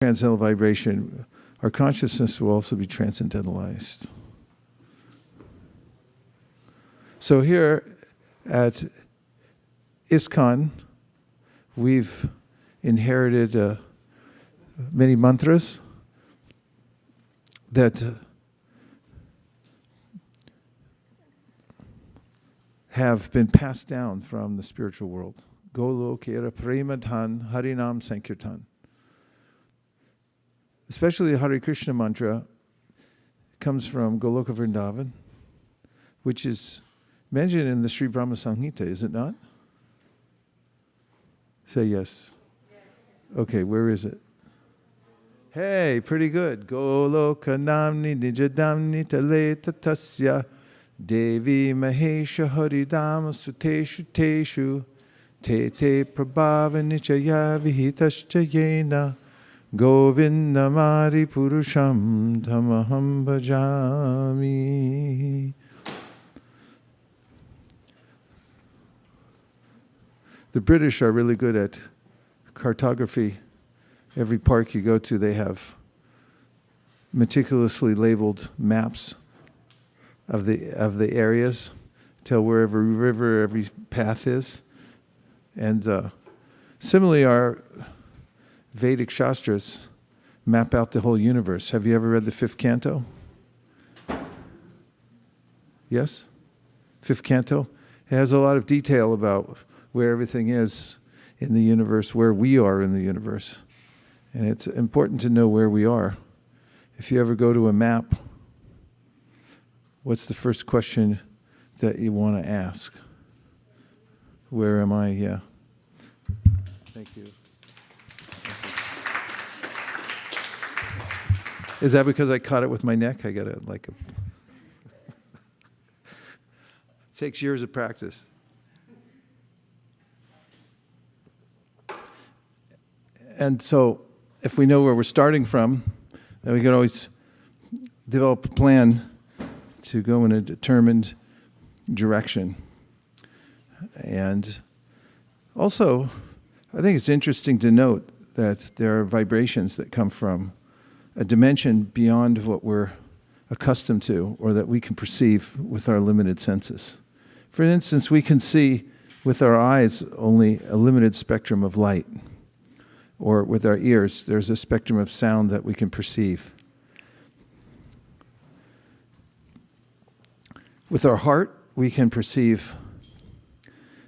transcendental vibration, our consciousness will also be transcendentalized. So here at ISKCON, we've inherited many mantras that have been passed down from the spiritual world. Golokera Premadhan Harinam Sankirtan. Especially the Hare Krishna mantra comes from Goloka Vrindavan, which is mentioned in the Sri Brahma Samhita, is it not? Say yes. Okay, where is it? Hey, pretty good. Goloka namni nijadamni taleta tasya devi mahesha haridam suteshu teshu te te prabhava nichaya vihitascha yena Govindamari Purusham Tamaham Bhajami. The British are really good at cartography. Every park you go to, they have meticulously labeled maps of the areas, tell where every river, every path is. And similarly, our Vedic Shastras map out the whole universe. Have you ever read the 5th canto? Yes? 5th canto? It has a lot of detail about where everything is in the universe, where we are in the universe. And it's important to know where we are. If you ever go to a map, what's the first question that you want to ask? Where am I? Yeah. Thank you. Is that because I caught it with my neck? I got it like a... Takes years of practice. And so if we know where we're starting from, then we can always develop a plan to go in a determined direction. And also, I think it's interesting to note that there are vibrations that come from a dimension beyond what we're accustomed to or that we can perceive with our limited senses. For instance, we can see with our eyes only a limited spectrum of light, or with our ears, there's a spectrum of sound that we can perceive. With our heart, we can perceive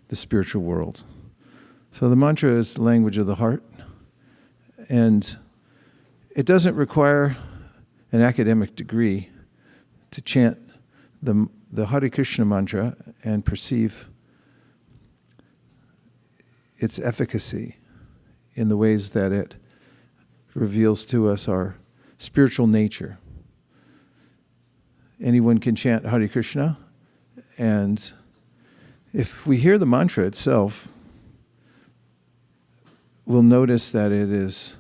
the spiritual world. So the mantra is the language of the heart, and it doesn't require an academic degree to chant the Hare Krishna mantra and perceive its efficacy in the ways that it reveals to us our spiritual nature. Anyone can chant Hare Krishna, and if we hear the mantra itself, we'll notice that it is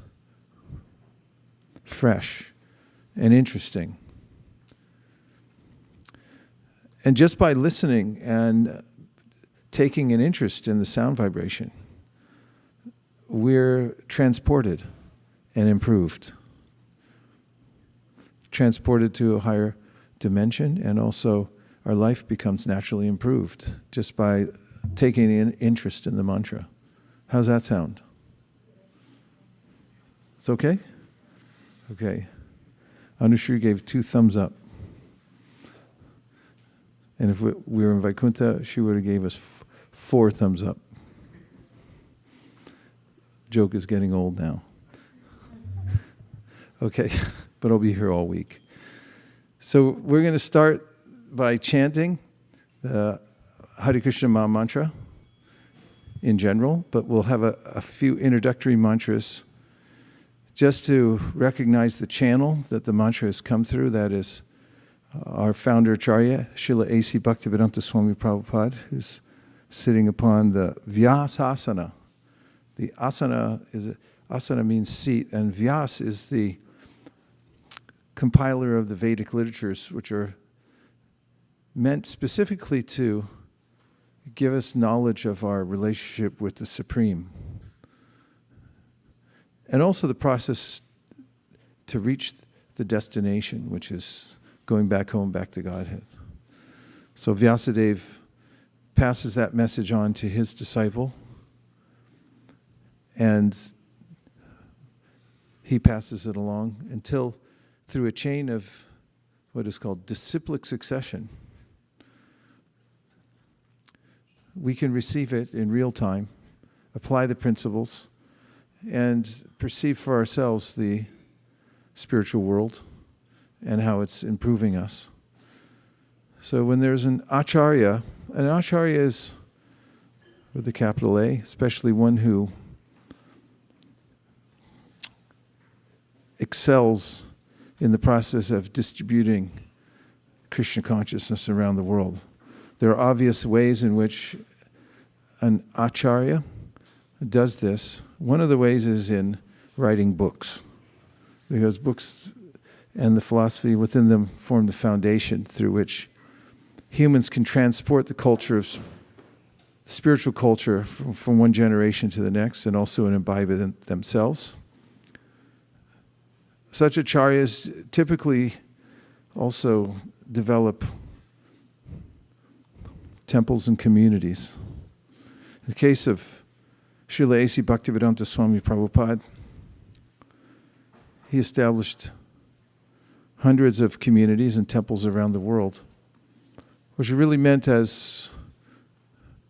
fresh and interesting. And just by listening and taking an interest in the sound vibration, we're transported and improved. Transported to a higher dimension, and also our life becomes naturally improved just by taking an interest in the mantra. How's that sound? It's okay? Okay. Anushri gave 2 thumbs up. And if we were in Vaikuntha, she would have gave us 4 thumbs up. Joke is getting old now. Okay, but I'll be here all week. So we're going to start by chanting the Hare Krishna Maha Mantra in general, but we'll have a few introductory mantras just to recognize the channel that the mantra has come through. That is our founder acharya, Srila A.C. Bhaktivedanta Swami Prabhupada, who's sitting upon the Vyasasana. The asana means seat, and Vyas is the compiler of the Vedic literatures, which are meant specifically to give us knowledge of our relationship with the Supreme. And also the process to reach the destination, which is going back home, back to Godhead. So Vyasadeva passes that message on to his disciple, and he passes it along until, through a chain of what is called disciplic succession, we can receive it in real time, apply the principles, and perceive for ourselves the spiritual world and how it's improving us. So when there's an acharya is with a capital A, especially one who excels in the process of distributing Krishna consciousness around the world. There are obvious ways in which an acharya does this. One of the ways is in writing books, because books and the philosophy within them form the foundation through which humans can transport the culture of spiritual culture from one generation to the next, and also imbibe it themselves. Such acharyas typically also develop temples and communities. In the case of Srila A.C. Bhaktivedanta Swami Prabhupada, he established hundreds of communities and temples around the world, which are really meant as,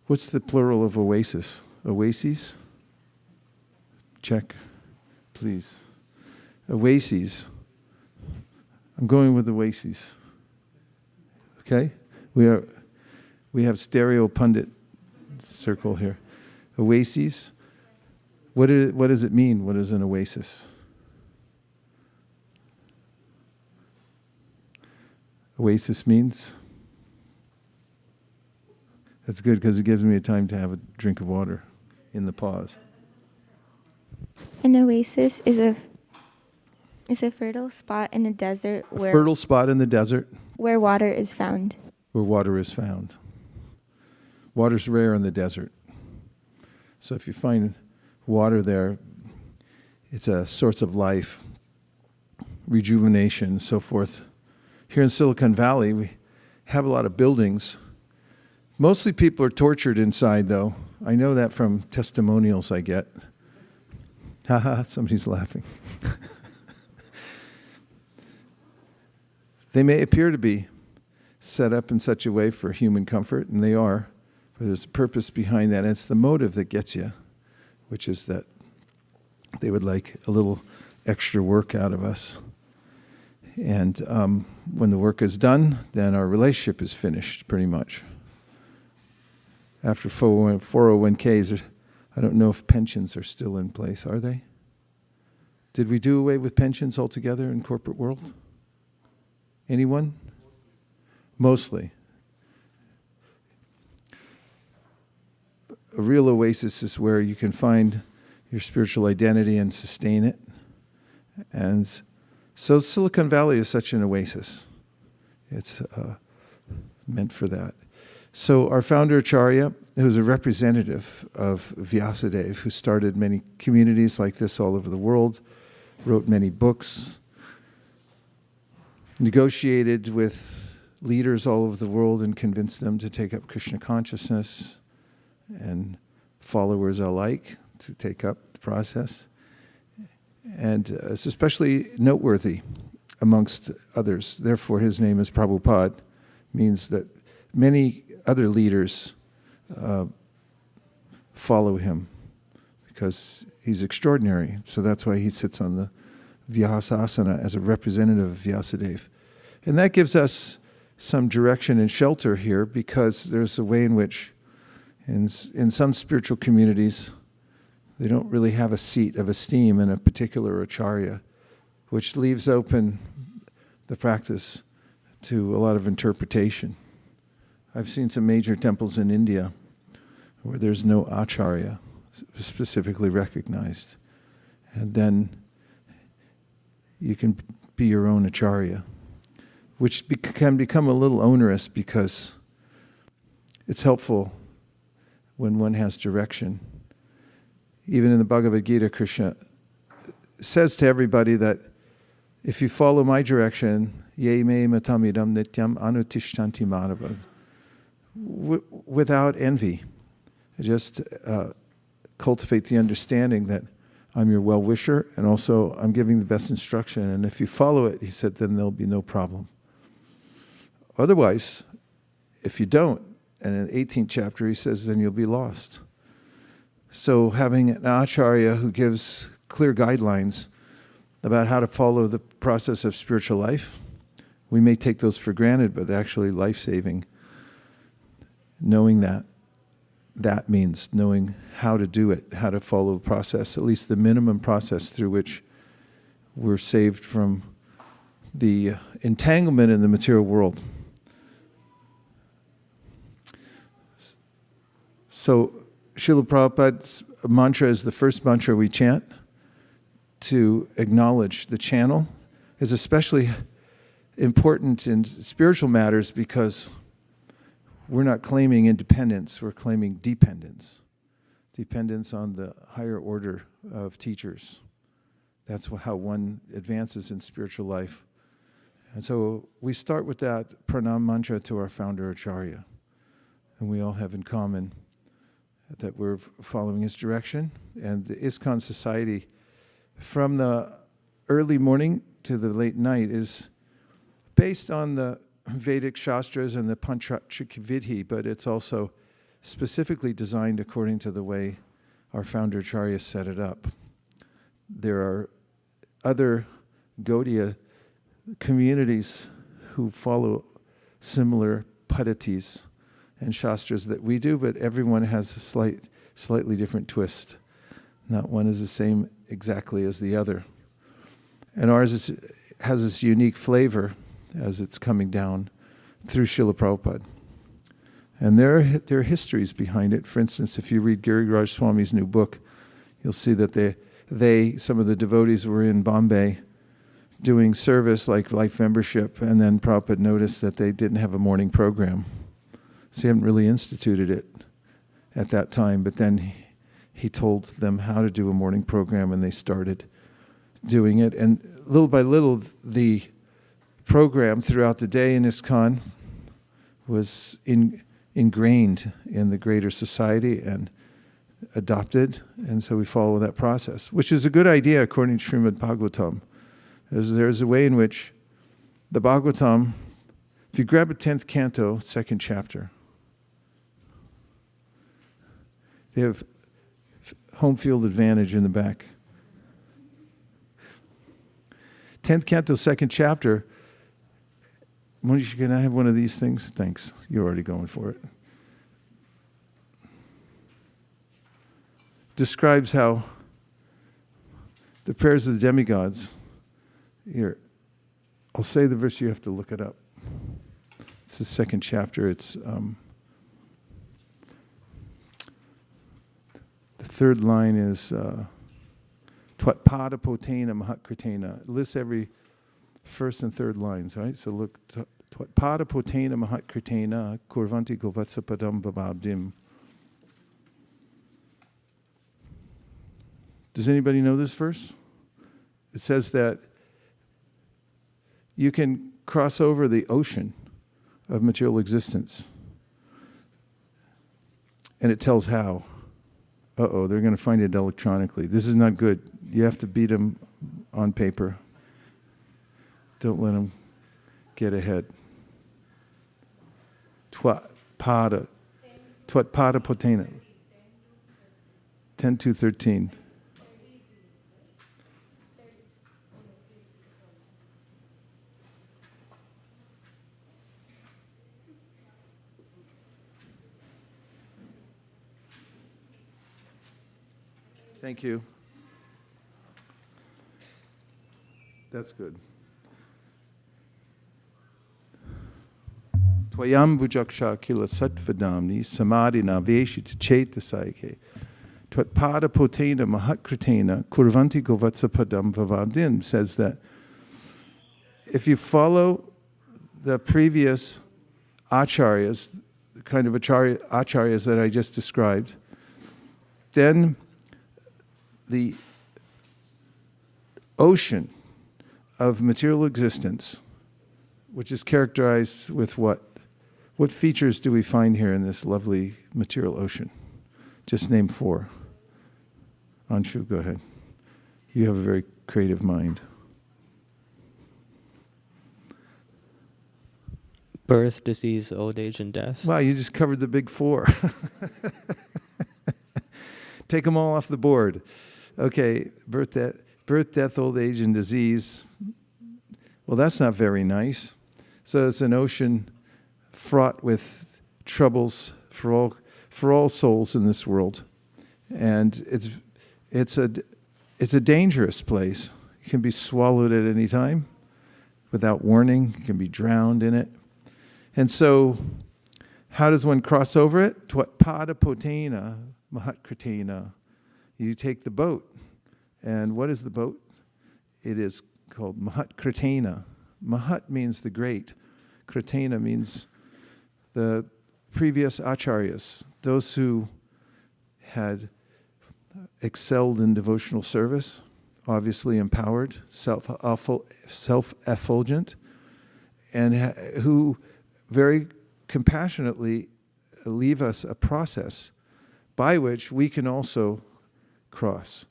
what's the plural of oasis? Oases? Check, please. Oases. I'm going with oases. Okay? We have stereo pundit circle here. Oases. What does it mean? What is an oasis? Oasis means? That's good because it gives me a time to have a drink of water in the pause. An oasis is a fertile spot in a desert fertile spot in the desert where water is found. Where water is found. Water's rare in the desert. So if you find water there, it's a source of life, rejuvenation, and so forth. Here in Silicon Valley, we have a lot of buildings. Mostly people are tortured inside, though. I know that from testimonials I get. Haha, somebody's laughing. They may appear to be set up in such a way for human comfort, and they are, but there's a purpose behind that, and it's the motive that gets you, which is that they would like a little extra work out of us. And when the work is done, then our relationship is finished, pretty much. After 401ks, I don't know if pensions are still in place, are they? Did we do away with pensions altogether in corporate world? Anyone? Mostly. A real oasis is where you can find your spiritual identity and sustain it. And so Silicon Valley is such an oasis. It's meant for that. So our founder Acharya, who was a representative of Vyasadeva, who started many communities like this all over the world, wrote many books, negotiated with leaders all over the world and convinced them to take up Krishna consciousness, and followers alike to take up the process. And it's especially noteworthy amongst others. Therefore, his name is Prabhupada, means that many other leaders follow him because he's extraordinary. So that's why he sits on the Vyasasana as a representative of Vyasadeva. And that gives us some direction and shelter here, because there's a way in which in some spiritual communities they don't really have a seat of esteem in a particular acharya, which leaves open the practice to a lot of interpretation. I've seen some major temples in India where there's no acharya specifically recognized. And then you can be your own acharya, which can become a little onerous because it's helpful when one has direction. Even in the Bhagavad Gita, Krishna says to everybody that if you follow my direction, ye me matamidam nityam anutishtanti madhava, without envy, just cultivate the understanding that I'm your well-wisher, and also I'm giving the best instruction. And if you follow it, he said, then there'll be no problem. Otherwise, if you don't, and in the 18th chapter he says, then you'll be lost. So having an acharya who gives clear guidelines about how to follow the process of spiritual life, we may take those for granted, but they're actually life-saving. Knowing that means knowing how to do it, how to follow the process, at least the minimum process through which we're saved from the entanglement in the material world. So Srila Prabhupada's mantra is the first mantra we chant to acknowledge the channel, is especially important in spiritual matters because we're not claiming independence, we're claiming dependence. Dependence on the higher order of teachers. That's how one advances in spiritual life. And so we start with that pranam mantra to our founder Acharya. And we all have in common that we're following his direction. And the ISKCON society, from the early morning to the late night, is based on the Vedic Shastras and the Panchachik Vidhi, but it's also specifically designed according to the way our founder Acharya set it up. There are other Gaudiya communities who follow similar padhatis and Shastras that we do, but everyone has a slightly different twist. Not one is the same exactly as the other. And ours has this unique flavor as it's coming down through Srila Prabhupada. And there are histories behind it. For instance, if you read Giriraj Swami's new book, you'll see that some of the devotees were in Bombay doing service like life membership, and then Prabhupada noticed that they didn't have a morning program. So he hadn't really instituted it at that time, but then he told them how to do a morning program, and they started doing it. And little by little, the program throughout the day in ISKCON was ingrained in the greater society and adopted, and so we follow that process, which is a good idea according to Srimad-Bhagavatam. There's a way in which the Bhagavatam, if you grab a 10th canto, 2nd chapter, they have home field advantage in the back. 10th canto, 2nd chapter. Monish, can I have one of these things? Thanks. You're already going for it. Describes how the prayers of the demigods. Here, I'll say the verse, you have to look it up. It's the 2nd chapter. It's the 3rd line is Tvat pada potena mahatkritena. It lists every 1st and 3rd lines, right? So look, Tvat pada potena mahatkritena kurvanti govatsapadam bababdim. Does anybody know this verse? It says that you can cross over the ocean of material existence. And it tells how. Uh-oh, they're going to find it electronically. This is not good. You have to beat them on paper. Don't let them get ahead. Tvat pada potena. 10:2:13. Thank you. That's good. Tvayam bujaksha kila satvadamni samadhina veshita chetasaike. Tvatpada potena mahatkritena kurvanti govatsapadam vavadin says that if you follow the previous acharyas, the kind of acharyas that I just described, then the ocean of material existence, which is characterized with what? What features do we find here in this lovely material ocean? Just name 4. Anshu, go ahead. You have a very creative mind. Birth, disease, old age, and death. Wow, you just covered the big 4. Take them all off the board. Okay, birth, death, old age, and disease. Well, that's not very nice. So it's an ocean fraught with troubles for all souls in this world, and it's a dangerous place. You can be swallowed at any time without warning. You can be drowned in it. And so, how does one cross over it? Pada potena mahatkritena. You take the boat. And what is the boat? It is called mahatkritena. Mahat means the great. Kritena means the previous acharyas, those who had excelled in devotional service, obviously empowered, self-effulgent, and who very compassionately leave us a process by which we can also cross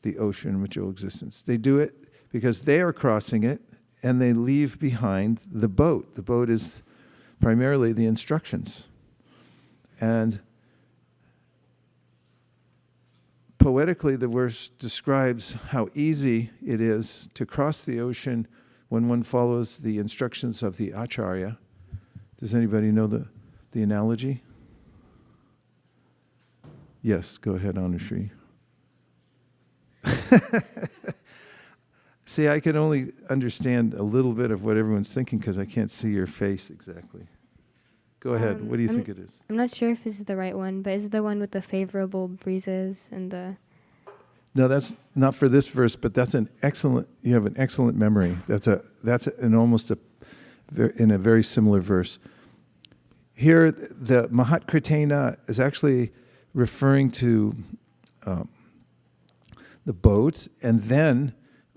the ocean of material existence. They do it because they are crossing it, and they leave behind the boat. The boat is primarily the instructions. And poetically, the verse describes how easy it is to cross the ocean when one follows the instructions of the acharya. Does anybody know the analogy? Yes, go ahead, Anushri. See, I can only understand a little bit of what everyone's thinking because I can't see your face exactly. Go ahead. What do you think it is? I'm not sure if this is the right one, but is it the one with the favorable breezes and the... No, that's not for this verse, but that's an excellent. You have an excellent memory. That's in a very similar verse. Here, the Mahatkritena is actually referring to the boat, and then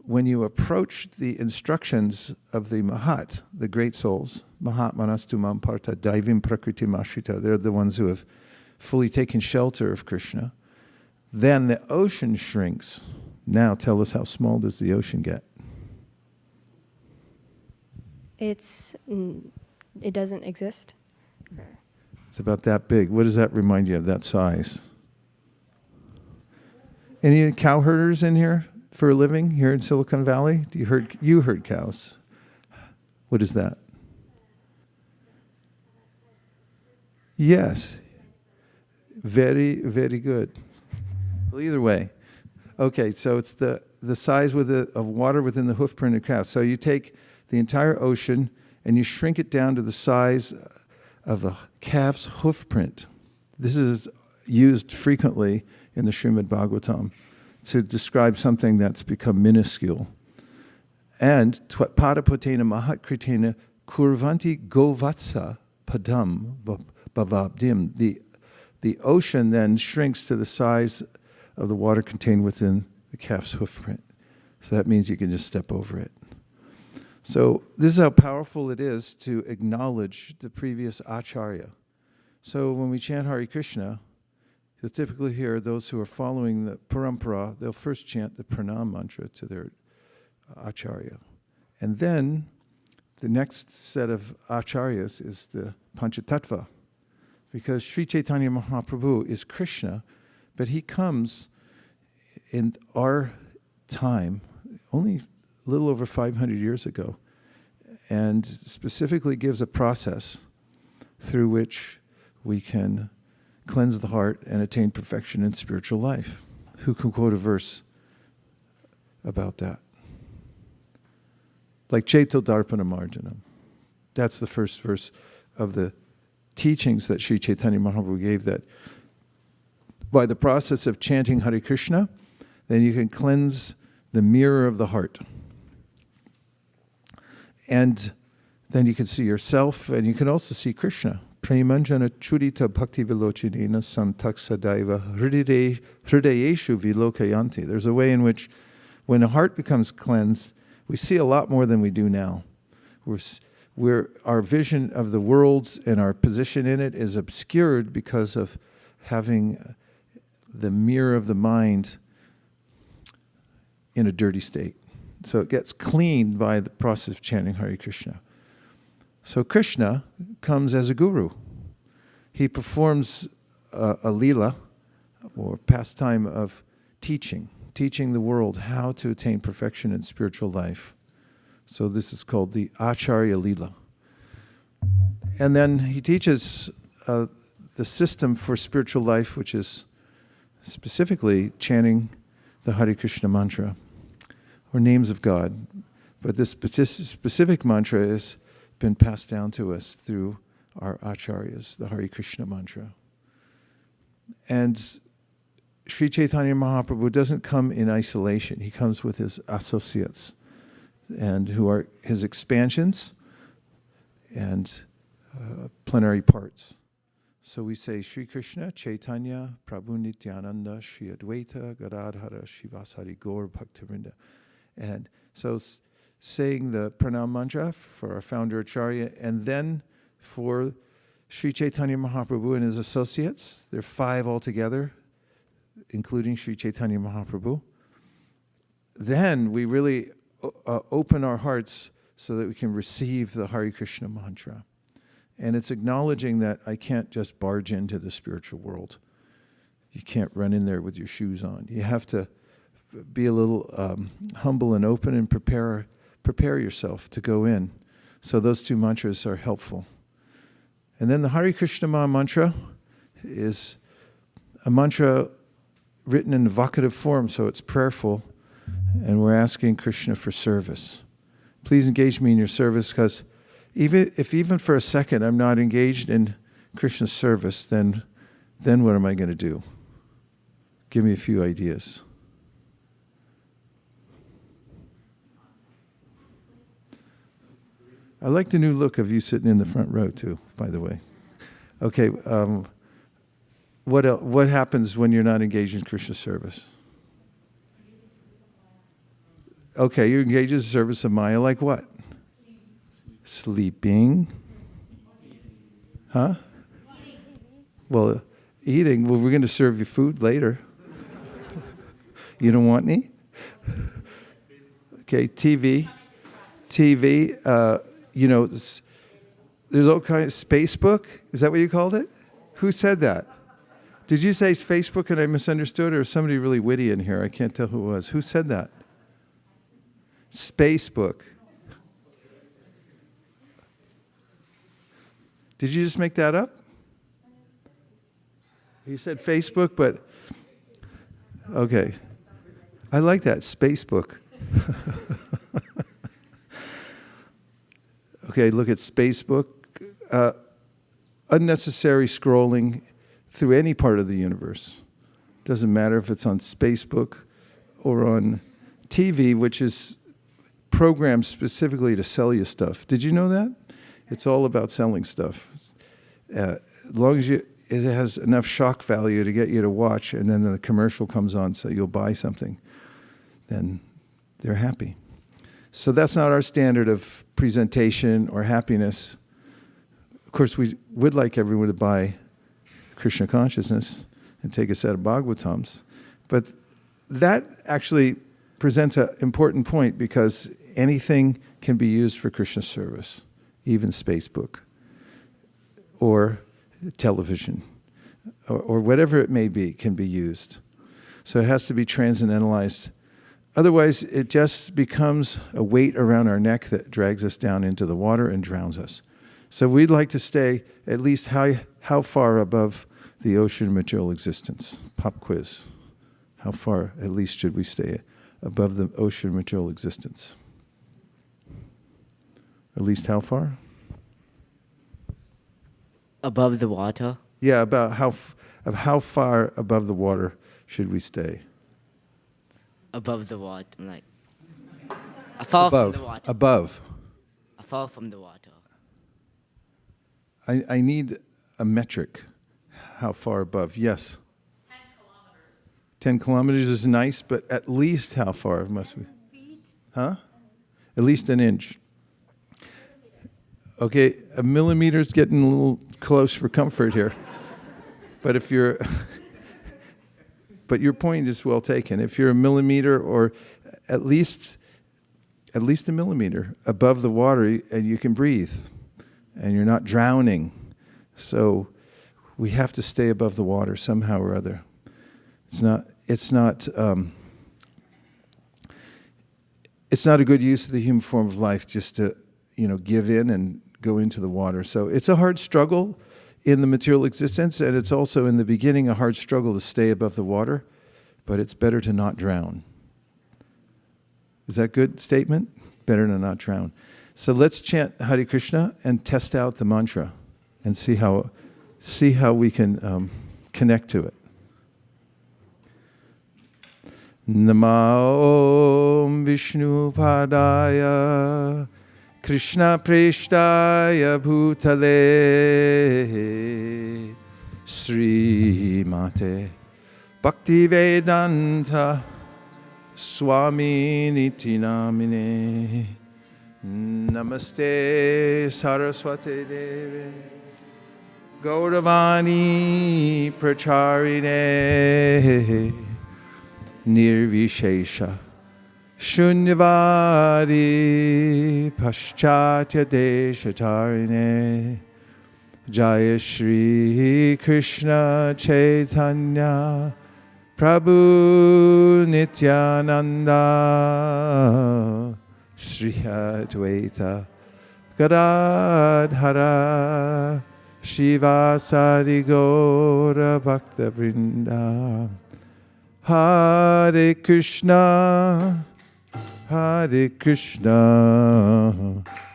when you approach the instructions of the Mahat, the great souls, Mahatmanastu Mamparta Daivim Prakriti Mashrita, they're the ones who have fully taken shelter of Krishna, then the ocean shrinks. Now tell us, how small does the ocean get? It doesn't exist? It's about that big. What does that remind you of, that size? Any cow herders in here for a living here in Silicon Valley? You herd cows. What is that? Yes. Very, very good. Well, either way. Okay, so it's the size of water within the hoof print of a cow. So you take the entire ocean and you shrink it down to the size of the calf's hoof print. This is used frequently in the Srimad-Bhagavatam to describe something that's become minuscule. And padapotena mahatkritena kurvanti govatsa padam bhavabdim. The ocean then shrinks to the size of the water contained within the calf's hoof print. So that means you can just step over it. So this is how powerful it is to acknowledge the previous acharya. So when we chant Hare Krishna, you'll typically hear those who are following the parampara, they'll first chant the pranam mantra to their acharya. And then the next set of acharyas is the Panchatattva. Because Sri Chaitanya Mahaprabhu is Krishna, but he comes in our time, only a little over 500 years ago, and specifically gives a process through which we can cleanse the heart and attain perfection in spiritual life. Who can quote a verse about that? Like Chaito Darpana Marjanam. That's the first verse of the teachings that Sri Chaitanya Mahaprabhu gave, that by the process of chanting Hare Krishna, then you can cleanse the mirror of the heart. And then you can see yourself, and you can also see Krishna. Premanjana churita bhakti vilochinena santak sadaiva hridayeshu vilokayanti. There's a way in which when a heart becomes cleansed, We see a lot more than we do now. Our vision of the world and our position in it is obscured because of having the mirror of the mind in a dirty state. So it gets cleaned by the process of chanting Hare Krishna. So Krishna comes as a guru. He performs a lila, or pastime of teaching the world how to attain perfection in spiritual life. So this is called the acharya lila. And then he teaches the system for spiritual life, which is specifically chanting the Hare Krishna mantra, or names of God. But this specific mantra has been passed down to us through our acharyas, the Hare Krishna mantra. And Sri Chaitanya Mahaprabhu doesn't come in isolation. He comes with his associates, and who are his expansions and plenary parts. So we say Sri Krishna, Chaitanya, Prabhu Nityananda, Sri Advaita, Gadadhara, Shivasari, Gaur, Bhaktivinoda. And so saying the pranam mantra for our founder Acharya, and then for Sri Chaitanya Mahaprabhu and his associates. There are 5 altogether, including Sri Chaitanya Mahaprabhu. Then we really open our hearts so that we can receive the Hare Krishna mantra. And it's acknowledging that I can't just barge into the spiritual world. You can't run in there with your shoes on. You have to be a little humble and open and prepare yourself to go in. So those 2 mantras are helpful. And then the Hare Krishna mantra is a mantra written in evocative form, so it's prayerful, and we're asking Krishna for service. Please engage me in your service, because even for a second I'm not engaged in Krishna's service, then what am I going to do? Give me a few ideas. I like the new look of you sitting in the front row too, by the way. Okay, what happens when you're not engaged in Krishna's service? Okay, you're engaged in the service of Maya, like what? Sleeping. Huh? Well, eating. Well, we're going to serve you food later. You don't want any? Okay, TV. There's all kinds of Facebook. Is that what you called it? Who said that? Did you say Facebook and I misunderstood, or somebody really witty in here? I can't tell who it was. Who said that? Spacebook. Did you just make that up? You said Facebook, but okay. I like that, Spacebook. Okay, look at Spacebook. Unnecessary scrolling through any part of the universe. Doesn't matter if it's on Spacebook or on TV, which is programmed specifically to sell you stuff. Did you know that? It's all about selling stuff. As long as it has enough shock value to get you to watch, and then the commercial comes on so you'll buy something, then they're happy. So that's not our standard of presentation or happiness. Of course, we would like everyone to buy Krishna consciousness and take a set of Bhagavatams. But that actually presents an important point, because anything can be used for Krishna service, even Spacebook or television or whatever it may be can be used. So it has to be transcendentalized. Otherwise, it just becomes a weight around our neck that drags us down into the water and drowns us. So we'd like to stay at least how far above the ocean of material existence? Pop quiz. How far at least should we stay above the ocean of material existence? At least how far? Above the water? Yeah, about how far above the water should we stay? Above the water, like afar from the water. Above. Afar from the water. I need a metric. How far above? Yes. 10 kilometers. 10 kilometers is nice, but at least how far must we? Feet. Huh? at least an inch. Okay, a millimeter's getting a little close for comfort here. But if you're, but your point is well taken. If you're a millimeter or at least a millimeter above the water, and you can breathe, and you're not drowning. So we have to stay above the water somehow or other. It's not a good use of the human form of life just to, give in and go into the water. So it's a hard struggle in the material existence, and it's also in the beginning a hard struggle to stay above the water, but it's better to not drown. Is that a good statement? Better to not drown. So let's chant Hare Krishna and test out the mantra and see how we can connect to it. Namo Om Vishnu Padaya Krishna Preshtaya Bhutale Srimate Bhaktivedanta Swami Niti Namine Namaste Saraswati Deve Gauravani Pracharine Nirvishesha Shunyavadi Paschatya Deshatarine Jaya Shri Krishna Chaitanya Prabhu Nityananda Shri Advaita Gadadhara Shivasari Gaura Bhakta Vrinda Hare Krishna, Hare Krishna,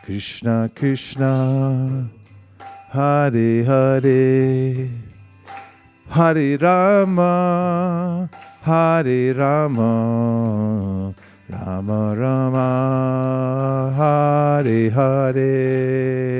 Krishna Krishna, Hare Hare, Hare Rama, Hare Rama, Rama Rama, Hare Hare.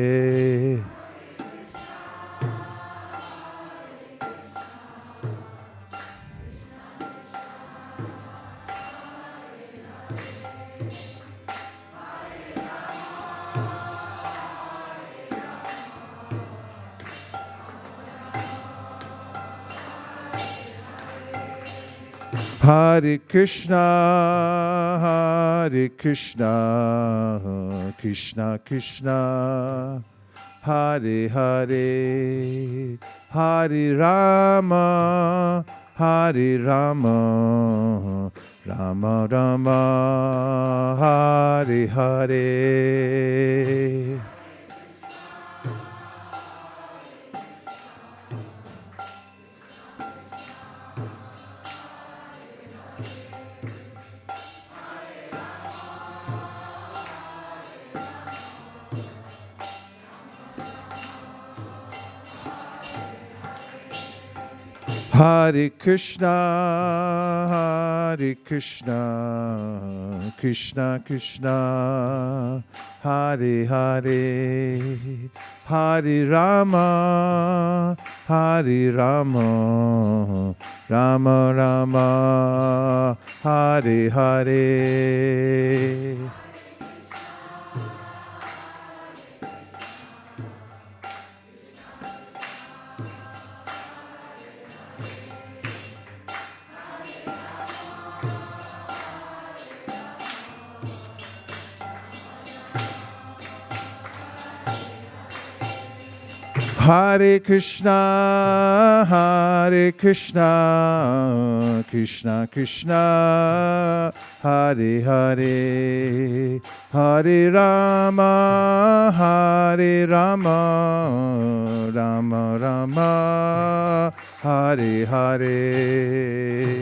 Hare Krishna, Hare Krishna, Krishna Krishna, Hare Hare, Hare Rama, Hare Rama, Rama Rama, Hare Hare. Hare Krishna, Hare Krishna, Krishna Krishna, Hare Hare, Hare Rama, Hare Rama, Rama Rama, Hare Hare. Hare Krishna, Hare Krishna, Krishna Krishna, Hare Hare, Hare Rama, Hare Rama, Rama Rama, Hare Hare.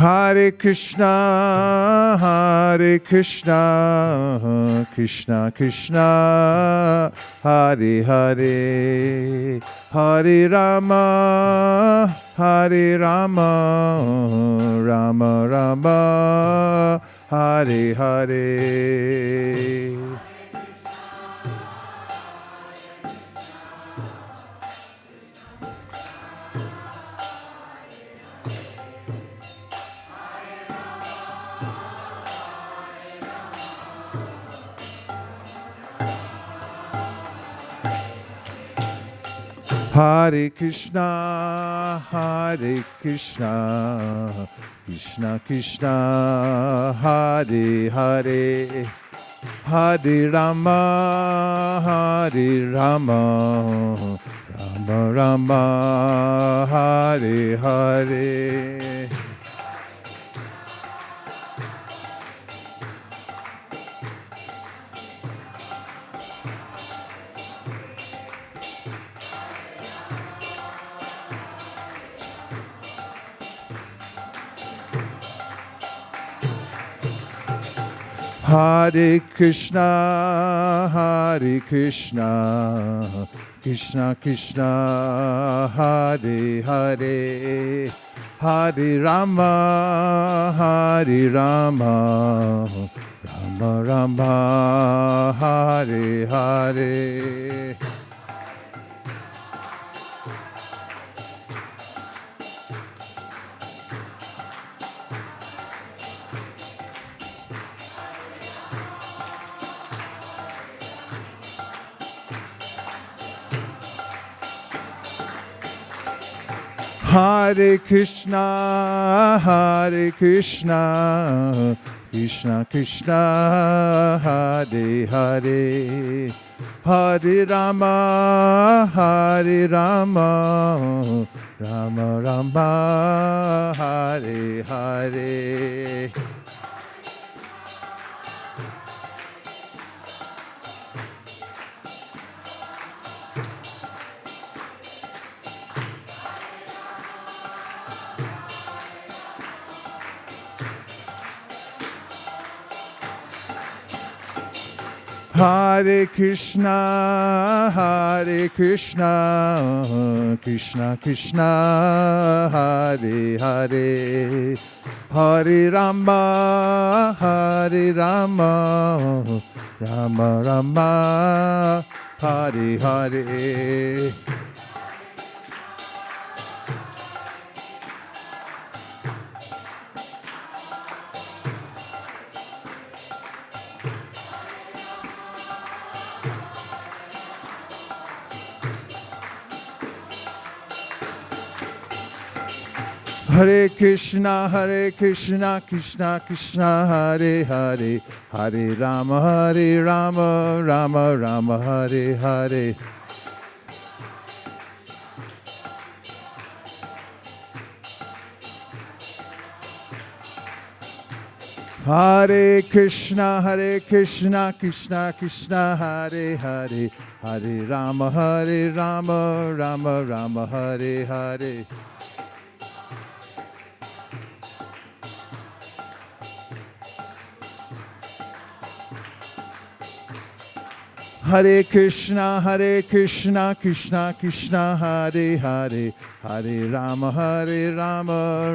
Hare Krishna, Hare Krishna, Krishna Krishna, Hare Hare, Hare Rama, Hare Rama, Rama Rama, Hare Hare. Hare Krishna, Hare Krishna, Krishna Krishna, Hare Hare, Hare Rama, Hare Rama, Rama Rama, Hare Hare. Hare Krishna, Hare Krishna, Krishna Krishna, Hare Hare, Hare Rama, Hare Rama, Rama Rama, Hare Hare. Hare Krishna, Hare Krishna, Krishna Krishna, Hare Hare, Hare Rama, Hare Rama, Rama Rama, Hare Hare. Hare Krishna, Hare Krishna, Krishna Krishna, Hare Hare, Hare Rama, Hare Rama, Rama Rama, Hare Hare. Hare Krishna, Krishna Krishna, Hare Hare, Hare Rama, Rama Rama, Hare Hare. Hare Krishna, Krishna Krishna, Hare Hare, Hare Rama, Rama Rama, Hare Hare. Hare Krishna, Krishna Krishna, Hare Hare, Hare Rama,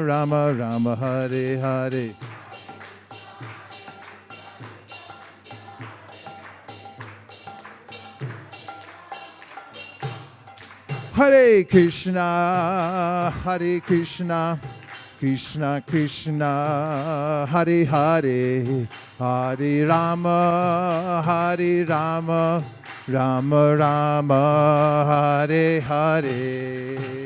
Rama Rama, Hare Hare. Hare Krishna, Krishna Krishna, Hare Hare, Hare Rama, Rama Rama, Hare Hare.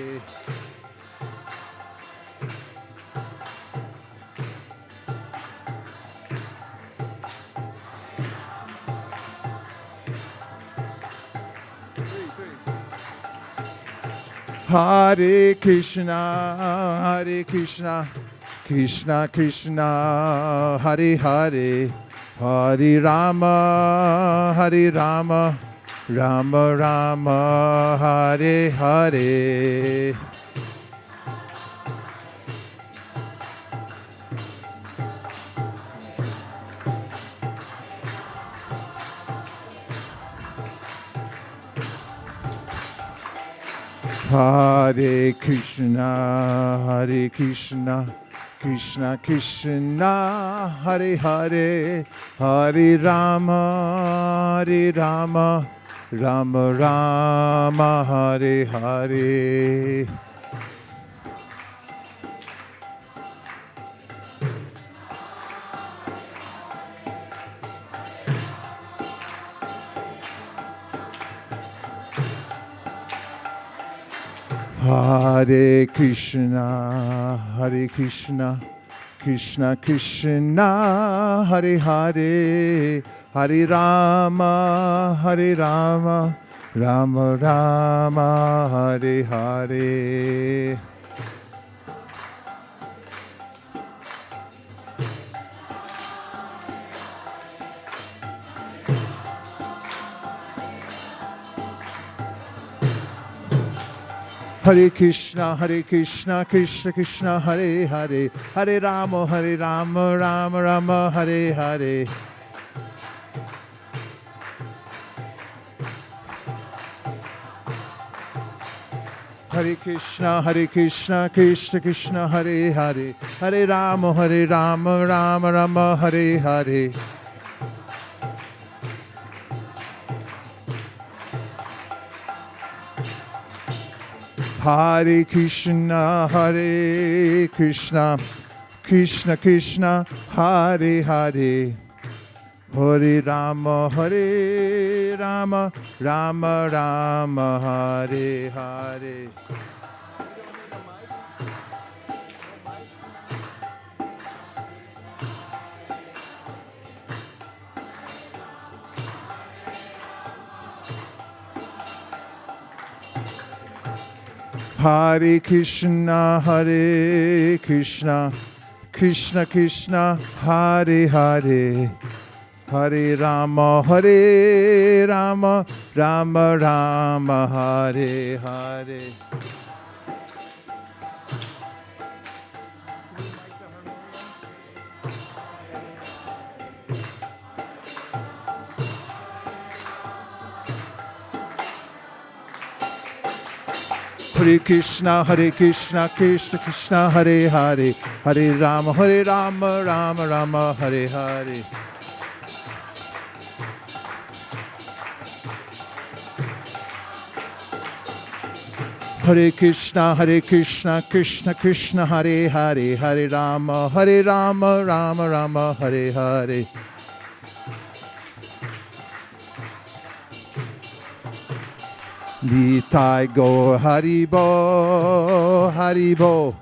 Hare Krishna, Krishna Krishna, Hare Hare, Hare Rama, Rama Rama, Hare Hare. Hare Krishna, Krishna Krishna, Hare Hare, Hare Rama, Rama Rama, Hare Hare. Hare Krishna, Krishna Krishna, Hare Hare, Hare Rama, Rama Rama, Hare Hare. Hare Krishna, Krishna Krishna, Hare Hare, Hare Rama, Rama Rama, Hare Hare. Hare Krishna, Krishna Krishna, Hare Hare, Hare Rama, Rama Rama, Hare Hare. Hare Krishna, Krishna Krishna, Hare Hare, Hare Rama, Rama Rama, Hare Hare. Hare Krishna, Krishna Krishna, Hare Hare, Hare Rama, Rama Rama, Hare Hare. Hare Krishna, Krishna Krishna, Hare Hare, Hare Rama, Rama Rama, Hare Hare. Hare Krishna, Krishna Krishna, Hare Hare, Hare Rama, Rama Rama, Hare Hare. Nitai Gaur Haribo, Haribo,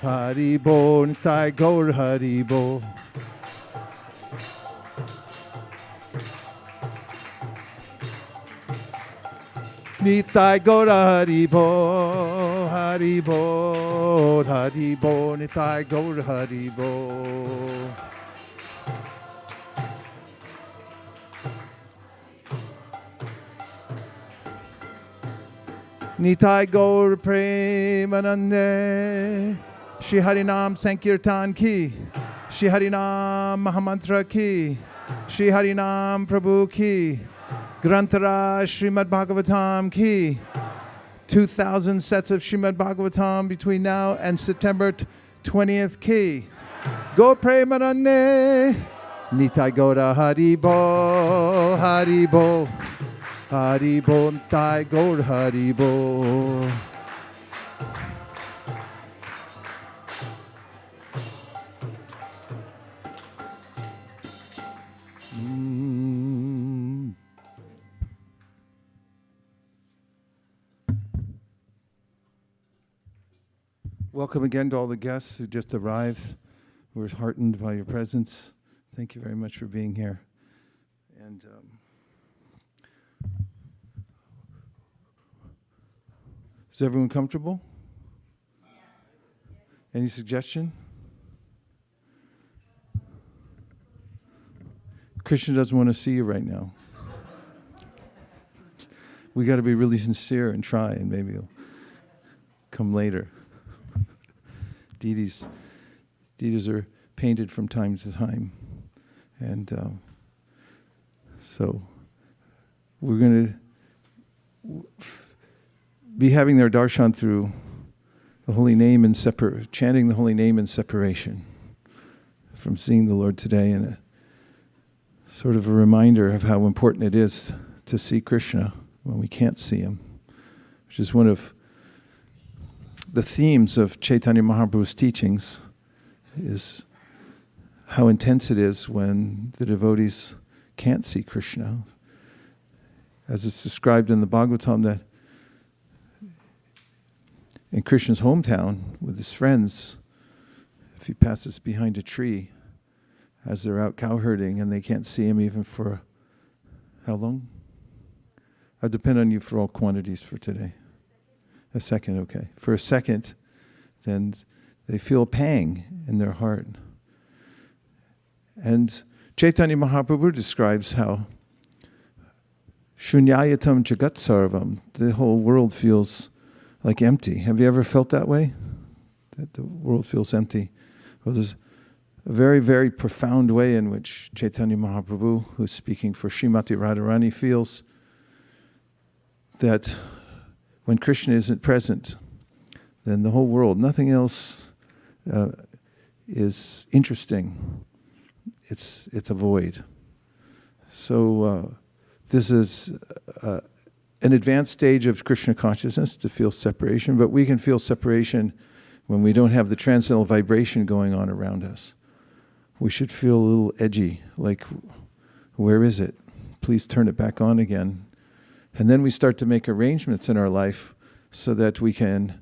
Haribo, Nitai Gaur Haribo. Nitai Gaur Haribo, Haribo, Haribo, Nitai Gaur Haribo. Nitai Gaur Premanande, Shri Harinam Sankirtan ki, Shri Harinam Mahamantra ki, Shri Harinam Prabhu ki, Grantara Srimad-Bhagavatam ki, 2,000 sets of Srimad-Bhagavatam between now and September 20th ki. Gaur Premanande, Nitai Gaura Haribo, Haribo. Haribo, Nitai Gaur Haribo. Welcome again to all the guests who just arrived. We're heartened by your presence. Thank you very much for being here. And is everyone comfortable? Any suggestion? Krishna doesn't want to see you right now. We got to be really sincere and try, and maybe he'll come later. Deities are painted from time to time, and so we're going to be having their darshan through the holy name and chanting the holy name in separation from seeing the Lord today, and a sort of a reminder of how important it is to see Krishna when we can't see him, which is one of the themes of Chaitanya Mahaprabhu's teachings, is how intense it is when the devotees can't see Krishna. As it's described in the Bhagavatam, that in Krishna's hometown with his friends, if he passes behind a tree as they're out cow herding and they can't see him even for how long? I depend on you for all quantities for today. A second, okay. For a second, then they feel a pang in their heart. And Chaitanya Mahaprabhu describes how Shunyayatam Jagat Sarvam, the whole world feels like empty. Have you ever felt that way? That the world feels empty? Well, there's a very, very profound way in which Chaitanya Mahaprabhu, who's speaking for Srimati Radharani, feels that when Krishna isn't present, then the whole world, nothing else is interesting. It's a void. So this is an advanced stage of Krishna consciousness to feel separation, but we can feel separation when we don't have the transcendental vibration going on around us. We should feel a little edgy, like, where is it? Please turn it back on again. And then we start to make arrangements in our life so that we can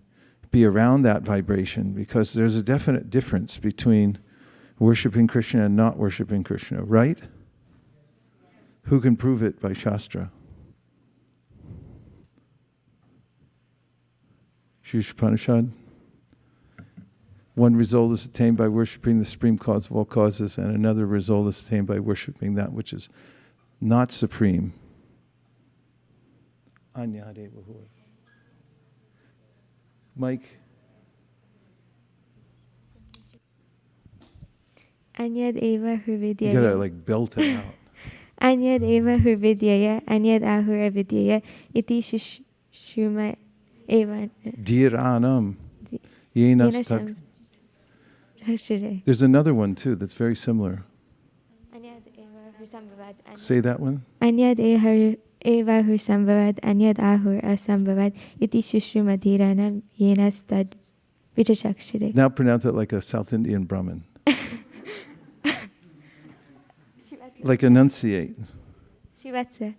be around that vibration, because there's a definite difference between worshiping Krishna and not worshiping Krishna, right? Who can prove it by Shastra? Shishupanishad. One result is attained by worshiping the supreme cause of all causes, and another result is attained by worshiping that which is not supreme. Mike. Anyad eva You hurvidyaya. gotta like belt it out. Anyad eva hurvidyaya. Anyad ahur avidyaya. Iti shuma eva. Dhiranam. Yenastab. There's another one too that's very similar. Anyad eva hursambhavad. Say that one. Anyad eva hursambhavad. Anyad ahur asambhavad. Iti shushuma dhiranam yenastad vichachakshire. Now pronounce it like a South Indian Brahmin. Like enunciate. Shivatsa.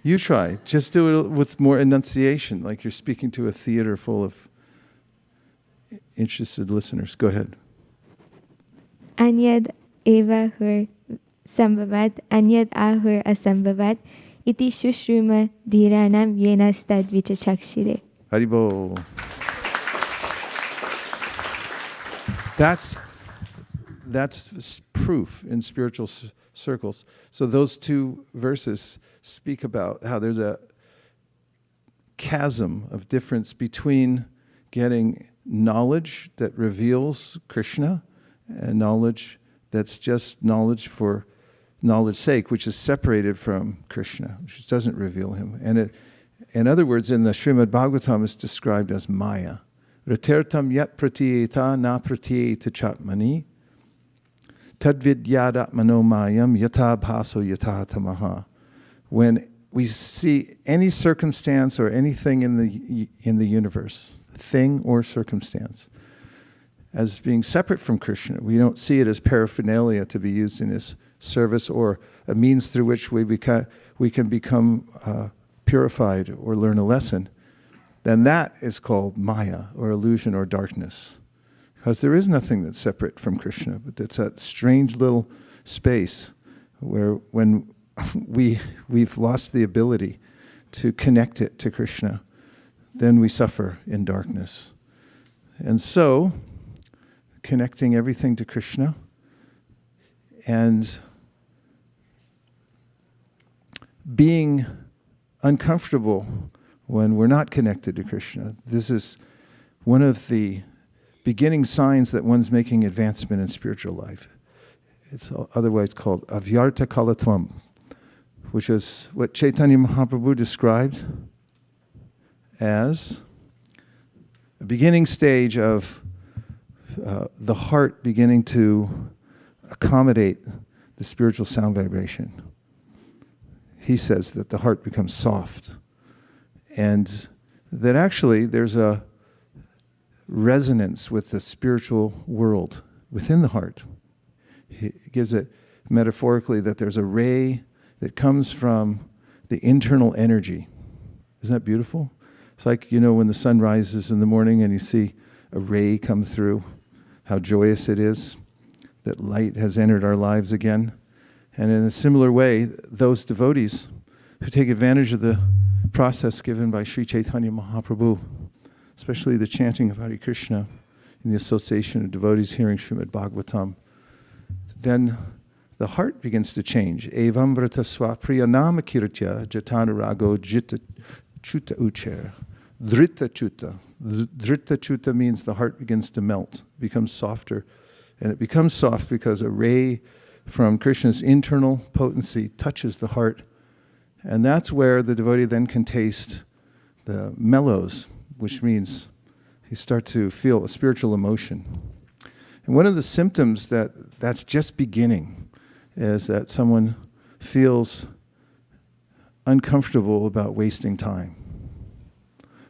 You try. Just do it with more enunciation, like you're speaking to a theater full of interested listeners. Go ahead. Anyad eva hur sambhavad. Anyad ahur asambhavad. Iti shushruma dhiranam yenastad vichachakshire. Haribo. That's proof in spiritual circles. So those two verses speak about how there's a chasm of difference between getting knowledge that reveals Krishna and knowledge that's just knowledge for knowledge's sake, which is separated from Krishna, which doesn't reveal him. And it, in other words, in the Srimad-Bhagavatam, it's described as Maya. Ratertam yat pratiyeta na pratiyeta chatmani tadvidyadatmano mayam yata bhaso yata tamaha. When we see any circumstance or anything in the universe, thing or circumstance, as being separate from Krishna, we don't see it as paraphernalia to be used in his service or a means through which we can become purified or learn a lesson, then that is called Maya, or illusion, or darkness. Because there is nothing that's separate from Krishna, but it's that strange little space where when we've lost the ability to connect it to Krishna, then we suffer in darkness. And so, connecting everything to Krishna and being uncomfortable when we're not connected to Krishna. This is one of the beginning signs that one's making advancement in spiritual life. It's otherwise called avyarta kalatvam, which is what Chaitanya Mahaprabhu described as a beginning stage of the heart beginning to accommodate the spiritual sound vibration. He says that the heart becomes soft, and that actually there's a resonance with the spiritual world within the heart. He gives it metaphorically that there's a ray that comes from the internal energy. Isn't that beautiful? It's like, when the sun rises in the morning and you see a ray come through, how joyous it is that light has entered our lives again. And in a similar way, those devotees who take advantage of the process given by Sri Chaitanya Mahaprabhu, especially the chanting of Hare Krishna in the association of devotees hearing Srimad-Bhagavatam, then the heart begins to change. Evam vrata swapriya nama kirtya jatanurago jitta chuta ucher. Drita chuta. Drita chuta means the heart begins to melt, becomes softer. And it becomes soft because a ray from Krishna's internal potency touches the heart. And that's where the devotee then can taste the mellows, which means you start to feel a spiritual emotion. And one of the symptoms that's just beginning is that someone feels uncomfortable about wasting time.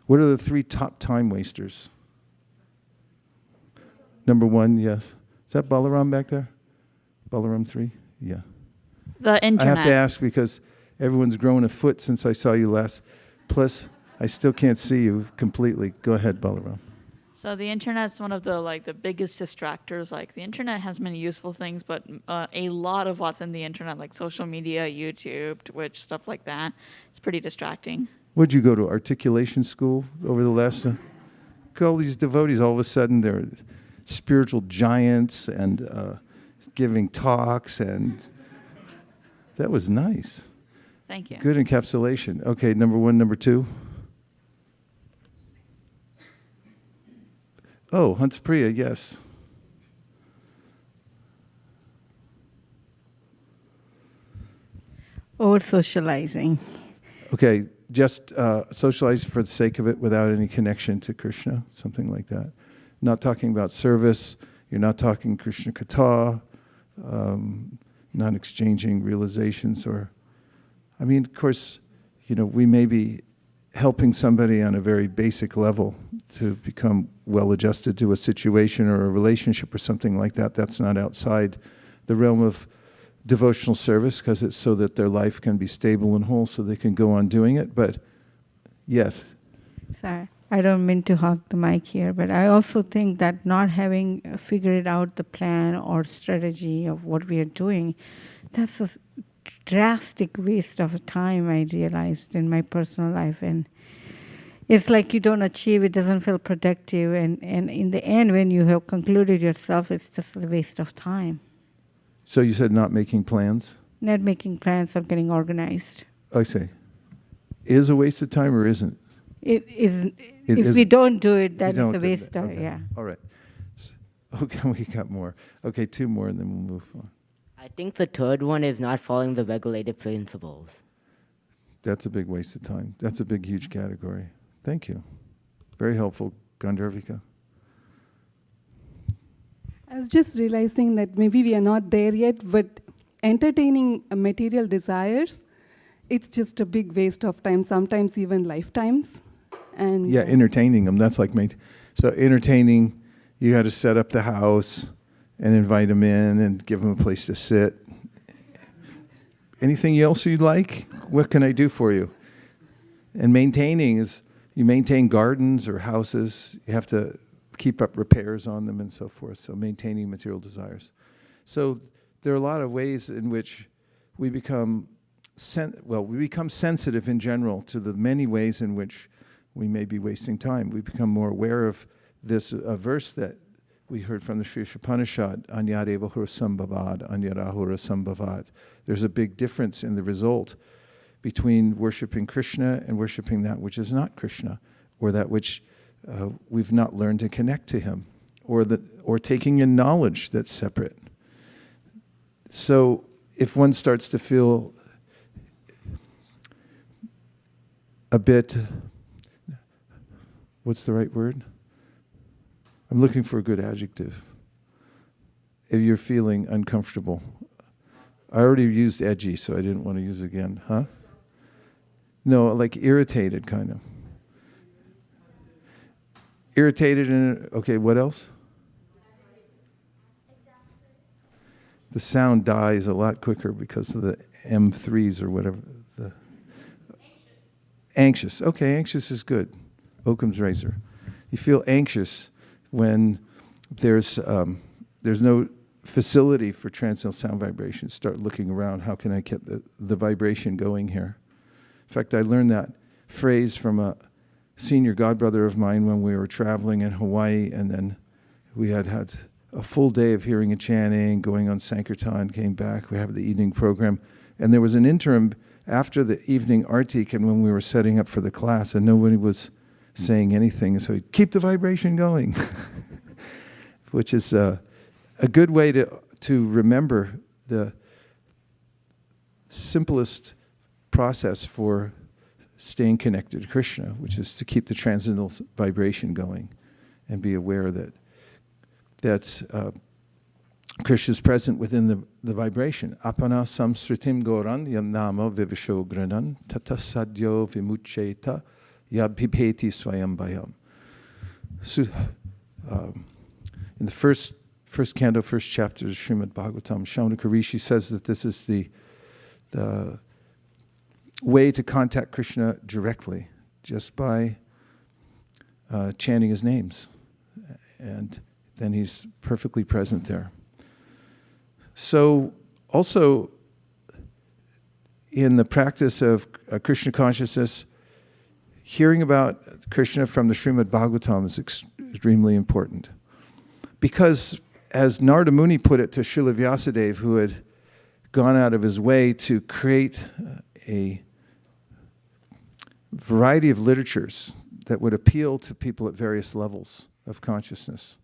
What are the 3 top time wasters? Number 1, yes. Is that Balaram back there? Balaram 3? Yeah. The internet. I have to ask because everyone's grown a foot since I saw you last. Plus, I still can't see you completely. Go ahead, Balaram. So the internet's one of the biggest distractors. Like the internet has many useful things, but a lot of what's in the internet, like social media, YouTube, Twitch, stuff like that, it's pretty distracting. Would you go to articulation school over the last? All these devotees, all of a sudden, they're spiritual giants and giving talks, and that was nice. Thank you. Good encapsulation. Okay, number 1, number 2. Oh, Hanspriya, yes. Over socializing. Okay, just socialize for the sake of it without any connection to Krishna, something like that. Not talking about service. You're not talking Krishna Katha, not exchanging realizations of course, we may be helping somebody on a very basic level to become well-adjusted to a situation or a relationship or something like that. That's not outside the realm of devotional service because it's so that their life can be stable and whole so they can go on doing it. But yes. Sorry, I don't mean to hog the mic here, but I also think that not having figured out the plan or strategy of what we are doing, that's a drastic waste of time, I realized in my personal life. And it's like you don't achieve, it doesn't feel productive. And in the end, when you have concluded yourself, it's just a waste of time. So you said not making plans? Not making plans or getting organized. I see. Is a waste of time or isn't? It is. If we don't do it, that is a waste of time. Okay. Yeah. All right. Okay, we got more. Okay, 2 more and then we'll move on. I think the third one is not following the regulative principles. That's a big waste of time. That's a big, huge category. Thank you. Very helpful, Gandharvika. I was just realizing that maybe we are not there yet, but entertaining material desires, it's just a big waste of time, sometimes even lifetimes. And Yeah, entertaining them. That's like so entertaining, you had to set up the house and invite them in and give them a place to sit. Anything else you'd like? What can I do for you? And maintaining is, you maintain gardens or houses, you have to keep up repairs on them and so forth. So maintaining material desires. So there are a lot of ways in which we become sensitive in general to the many ways in which we may be wasting time. We become more aware of this verse that we heard from the Sri Upanishad, Anyadeva Sambhavad, Anyarahura Sambhavad. There's a big difference in the result between worshiping Krishna and worshiping that which is not Krishna, or that which we've not learned to connect to him, or taking in knowledge that's separate. So if one starts to feel a bit, what's the right word? I'm looking for a good adjective. If you're feeling uncomfortable. I already used edgy, so I didn't want to use it again. Huh? No, like irritated, kind of. Irritated and, okay, what else? The sound dies a lot quicker because of the M3s or whatever. Anxious. Okay, anxious is good. Occam's razor. You feel anxious when there's no facility for transcendental sound vibrations. Start looking around. How can I get the vibration going here? In fact, I learned that phrase from a senior godbrother of mine when we were traveling in Hawaii, and then we had a full day of hearing and chanting, going on Sankirtan, came back, we have the evening program, and there was an interim after the evening artik and when we were setting up for the class, and nobody was saying anything, so he'd keep the vibration going, which is a good way to remember the simplest process for staying connected to Krishna, which is to keep the transcendental vibration going and be aware that Krishna is present within the vibration. Apana samsritim goran yanama vivisho granan tata sadyo vimucheta yabhipeti swayam bayam. So, in the first canto, first chapter of Srimad-Bhagavatam, Shaunaka Rishi says that this is the way to contact Krishna directly, just by chanting his names. And then he's perfectly present there. So also in the practice of Krishna consciousness, hearing about Krishna from the Srimad-Bhagavatam is extremely important. Because as Narada Muni put it to Srila Vyasadeva, who had gone out of his way to create a variety of literatures that would appeal to people at various levels of consciousness.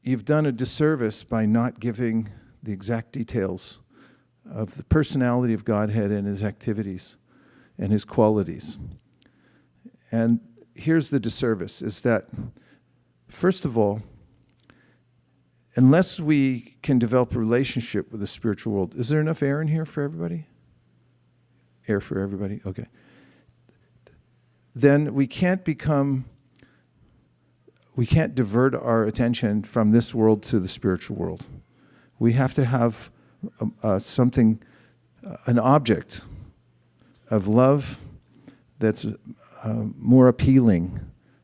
You've done a disservice by not giving the exact details of the personality of Godhead and his activities and his qualities. And here's the disservice, is that, first of all, unless we can develop a relationship with the spiritual world, is there enough air in here for everybody? Air for everybody? Okay. Then we can't divert our attention from this world to the spiritual world. We have to have something, an object of love that's more appealing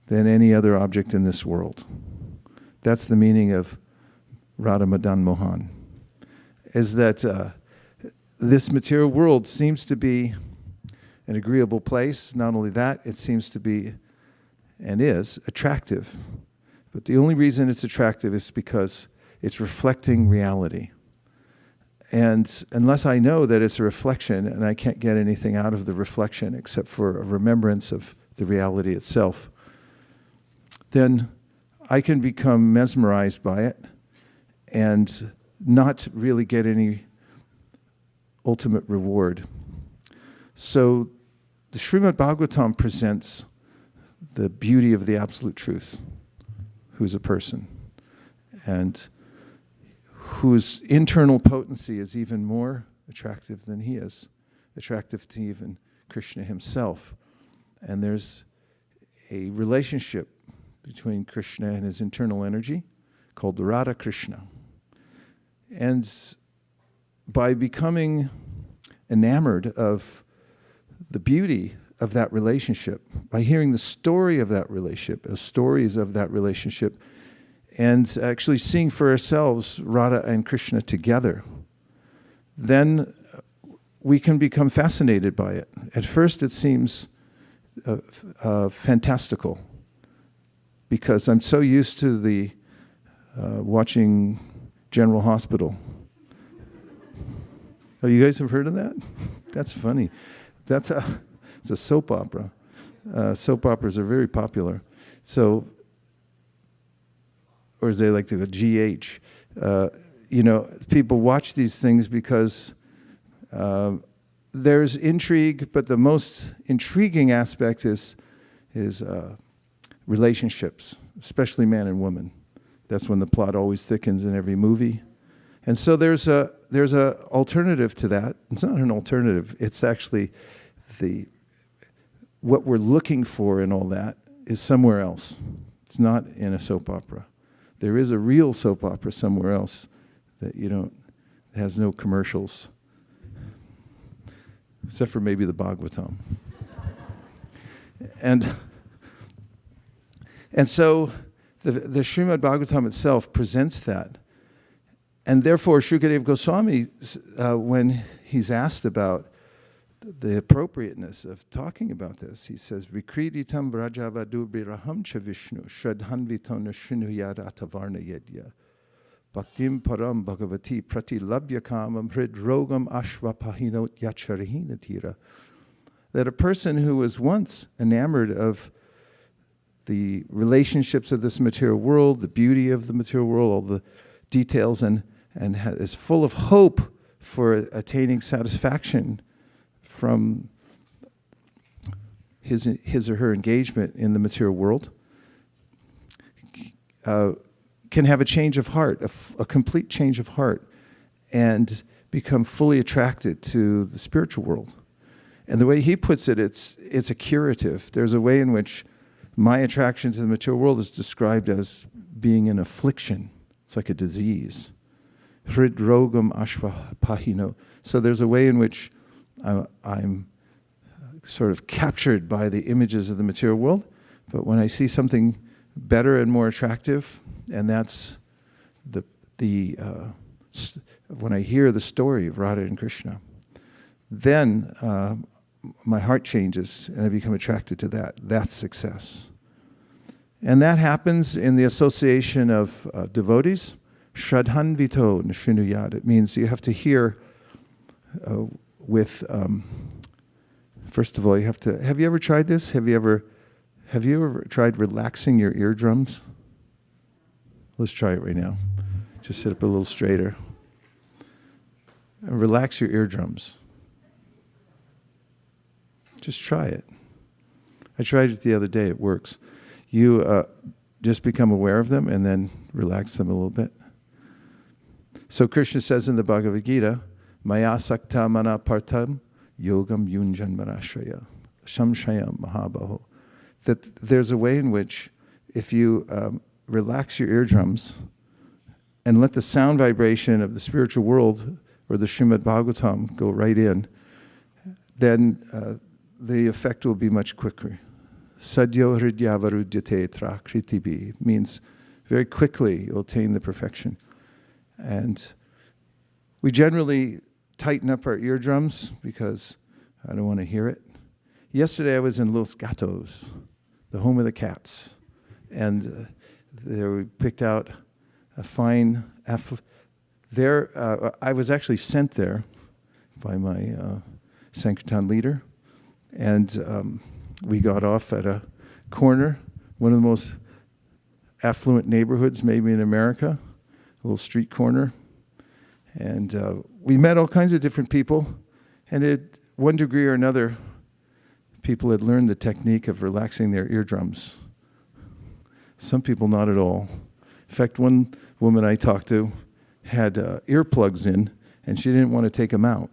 than any other object in this world. That's the meaning of Radha Madan Mohan, is that this material world seems to be an agreeable place. Not only that, it seems to be and is attractive. But the only reason it's attractive is because it's reflecting reality. And unless I know that it's a reflection and I can't get anything out of the reflection except for a remembrance of the reality itself, then I can become mesmerized by it and not really get any ultimate reward. So the Srimad-Bhagavatam presents the beauty of the absolute truth, who's a person, and whose internal potency is even more attractive than he is, attractive to even Krishna himself. And there's a relationship between Krishna and his internal energy called the Radha Krishna. And by becoming enamored of the beauty of that relationship, by hearing the story of that relationship, the stories of that relationship, and actually seeing for ourselves Radha and Krishna together, then we can become fascinated by it. At first it seems fantastical, because I'm so used to the watching General Hospital. Oh, you guys have heard of that? That's funny. It's a soap opera. Soap operas are very popular. So, or as they like to go, GH. People watch these things because there's intrigue, but the most intriguing aspect is relationships, especially man and woman. That's when the plot always thickens in every movie. And so there's a alternative to that. It's not an alternative. It's actually what we're looking for in all that is somewhere else. It's not in a soap opera. There is a real soap opera somewhere else that has no commercials, except for maybe the Bhagavatam. And so the Srimad-Bhagavatam itself presents that. And therefore, Shukadeva Goswami, when he's asked about the appropriateness of talking about this, he says, Vikriditam vrajavadubiraham cha Vishnu, shadhanvitona shrinu atavarna yedya, bhaktim param bhagavati pratilabhyakamam hridrogam ashvapahinot yacharihina tira. That a person who was once enamored of the relationships of this material world, the beauty of the material world, all the details, and is full of hope for attaining satisfaction from his or her engagement in the material world, can have a change of heart, a complete change of heart, and become fully attracted to the spiritual world. And the way he puts it, it's a curative. There's a way in which my attraction to the material world is described as being an affliction. It's like a disease. Hridrogam ashvapahino. So there's a way in which I'm sort of captured by the images of the material world, but when I see something better and more attractive, and that's when I hear the story of Radha and Krishna, then my heart changes and I become attracted to that. That's success. And that happens in the association of devotees. Shradhanvito nishinuyad. It means you have to hear first of all, you have to, have you ever tried this? Have you ever tried relaxing your eardrums? Let's try it right now. Just sit up a little straighter. And relax your eardrums. Just try it. I tried it the other day. It works. You just become aware of them and then relax them a little bit. So Krishna says in the Bhagavad Gita, Maya sakta mana partam yogam yunjan manashraya shamshayam mahabaho. That there's a way in which if you relax your eardrums and let the sound vibration of the spiritual world or the Srimad-Bhagavatam go right in, then the effect will be much quicker. Sadyo hridyavarudyate trakritibi means very quickly you'll attain the perfection. And we generally tighten up our eardrums because I don't want to hear it. Yesterday I was in Los Gatos, the home of the cats, and there we picked out a fine I was actually sent there by my Sankirtan leader, and we got off at a corner, one of the most affluent neighborhoods maybe in America, a little street corner. And we met all kinds of different people, and at one degree or another, people had learned the technique of relaxing their eardrums. Some people not at all. In fact, one woman I talked to had earplugs in, and she didn't want to take them out,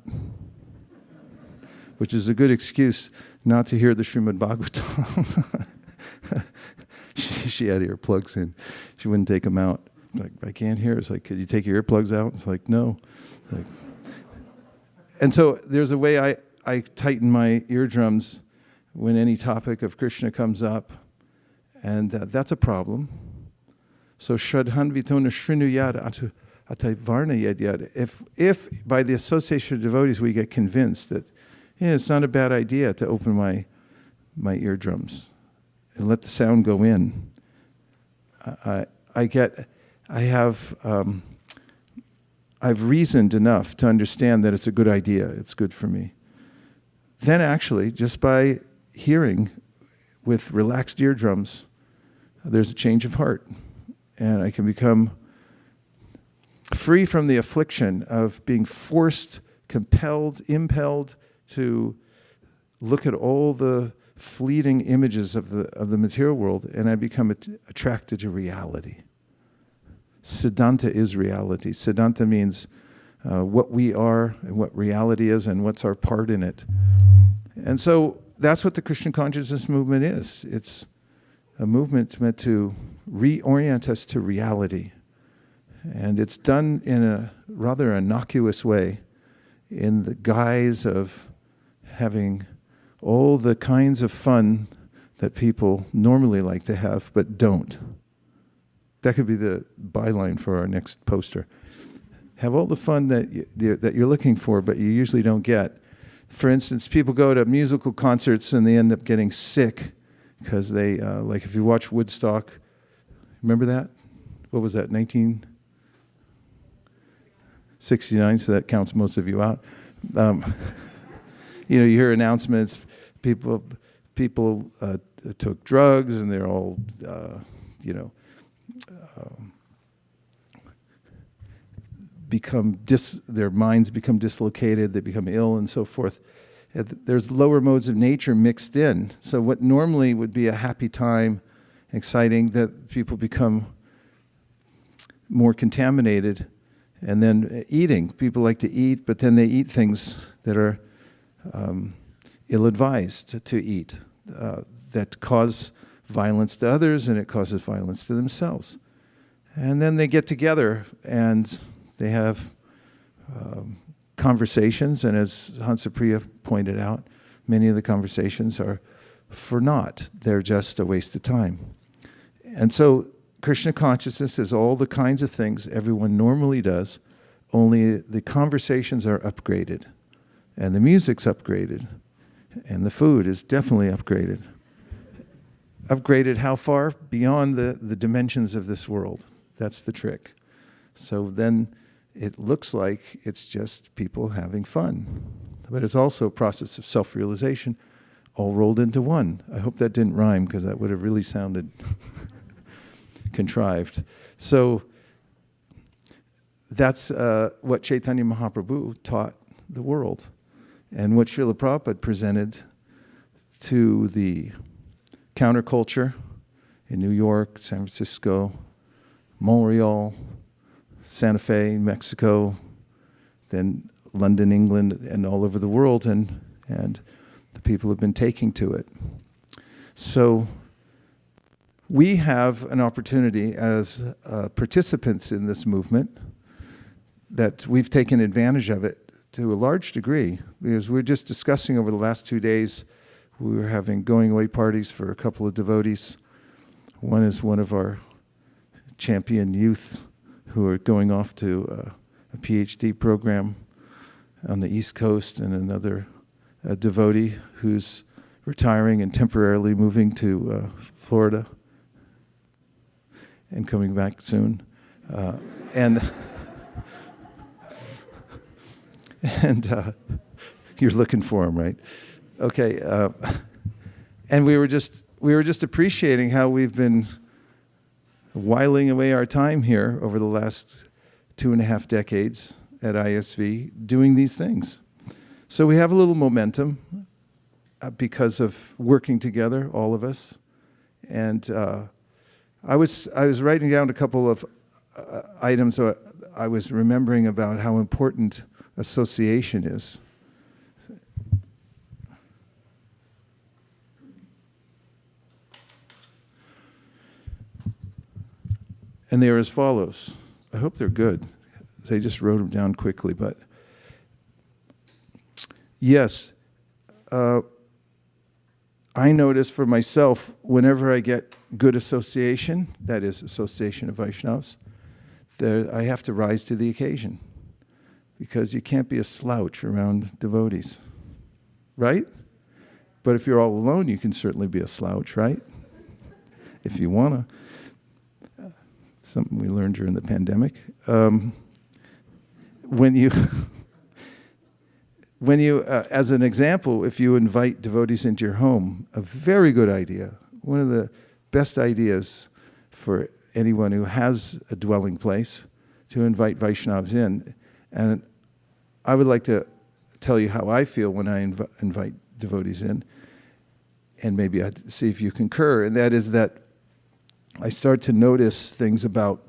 which is a good excuse not to hear the Srimad-Bhagavatam. She had earplugs in. She wouldn't take them out. Like, I can't hear. It's like, could you take your earplugs out? It's like, no. Like, and so there's a way I tighten my eardrums when any topic of Krishna comes up, and that's a problem. So shradhanvitona shrinuyad ataivarna yadyad. If by the association of devotees we get convinced that it's not a bad idea to open my eardrums and let the sound go in, I've reasoned enough to understand that it's a good idea. It's good for me. Then actually, just by hearing with relaxed eardrums, there's a change of heart. And I can become free from the affliction of being forced, compelled, impelled to look at all the fleeting images of the material world, and I become attracted to reality. Siddhanta is reality. Siddhanta means what we are and what reality is and what's our part in it. And so that's what the Krishna consciousness movement is. It's a movement meant to reorient us to reality. And it's done in a rather innocuous way, in the guise of having all the kinds of fun that people normally like to have but don't. That could be the byline for our next poster. Have all the fun that you're looking for but you usually don't get. For instance, people go to musical concerts and they end up getting sick because they, like if you watch Woodstock, remember that? What was that, 1969? So that counts most of you out. You hear announcements, people took drugs and they're all, their minds become dislocated, they become ill and so forth. There's lower modes of nature mixed in. So what normally would be a happy time, exciting, that people become more contaminated. And then eating. People like to eat, but then they eat things that are ill-advised to eat, that cause violence to others, and it causes violence to themselves. And then they get together and they have conversations, and as Hansapriya pointed out, many of the conversations are for naught. They're just a waste of time. And so Krishna consciousness is all the kinds of things everyone normally does, only the conversations are upgraded, and the music's upgraded, and the food is definitely upgraded. Upgraded how far? Beyond the dimensions of this world. That's the trick. So then it looks like it's just people having fun. But it's also a process of self-realization all rolled into one. I hope that didn't rhyme, because that would have really sounded contrived. So that's what Chaitanya Mahaprabhu taught the world, and what Srila Prabhupada presented to the counterculture in New York, San Francisco, Montreal, Santa Fe, Mexico, then London, England, and all over the world, and the people have been taking to it. So we have an opportunity as participants in this movement that we've taken advantage of it to a large degree, because we're just discussing over the last 2 days. We were having going away parties for a couple of devotees. One is one of our champion youth who are going off to a PhD program on the East Coast, and another devotee who's retiring and temporarily moving to Florida and coming back soon. And you're looking for him, right? Okay. And we were just appreciating how we've been whiling away our time here over the last 2.5 decades at ISV doing these things. So we have a little momentum because of working together, all of us. And I was writing down a couple of items. I was remembering about how important association is. And they are as follows. I hope they're good. They just wrote them down quickly, but yes, I notice for myself, whenever I get good association, that is association of Vaishnavas, I have to rise to the occasion, because you can't be a slouch around devotees, right? But if you're all alone, you can certainly be a slouch, right? If you want to. Something we learned during the pandemic. When you, as an example, if you invite devotees into your home, a very good idea, one of the best ideas for anyone who has a dwelling place, to invite Vaishnavas in. And I would like to tell you how I feel when I invite devotees in, and maybe I'd see if you concur, and that is that I start to notice things about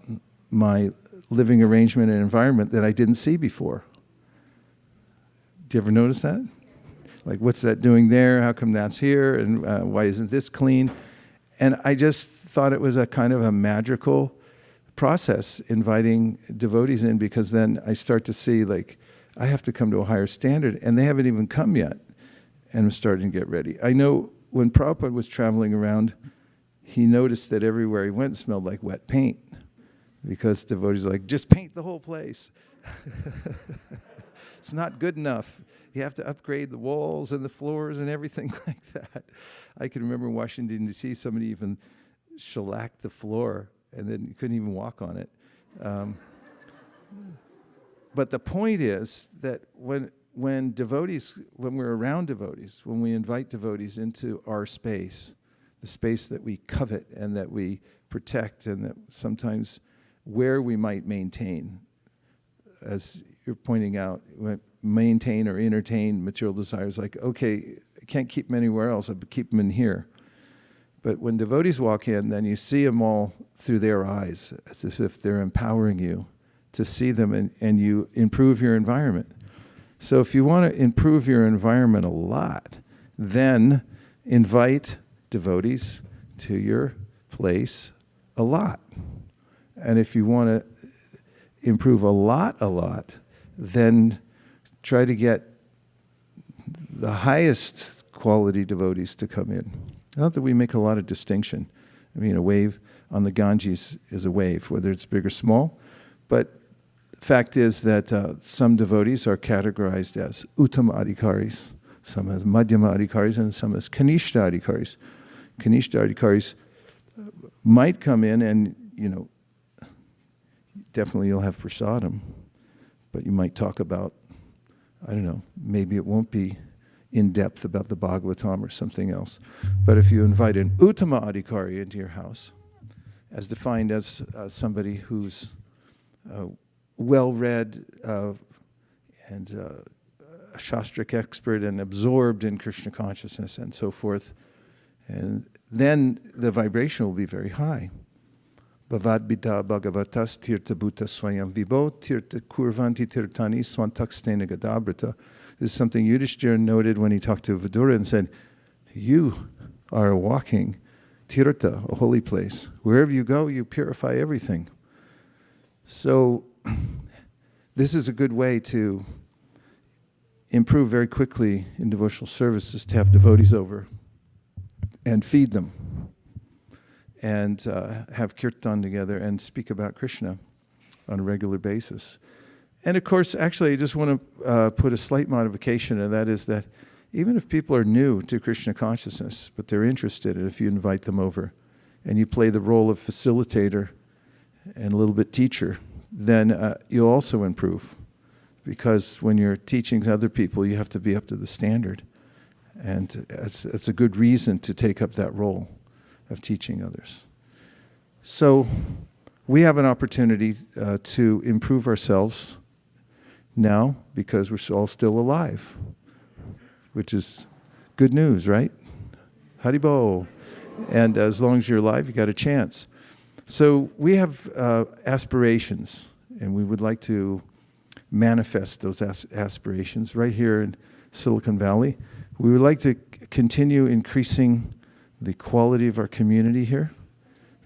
my living arrangement and environment that I didn't see before. Do you ever notice that? Like, what's that doing there? How come that's here? And why isn't this clean? And I just thought it was a kind of a magical process inviting devotees in, because then I start to see, like, I have to come to a higher standard, and they haven't even come yet, and I'm starting to get ready. I know when Prabhupada was traveling around, he noticed that everywhere he went smelled like wet paint, because devotees are like, just paint the whole place. It's not good enough. You have to upgrade the walls and the floors and everything like that. I can remember in Washington, D.C., somebody even shellacked the floor, and then you couldn't even walk on it. But the point is that when we're around devotees, when we invite devotees into our space, the space that we covet and that we protect, and that sometimes where we might maintain, as you're pointing out, maintain or entertain material desires, like, okay, I can't keep them anywhere else, I keep them in here. But when devotees walk in, then you see them all through their eyes, as if they're empowering you to see them, and you improve your environment. So if you want to improve your environment a lot, then invite devotees to your place a lot. And if you want to improve a lot, then try to get the highest quality devotees to come in. Not that we make a lot of distinction. I mean, a wave on the Ganges is a wave, whether it's big or small. But the fact is that some devotees are categorized as Uttama Adhikaris, some as Madhyama Adhikaris, and some as Kanishta Adhikaris. Kanishta Adhikaris might come in and, definitely you'll have prasadam, but you might talk about, I don't know, maybe it won't be in depth about the Bhagavatam or something else. But if you invite an Uttama Adhikari into your house, as defined as somebody who's well-read and a Shastric expert and absorbed in Krishna consciousness and so forth, and then the vibration will be very high. Bhavad Bita Bhagavatas Tirtha Bhuta Swayam Vibho Tirtha Kurvanti Tirtani Swantakstena Gadabrata. This is something Yudhishthira noted when he talked to Vidura and said, you are a walking tirtha, a holy place. Wherever you go, you purify everything. So this is a good way to improve very quickly in devotional services, to have devotees over and feed them, and have kirtan together and speak about Krishna on a regular basis. And of course, actually, I just want to put a slight modification, and that is that even if people are new to Krishna consciousness, but they're interested, and if you invite them over and you play the role of facilitator and a little bit teacher, then you'll also improve. Because when you're teaching other people, you have to be up to the standard. And it's a good reason to take up that role of teaching others. So we have an opportunity to improve ourselves now, because we're all still alive, which is good news, right? Haribo. And as long as you're alive, you got a chance. So we have aspirations, and we would like to manifest those aspirations right here in Silicon Valley. We would like to continue increasing the quality of our community here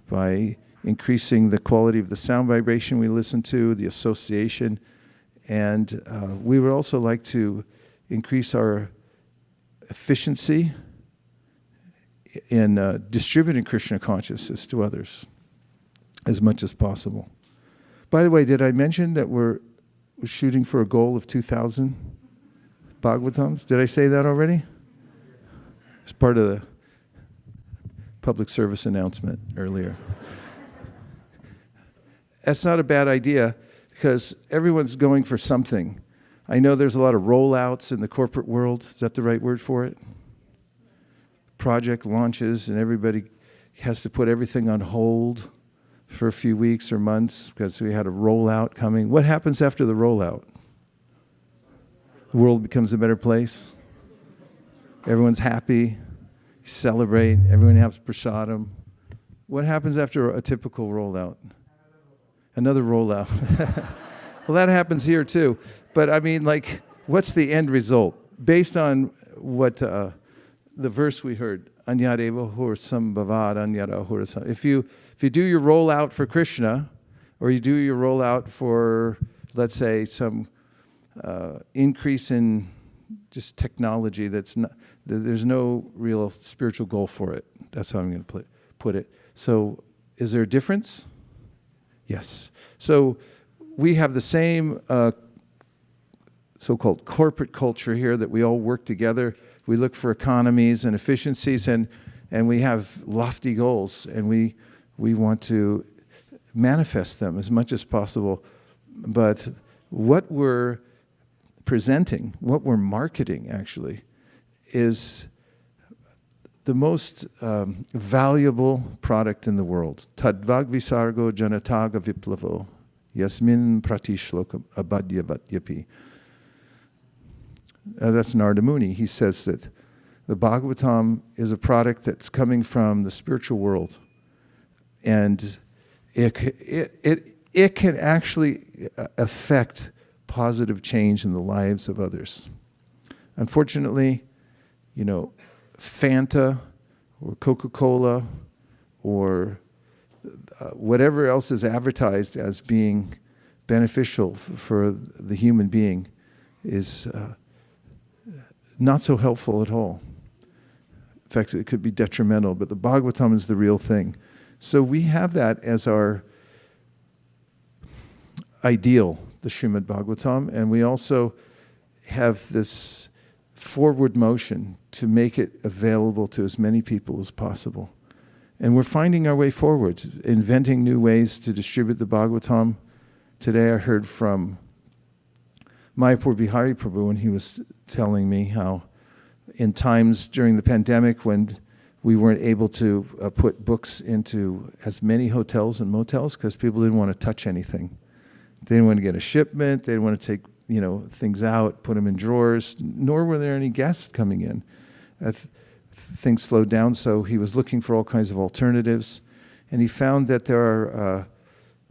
by increasing the quality of the sound vibration we listen to, the association, and we would also like to increase our efficiency in distributing Krishna consciousness to others as much as possible. By the way, did I mention that we're shooting for a goal of 2,000 Bhagavatams? Did I say that already? It's part of the public service announcement earlier. That's not a bad idea, because everyone's going for something. I know there's a lot of rollouts in the corporate world. Is that the right word for it? Project launches, and everybody has to put everything on hold for a few weeks or months because we had a rollout coming. What happens after the rollout? The world becomes a better place. Everyone's happy. You celebrate. Everyone has prasadam. What happens after a typical rollout? Another rollout. Well, that happens here too. But I mean, like, what's the end result? Based on what the verse we heard, Anyadeva hur sambhavad anyada hur sam. If you do your rollout for Krishna, or you do your rollout for, let's say, some increase in just technology that's not, there's no real spiritual goal for it. That's how I'm going to put it. So is there a difference? Yes. So we have the same so-called corporate culture here that we all work together. We look for economies and efficiencies, and we have lofty goals, and we want to manifest them as much as possible. But what we're presenting, what we're marketing actually, is the most valuable product in the world. Tadvag visargo janataga viplavo yasmin pratishlokam abhadyavatyapi. That's Narada Muni. He says that the Bhagavatam is a product that's coming from the spiritual world. And it can actually affect positive change in the lives of others. Unfortunately, Fanta or Coca-Cola or whatever else is advertised as being beneficial for the human being is not so helpful at all. In fact, it could be detrimental, but the Bhagavatam is the real thing. So we have that as our ideal, the Srimad-Bhagavatam, and we also have this forward motion to make it available to as many people as possible. And we're finding our way forward, inventing new ways to distribute the Bhagavatam. Today I heard from Mayapur Bihari Prabhu, and he was telling me how in times during the pandemic when we weren't able to put books into as many hotels and motels because people didn't want to touch anything. They didn't want to get a shipment. They didn't want to take things out, put them in drawers, nor were there any guests coming in. Things slowed down, so he was looking for all kinds of alternatives. And he found that there are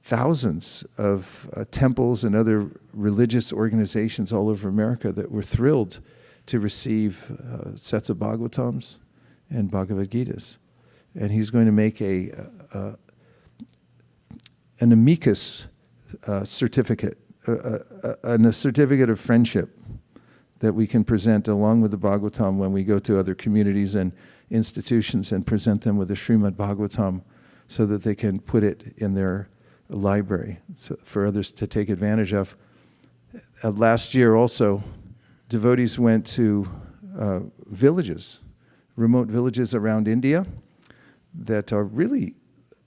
thousands of temples and other religious organizations all over America that were thrilled to receive sets of Bhagavatams and Bhagavad Gitas. And he's going to make an amicus certificate, a certificate of friendship that we can present along with the Bhagavatam when we go to other communities and institutions and present them with the Srimad-Bhagavatam so that they can put it in their library for others to take advantage of. Last year also, devotees went to villages, remote villages around India that are really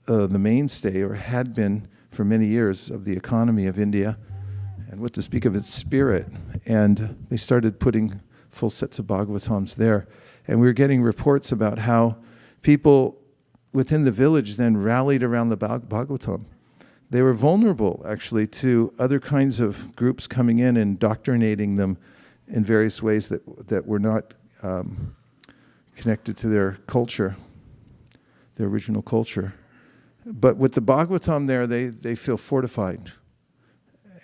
the mainstay, or had been for many years, of the economy of India, and what to speak of its spirit. And they started putting full sets of Bhagavatams there. And we were getting reports about how people within the village then rallied around the Bhagavatam. They were vulnerable, actually, to other kinds of groups coming in and indoctrinating them in various ways that were not connected to their culture, their original culture. But with the Bhagavatam there, they feel fortified.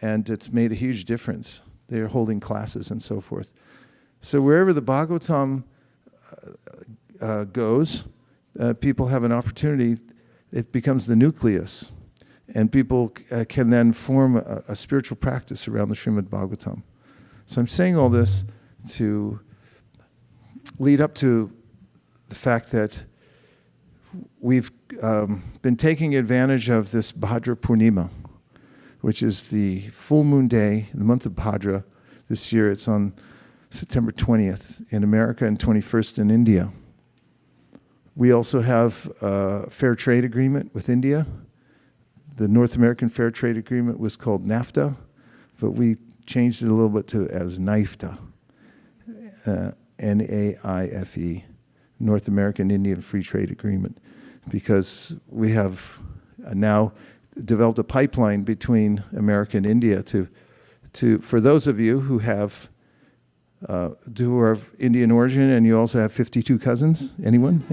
And it's made a huge difference. They're holding classes and so forth. So wherever the Bhagavatam goes, people have an opportunity. It becomes the nucleus. And people can then form a spiritual practice around the Srimad-Bhagavatam. So I'm saying all this to lead up to the fact that we've been taking advantage of this Bhadra Purnima, which is the full moon day in the month of Bhadra. This year it's on September 20th in America and 21st in India. We also have a fair trade agreement with India. The North American Fair Trade Agreement was called NAFTA, but we changed it a little bit as NAIFTA, N-A-I-F-E, North American Indian Free Trade Agreement, because we have now developed a pipeline between America and India to for those of you who have who are of Indian origin, and you also have 52 cousins. Anyone?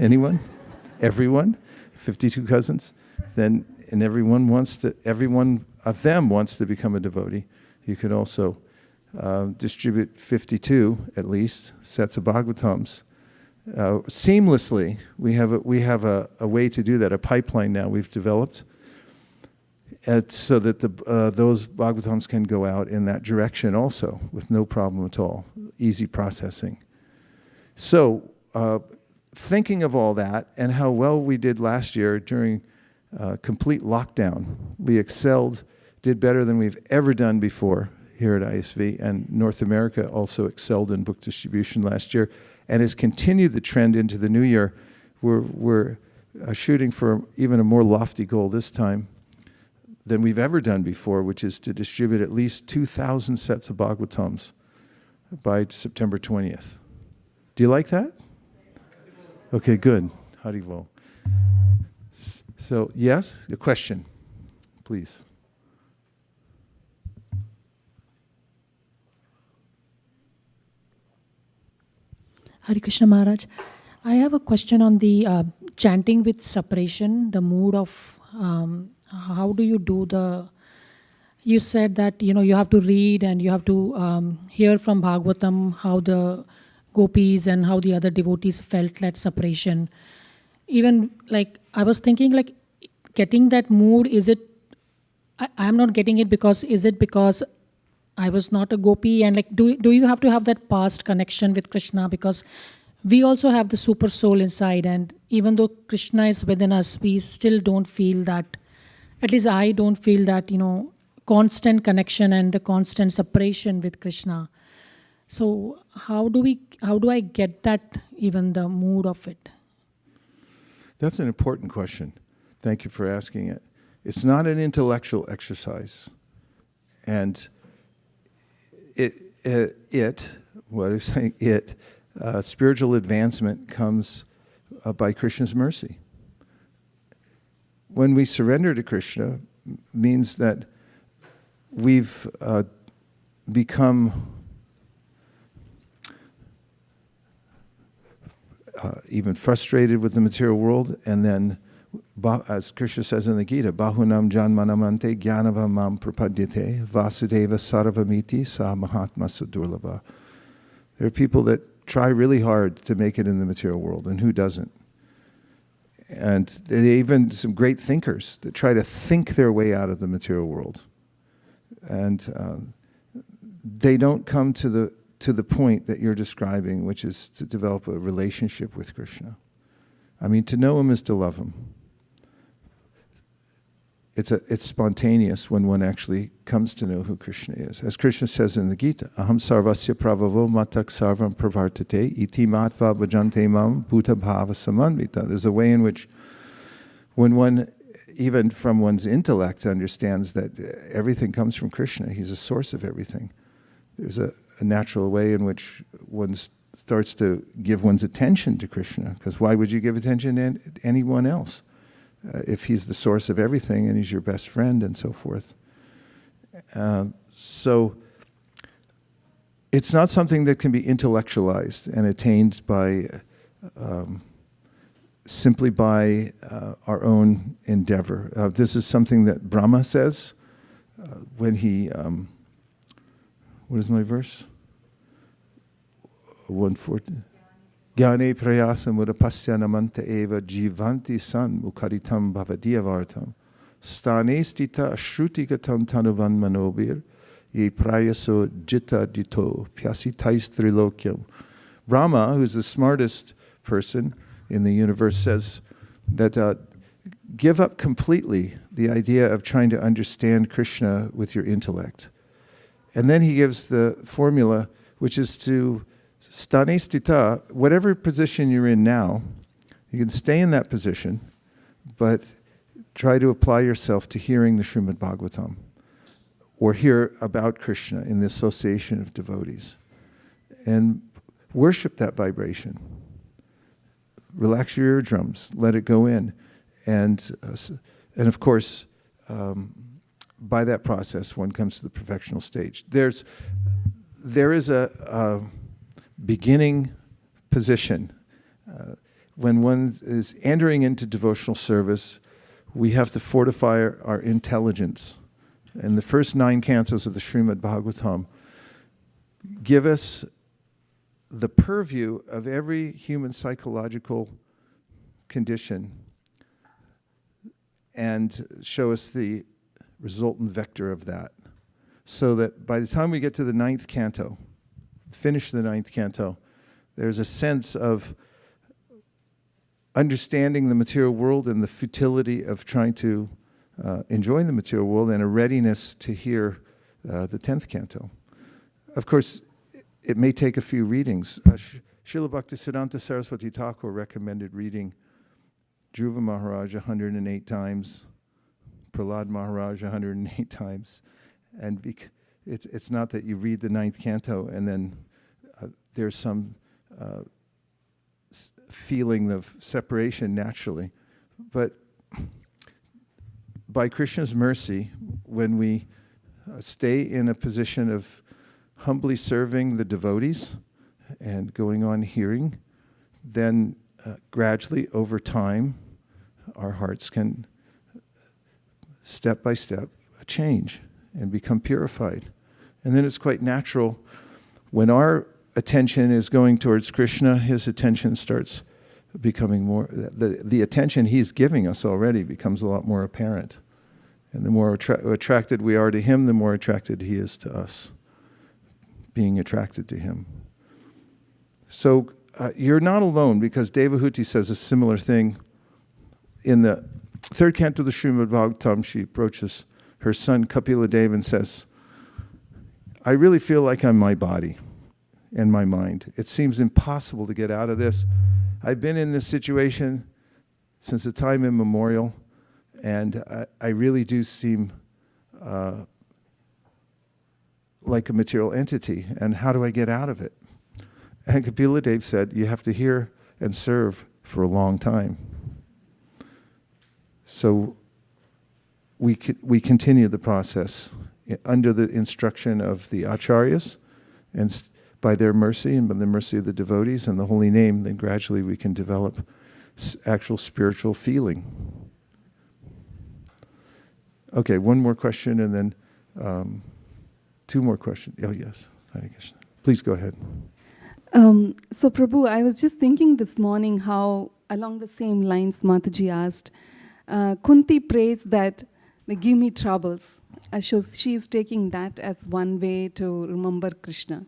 Everyone? 52 cousins? Then, and every one of them wants to become a devotee. You could also distribute 52, at least, sets of Bhagavatams. Seamlessly, we have a way to do that, a pipeline now we've developed, so that those Bhagavatams can go out in that direction also, with no problem at all, easy processing. So, thinking of all that, and how well we did last year during complete lockdown, we excelled, did better than we've ever done before here at ISV, and North America also excelled in book distribution last year, and has continued the trend into the new year. We're shooting for even a more lofty goal this time than we've ever done before, which is to distribute at least 2,000 sets of Bhagavatams by September 20th. Do you like that? Okay, good. Haribol. So, yes, a question, please. Hare Krishna Maharaj. I have a question on the chanting with separation, the mood of how do you do you said that, you have to read and you have to hear from Bhagavatam how the gopis and how the other devotees felt that separation. Even I was thinking getting that mood, I'm not getting it is it because I was not a gopi, and do you have to have that past connection with Krishna, because we also have the super soul inside, and even though Krishna is within us, we still don't feel that, at least I don't feel that, constant connection and the constant separation with Krishna. So how do I get that, even the mood of it? That's an important question. Thank you for asking it. It's not an intellectual exercise. And spiritual advancement comes by Krishna's mercy. When we surrender to Krishna, means that we've become even frustrated with the material world, and then, as Krishna says in the Gita, Bahunam janmanamante jnanava mam prapadyate vasudeva sarvamiti sa mahatma sudurlabha. There are people that try really hard to make it in the material world, and who doesn't? And even some great thinkers that try to think their way out of the material world. And they don't come to the point that you're describing, which is to develop a relationship with Krishna. I mean, to know him is to love him. It's spontaneous when one actually comes to know who Krishna is. As Krishna says in the Gita, Aham sarvasya pravavo matak sarvam pravartate iti matva bhajante mam bhuta bhava samanvita. There's a way in which when one, even from one's intellect, understands that everything comes from Krishna, he's a source of everything. There's a natural way in which one starts to give one's attention to Krishna, because why would you give attention to anyone else if he's the source of everything and he's your best friend and so forth? So it's not something that can be intellectualized and attained by simply by our own endeavor. This is something that Brahma says when he, what is my verse? 140. Gyane prayasam udapasya namanta eva jivanti san mukaritam bhavadiyavartam stane stita ashrutigatam tanuvan manobir ye prayaso jitta dito pyasitais trilokyam. Brahma, who's the smartest person in the universe, says that give up completely the idea of trying to understand Krishna with your intellect. And then he gives the formula, which is to stane stita, whatever position you're in now, you can stay in that position, but try to apply yourself to hearing the Srimad-Bhagavatam, or hear about Krishna in the association of devotees. And worship that vibration. Relax your eardrums, let it go in. And of course, by that process, one comes to the perfectional stage. There is a beginning position. When one is entering into devotional service, we have to fortify our intelligence. And the first 9 cantos of the Srimad-Bhagavatam give us the purview of every human psychological condition and show us the resultant vector of that. So that by the time we get to the 9th canto, finish the 9th canto, there's a sense of understanding the material world and the futility of trying to enjoy the material world, and a readiness to hear the 10th canto. Of course, it may take a few readings. Srila Bhaktisiddhanta Saraswati Thakur recommended reading Dhruva Maharaj 108 times, Prahlad Maharaj 108 times. And it's not that you read the 9th canto and then there's some feeling of separation naturally. But by Krishna's mercy, when we stay in a position of humbly serving the devotees and going on hearing, then gradually over time, our hearts can step by step change and become purified. And then it's quite natural when our attention is going towards Krishna, his attention starts becoming more, the attention he's giving us already becomes a lot more apparent. And the more attracted we are to him, the more attracted he is to us, being attracted to him. So you're not alone, because Devahuti says a similar thing. In the 3rd canto of the Srimad-Bhagavatam, she approaches her son Kapila Dev and says, I really feel like I'm my body and my mind. It seems impossible to get out of this. I've been in this situation since a time immemorial, and I really do seem like a material entity, and how do I get out of it? And Kapila Dev said, you have to hear and serve for a long time. So we continue the process under the instruction of the acharyas, and by their mercy and by the mercy of the devotees and the holy name, then gradually we can develop actual spiritual feeling. Okay, one more question and then 2 more questions. Oh, yes. Hare Krishna. Please go ahead. So Prabhu, I was just thinking this morning how, along the same lines Mataji asked, Kunti prays that, give me troubles. She is taking that as one way to remember Krishna.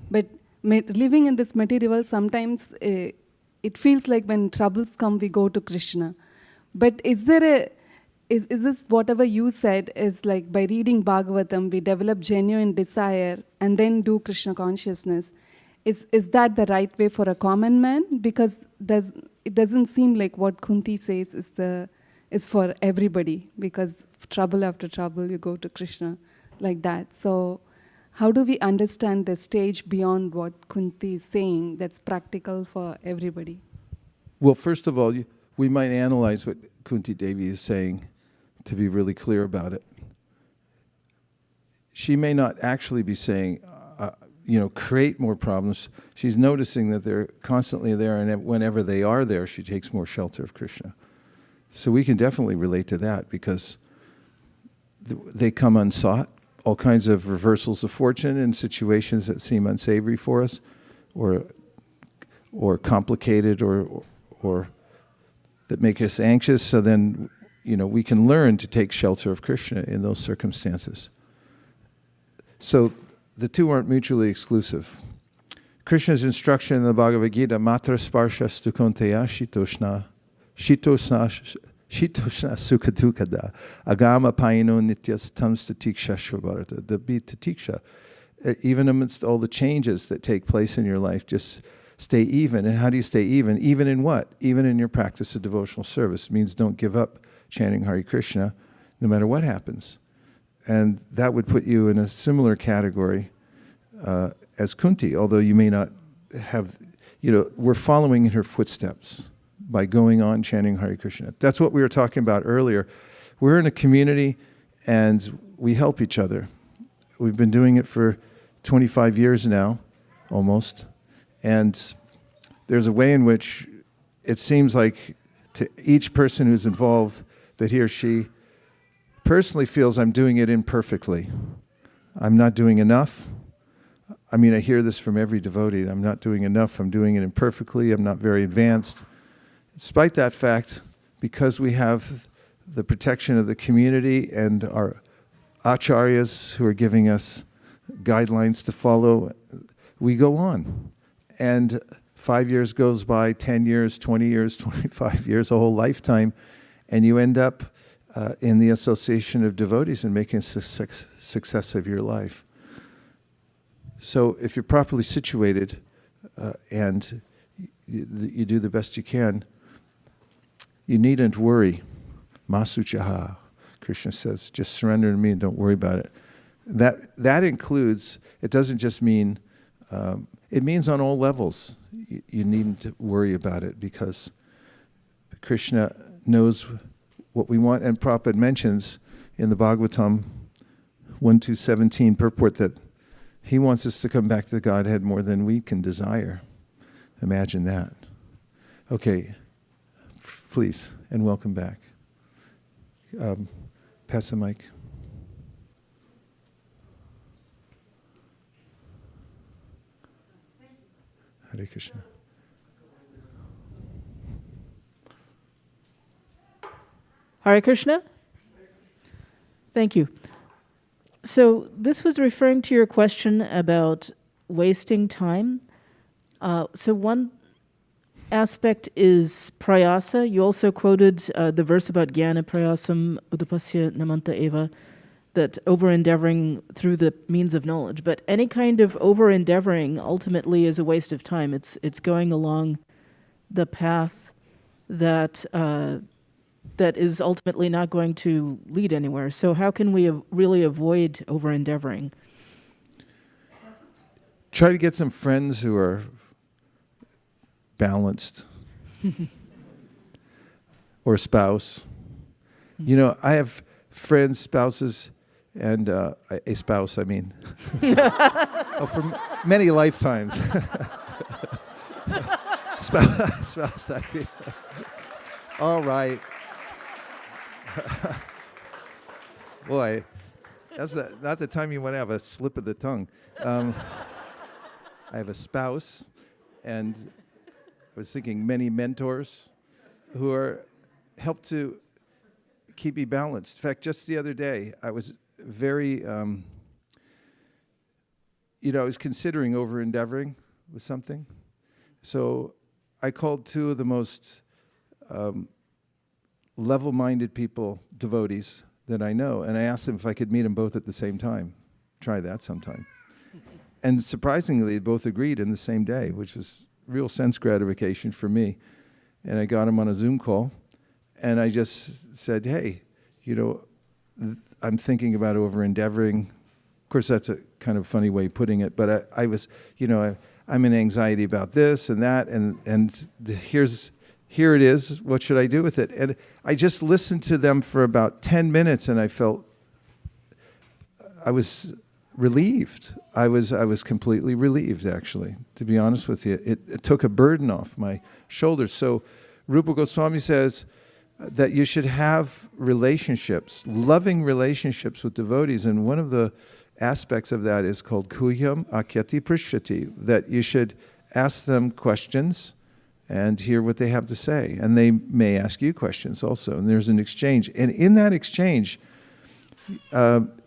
But living in this material world, sometimes it feels like when troubles come, we go to Krishna. But is this whatever you said is like by reading Bhagavatam, we develop genuine desire and then do Krishna consciousness? Is that the right way for a common man? Because it doesn't seem like what Kunti says is for everybody, because trouble after trouble you go to Krishna like that. So how do we understand the stage beyond what Kunti is saying that's practical for everybody? Well, first of all, we might analyze what Kunti Devi is saying to be really clear about it. She may not actually be saying, create more problems. She's noticing that they're constantly there, and whenever they are there, she takes more shelter of Krishna. So we can definitely relate to that, because they come unsought, all kinds of reversals of fortune in situations that seem unsavory for us, or complicated, or that make us anxious. So then, we can learn to take shelter of Krishna in those circumstances. So the two aren't mutually exclusive. Krishna's instruction in the Bhagavad Gita, Matra Sparshas Tukonteya Shitoshna Sukadukada Agama Paino Nityas Tams Tatiksha Shvabarata. The beat Tatiksha, even amidst all the changes that take place in your life, just stay even. And how do you stay even? Even in what? Even in your practice of devotional service. It means don't give up chanting Hare Krishna no matter what happens. And that would put you in a similar category as Kunti, although you may not have, we're following in her footsteps by going on chanting Hare Krishna. That's what we were talking about earlier. We're in a community and we help each other. We've been doing it for 25 years now, almost. And there's a way in which it seems like to each person who's involved that he or she personally feels I'm doing it imperfectly. I'm not doing enough. I mean, I hear this from every devotee. I'm not doing enough. I'm doing it imperfectly. I'm not very advanced. Despite that fact, because we have the protection of the community and our acharyas who are giving us guidelines to follow, we go on. And 5 years goes by, 10 years, 20 years, 25 years, a whole lifetime, and you end up in the association of devotees and making a success of your life. So if you're properly situated and you do the best you can, you needn't worry. Masuchaha, Krishna says, just surrender to me and don't worry about it. That includes, it doesn't just mean, it means on all levels. You needn't worry about it because Krishna knows what we want. And Prabhupada mentions in the Bhagavatam 1.2.17 purport that he wants us to come back to the Godhead more than we can desire. Imagine that. Okay, please, and welcome back. Pass the mic. Hare Krishna. Hare Krishna? Thank you. So this was referring to your question about wasting time. So one aspect is prayasa. You also quoted the verse about jnana prayasam udapasya namanta eva, that over-endeavoring through the means of knowledge. But any kind of over-endeavoring ultimately is a waste of time. It's going along the path that that is ultimately not going to lead anywhere. So how can we really avoid over-endeavoring? Try to get some friends who are balanced. Or a spouse. You know, I have friends, spouses, and a spouse, I mean. Oh, for many lifetimes. Spouse, I mean. All right. Boy, that's not the time you want to have a slip of the tongue. I have a spouse, and I was thinking many mentors who help to keep me balanced. In fact, just the other day, I was very, I was considering over-endeavoring with something. So I called two of the most level-minded people, devotees, that I know, and I asked them if I could meet them both at the same time. Try that sometime. And surprisingly, they both agreed in the same day, which was real sense gratification for me. And I got them on a Zoom call, and I just said, hey, I'm thinking about over-endeavoring. Of course, that's a kind of funny way of putting it, but I was, I'm in anxiety about this and that, and here it is, what should I do with it? And I just listened to them for about 10 minutes, and I felt, I was relieved. I was completely relieved, actually, to be honest with you. It took a burden off my shoulders. So Rupa Goswami says that you should have relationships, loving relationships with devotees, and one of the aspects of that is called kuhyam akyati prishyati, that you should ask them questions and hear what they have to say. And they may ask you questions also, and there's an exchange. And in that exchange,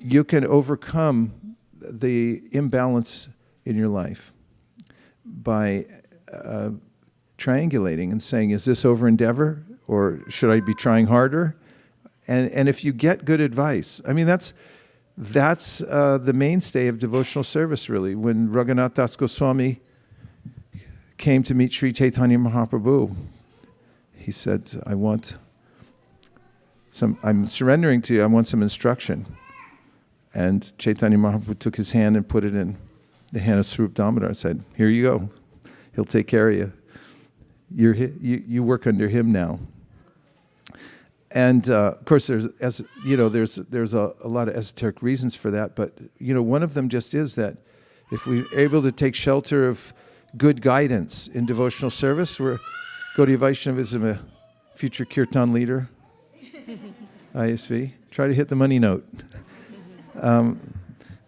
you can overcome the imbalance in your life by triangulating and saying, is this over-endeavor, or should I be trying harder? And if you get good advice, I mean, that's the mainstay of devotional service, really. When Raghunath Das Goswami came to meet Sri Chaitanya Mahaprabhu, he said, I'm surrendering to you, I want some instruction. And Chaitanya Mahaprabhu took his hand and put it in the hand of Swarup Damodar and said, here you go. He'll take care of you. You work under him now. And of course, there's a lot of esoteric reasons for that. But one of them just is that if we're able to take shelter of good guidance in devotional service. We're Gaudiya Vaishnavism, a future kirtan leader, ISV. Try to hit the money note.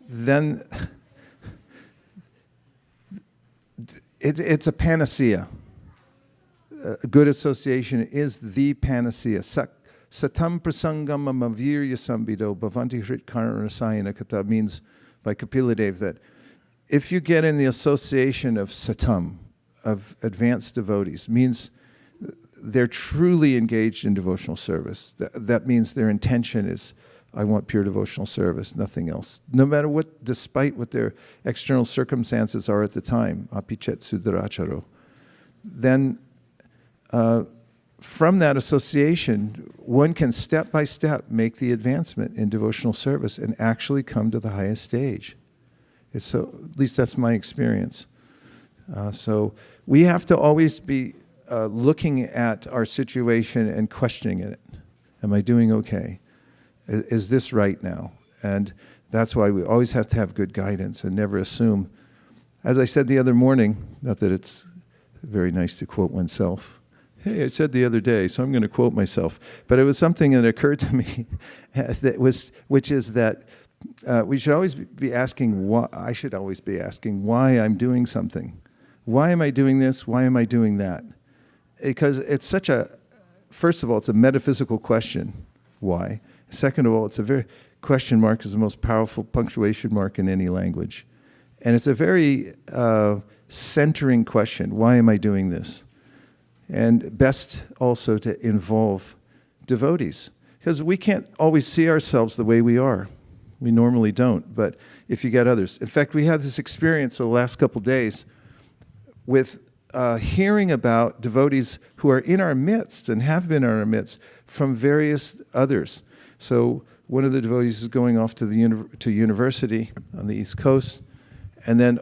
Then it's a panacea. A good association is the panacea. Satam prasangam amavirya sambido bhavanti hrit karanasayana katha means by Kapiladev that if you get in the association of satam, of advanced devotees, means they're truly engaged in devotional service. That means their intention is, I want pure devotional service, nothing else. No matter what, despite what their external circumstances are at the time, apichet sudaracharo. Then from that association, one can step by step make the advancement in devotional service and actually come to the highest stage. So, at least that's my experience. So we have to always be looking at our situation and questioning it. Am I doing okay? Is this right now? And that's why we always have to have good guidance and never assume. As I said the other morning, not that it's very nice to quote oneself. Hey, I said the other day, so I'm going to quote myself. But it was something that occurred to me, which is that we should always be asking, I should always be asking why I'm doing something. Why am I doing this? Why am I doing that? Because it's first of all, it's a metaphysical question, why? Second of all, it's a very, question mark is the most powerful punctuation mark in any language. And it's a very centering question, why am I doing this? And best also to involve devotees. Because we can't always see ourselves the way we are. We normally don't, but if you get others. In fact, we had this experience the last couple days with hearing about devotees who are in our midst and have been in our midst from various others. So one of the devotees is going off to university on the East Coast, and then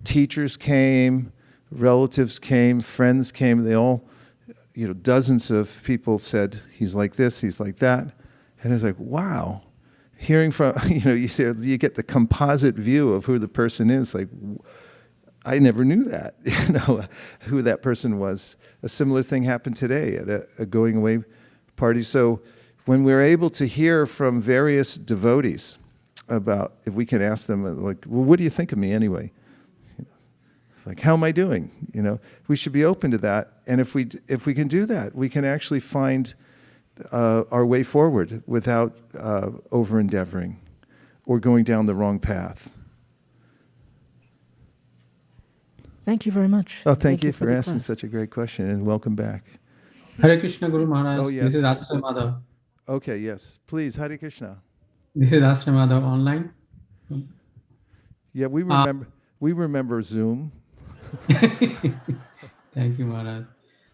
teachers came, relatives came, friends came. They all, dozens of people said, he's like this, he's like that. And it's like, wow. Hearing from, you get the composite view of who the person is. Like, I never knew that, who that person was. A similar thing happened today at a going away party. So when we're able to hear from various devotees about, if we can ask them, like, well, what do you think of me anyway? It's like, how am I doing? We should be open to that. And if we can do that, we can actually find our way forward without over-endeavoring or going down the wrong path. Thank you very much. Oh, thank you for the asking class. such a great question, and welcome back. Hare Krishna Guru Maharaj. Oh, yes. This is Ashram Madhav. Okay, yes. Please, Hare Krishna. This is Ashram Madhav online. Yeah, we remember Zoom. Thank you, Maharaj.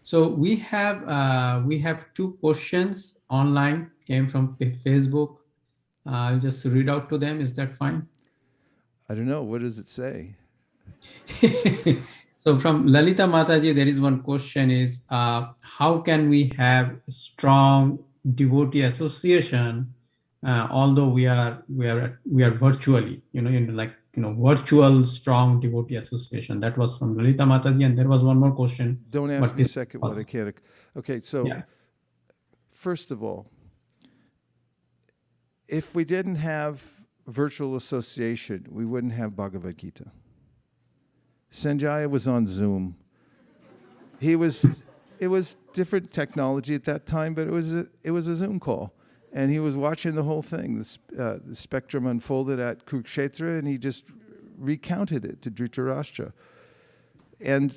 So we have two questions online, came from Facebook. I'll just read out to them. Is that fine? I don't know. What does it say? So from Lalita Mataji, there is one question is, how can we have strong devotee association, although we are virtually, virtual strong devotee association? That was from Lalita Mataji, and there was one more question. Don't ask me the second one. I can't. Okay, so first of all, if we didn't have virtual association, we wouldn't have Bhagavad Gita. Sanjaya was on Zoom. It was different technology at that time, but it was a Zoom call. And he was watching the whole thing. The spectrum unfolded at Kurukshetra, and he just recounted it to Dhritarashtra. And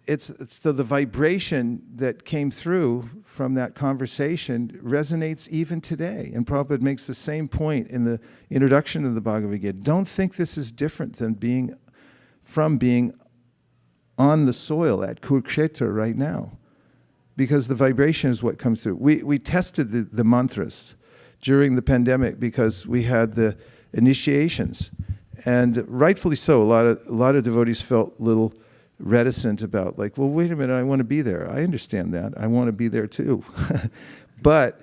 it's so the vibration that came through from that conversation resonates even today. And Prabhupada makes the same point in the introduction of the Bhagavad Gita. Don't think this is different than being on the soil at Kurukshetra right now, because the vibration is what comes through. We tested the mantras during the pandemic because we had the initiations, and rightfully so. A lot of devotees felt a little reticent about, like, well, wait a minute, I want to be there. I understand that. I want to be there too. But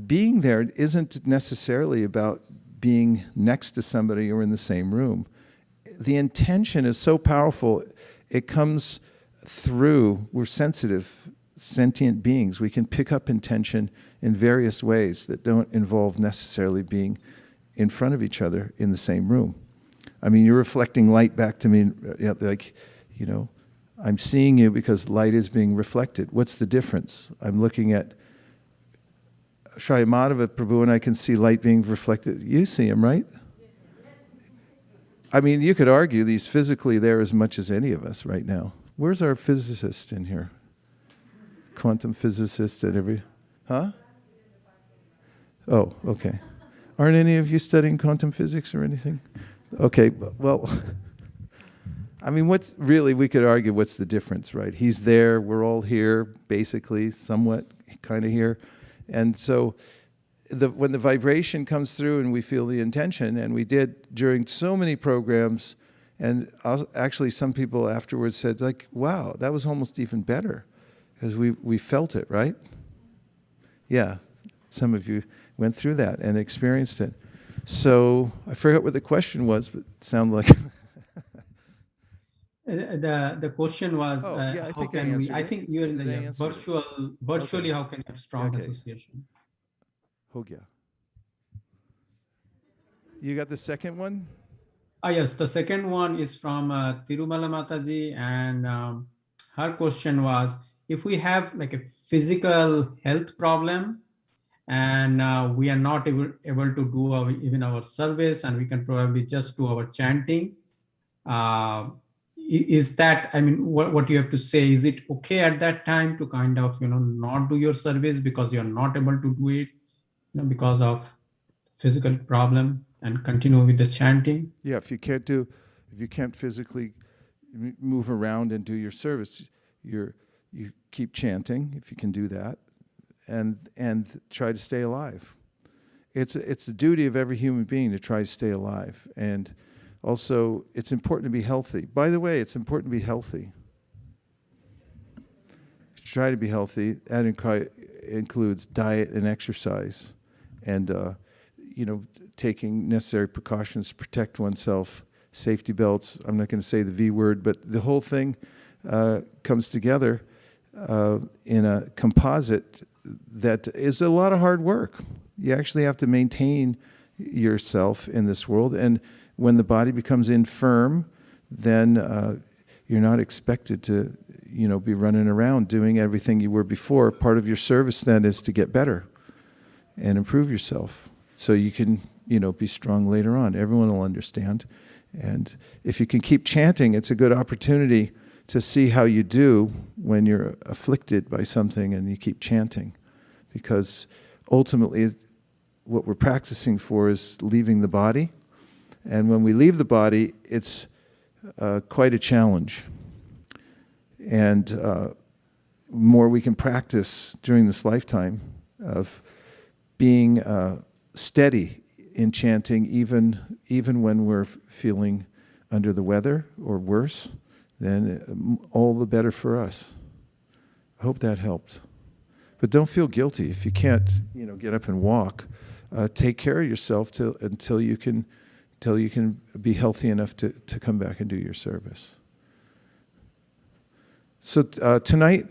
being there isn't necessarily about being next to somebody or in the same room. The intention is so powerful. It comes through, we're sensitive, sentient beings. We can pick up intention in various ways that don't involve necessarily being in front of each other in the same room. I mean, you're reflecting light back to me, like, you know, I'm seeing you because light is being reflected. What's the difference? I'm looking at Shyamadeva Prabhu and I can see light being reflected. You see him, right? I mean, you could argue he's physically there as much as any of us right now. Where's our physicist in here? Quantum physicist at every... Huh? Oh, okay. Aren't any of you studying quantum physics or anything? Okay, well, I mean, what's really, we could argue what's the difference, right? He's there, we're all here, basically, somewhat, kind of here. And so when the vibration comes through and we feel the intention, and we did during so many programs, and actually some people afterwards said, like, wow, that was almost even better, because we felt it, right? Yeah, some of you went through that and experienced it. So I forgot what the question was, but it sounded like... The question was, I how think can we, I it. think you're in Did I the answer it? virtually, Okay. how can you have strong Okay. association? Ho gaya. You got the second one? Yes, the second one is from Tirumala Mataji, and her question was, if we have like a physical health problem and we are not able to do even our service, and we can probably just do our chanting, is that, I mean, what you have to say, is it okay at that time to kind of, you know, not do your service because you're not able to do it, you know, because of physical problem, and continue with the chanting? Yeah, if you can't physically move around and do your service, you keep chanting if you can do that, and try to stay alive. It's the duty of every human being to try to stay alive, and also it's important to be healthy. By the way, it's important to be healthy. Try to be healthy. That includes diet and exercise, and you know, taking necessary precautions to protect oneself, safety belts. I'm not going to say the V word, but the whole thing comes together in a composite that is a lot of hard work. You actually have to maintain yourself in this world, and when the body becomes infirm, then you're not expected to, you know, be running around doing everything you were before. Part of your service then is to get better and improve yourself, so you can, you know, be strong later on. Everyone will understand. And if you can keep chanting, it's a good opportunity to see how you do when you're afflicted by something and you keep chanting. Because ultimately, what we're practicing for is leaving the body. And when we leave the body, it's quite a challenge. And more we can practice during this lifetime of being steady in chanting, even when we're feeling under the weather or worse, then all the better for us. I hope that helped. But don't feel guilty if you can't, you know, get up and walk. Take care of yourself until you can be healthy enough to come back and do your service. So tonight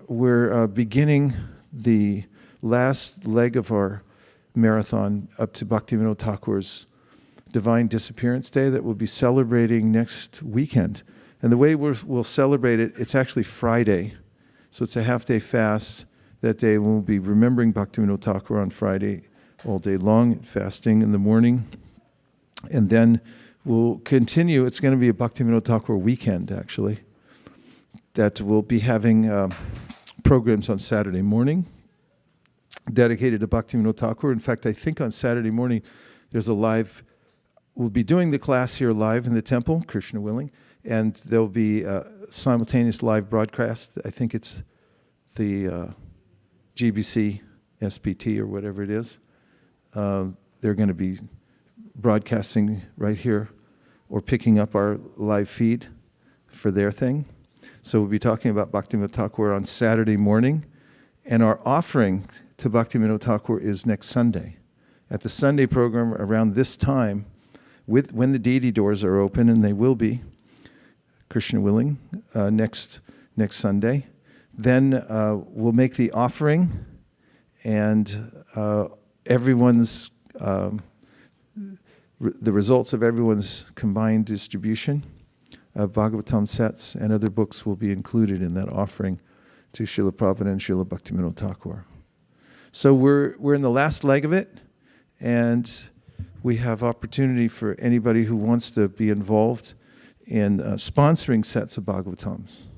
we're beginning the last leg of our marathon up to Bhaktivinoda Thakur's Divine Disappearance Day that we'll be celebrating next weekend. And the way we'll celebrate it, it's actually Friday. So it's a half-day fast. That day we'll be remembering Bhaktivinoda Thakur on Friday all day long, fasting in the morning. And then we'll continue. It's going to be a Bhaktivinoda Thakur weekend, actually, that we'll be having programs on Saturday morning dedicated to Bhaktivinoda Thakur. In fact, I think on Saturday morning there's a live, we'll be doing the class here live in the temple, Krishna willing, and there'll be a simultaneous live broadcast. I think it's the GBC SPT or whatever it is. They're going to be broadcasting right here or picking up our live feed for their thing. So we'll be talking about Bhaktivinoda Thakur on Saturday morning, and our offering to Bhaktivinoda Thakur is next Sunday. At the Sunday program around this time, when the deity doors are open, and they will be, Krishna willing, next Sunday. Then we'll make the offering, and everyone's the results of everyone's combined distribution of Bhagavatam sets and other books will be included in that offering to Srila Prabhupada and Srila Bhaktivinoda Thakur. So we're in the last leg of it, and we have opportunity for anybody who wants to be involved in sponsoring sets of Bhagavatams.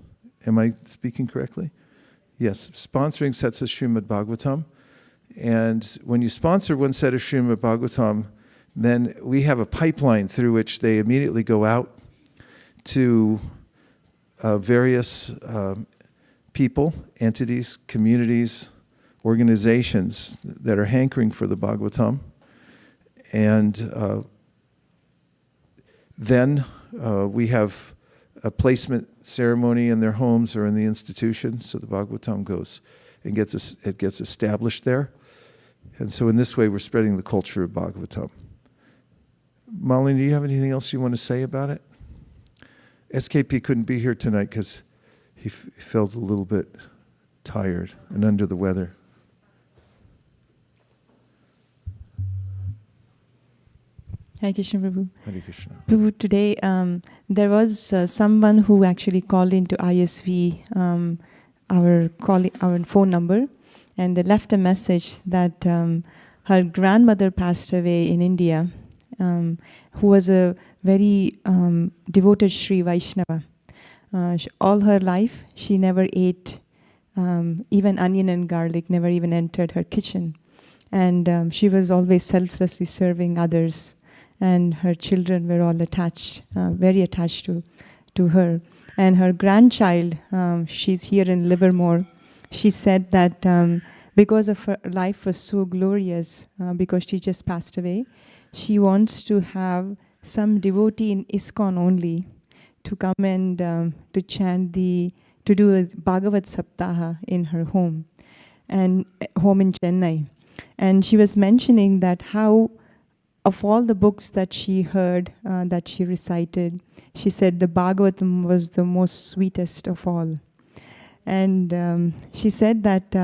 Am I speaking correctly? Yes, sponsoring sets of Srimad-Bhagavatam. And when you sponsor one set of Srimad-Bhagavatam, then we have a pipeline through which they immediately go out to various people, entities, communities, organizations that are hankering for the Bhagavatam. And then we have a placement ceremony in their homes or in the institution, so the Bhagavatam goes and gets established there. And so in this way, we're spreading the culture of Bhagavatam. Malini, do you have anything else you want to say about it? SKP couldn't be here tonight because he felt a little bit tired and under the weather. Hare Krishna, Prabhu. Hare Krishna. Prabhu, today there was someone who actually called into ISV our phone number, and they left a message that her grandmother passed away in India, who was a very devoted Sri Vaishnava. All her life, she never ate even onion and garlic, never even entered her kitchen. And she was always selflessly serving others. And her children were all attached, very attached to her. And her grandchild, she's here in Livermore, she said that because of her life was so glorious, because she just passed away, she wants to have some devotee in ISKCON only to come and to chant to do a Bhagavat Saptaha in her home in Chennai. And she was mentioning that how of all the books that she heard, that she recited, she said the Bhagavatam was the most sweetest of all. And she said that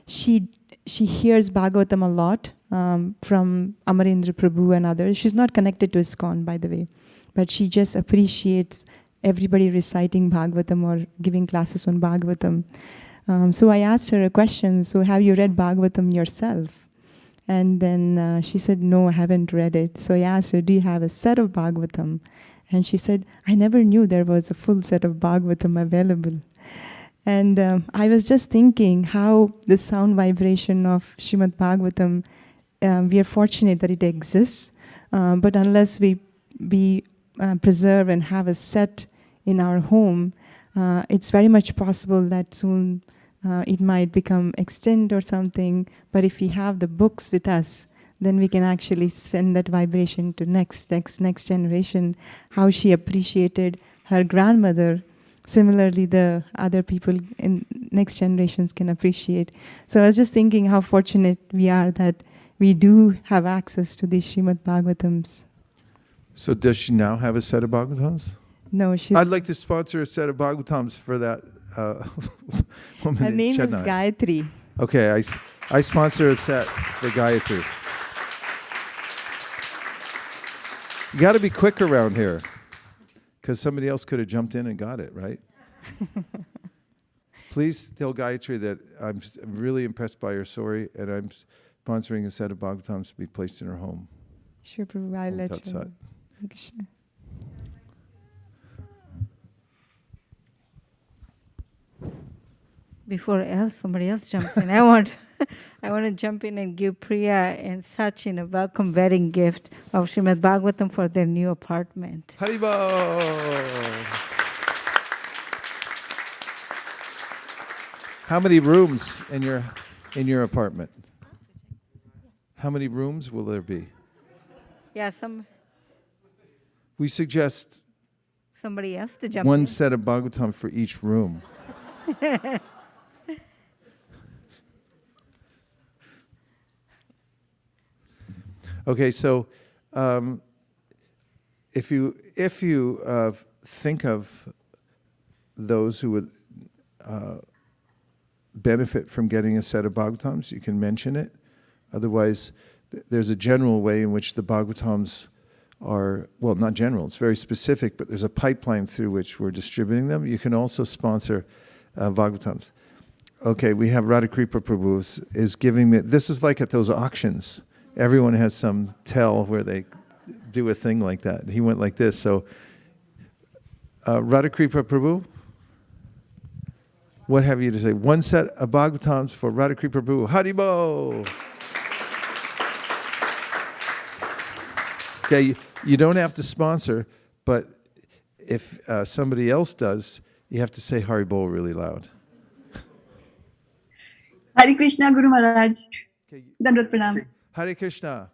she hears Bhagavatam a lot from Amarendra Prabhu and others. She's not connected to ISKCON, by the way, but she just appreciates everybody reciting Bhagavatam or giving classes on Bhagavatam. So I asked her a question, so have you read Bhagavatam yourself? And then she said, no, I haven't read it. So I asked her, do you have a set of Bhagavatam? And she said, I never knew there was a full set of Bhagavatam available. And I was just thinking how the sound vibration of Srimad-Bhagavatam, we are fortunate that it exists, but unless we preserve and have a set in our home, it's very much possible that soon it might become extinct or something. But if we have the books with us, then we can actually send that vibration to next generation, how she appreciated her grandmother. Similarly, the other people in next generations can appreciate. So I was just thinking how fortunate we are that we do have access to these Srimad-Bhagavatams. So does she now have a set of Bhagavatams? No, I'd like to sponsor a set of Bhagavatams for that woman her in name is Chennai. Gayatri. Okay, I sponsor a set for Gayatri. You got to be quick around here, because somebody else could have jumped in and got it, right? Please tell Gayatri that I'm really impressed by her story, and I'm sponsoring a set of Bhagavatams to be placed in her home. Sure, Prabhu, I'll let you know. Krishna. Before somebody else jumps in, I want to jump in and give Priya and Sachin a welcome wedding gift of Srimad-Bhagavatam for their new apartment. Haribo! How many rooms in your apartment? How many rooms will there be? Yeah, We suggest somebody else to jump one in. set of Bhagavatam for each room. Okay, so if you think of those who would benefit from getting a set of Bhagavatams, you can mention it. Otherwise, there's a general way in which the Bhagavatams are, well, not general, it's very specific, but there's a pipeline through which we're distributing them. You can also sponsor Bhagavatams. Okay, we have Radhakripa Prabhu is giving me, this is like at those auctions. Everyone has some tell where they do a thing like that. He went like this, so Radhakripa Prabhu, what have you to say? One set of Bhagavatams for Radhakripa Prabhu. Haribo! Okay, you don't have to sponsor, but if somebody else does, you have to say Haribo really loud. Hare Krishna, Guru Maharaj. Dandavat Pranam. Hare Krishna.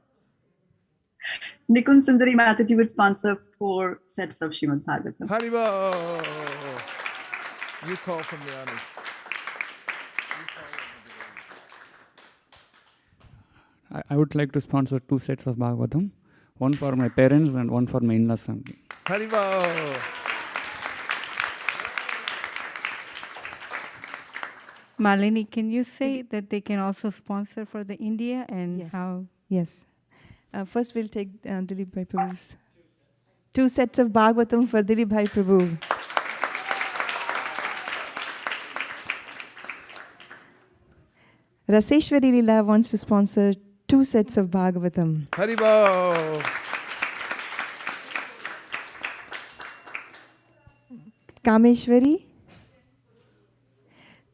Nikun Sundari Mataji would sponsor 4 sets of Srimad-Bhagavatam. Haribo! You call from the audience. I would like to sponsor 2 sets of Bhagavatam. One for my parents and one for my in-laws. Haribo! Malini, can you say that they can also sponsor for the India and Yes. how? Yes. First, we'll take Dilip Bhai Prabhu's 2 sets of Bhagavatam for Dilip Bhai Prabhu. Raseshwari Lila wants to sponsor 2 sets of Bhagavatam. Haribo!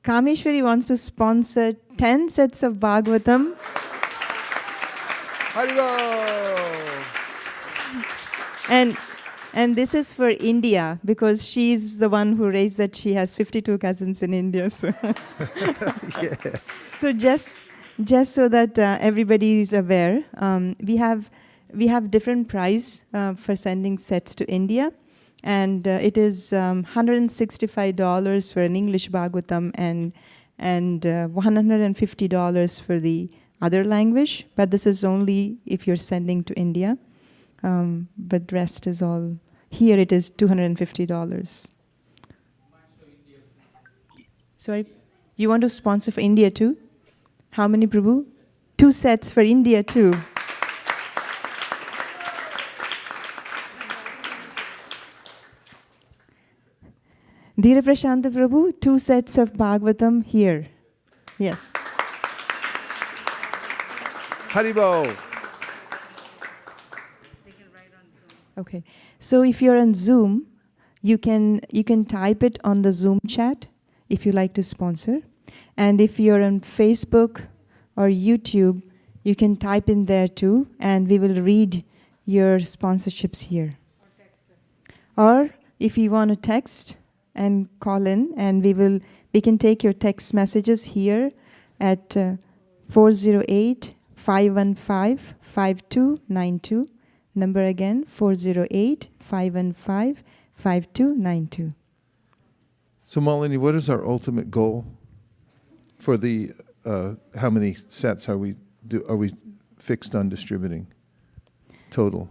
Kameshwari wants to sponsor 10 sets of Bhagavatam. Haribo! And this is for India, because she's the one who raised that she has 52 cousins in India. So, Yeah. so just so that everybody is aware, we have different price for sending sets to India. And it is $165 for an English Bhagavatam and $150 for the other language. But this is only if you're sending to India. But rest is all. Here it is $250. Sorry, you want to sponsor for India too? How many, Prabhu? 2 sets for India too. Dhira Prashanta Prabhu, 2 sets of Bhagavatam here. Yes. Haribo! Okay. So if you're on Zoom, you can type it on the Zoom chat if you like to sponsor. And if you're on Facebook or YouTube, you can type in there too, and we will read your sponsorships here. Or if you want to text and call in, and we can take your text messages here at 408-515-5292. Number again, 408-515-5292. So Malini, what is our ultimate goal for the, how many sets are we fixed on distributing total?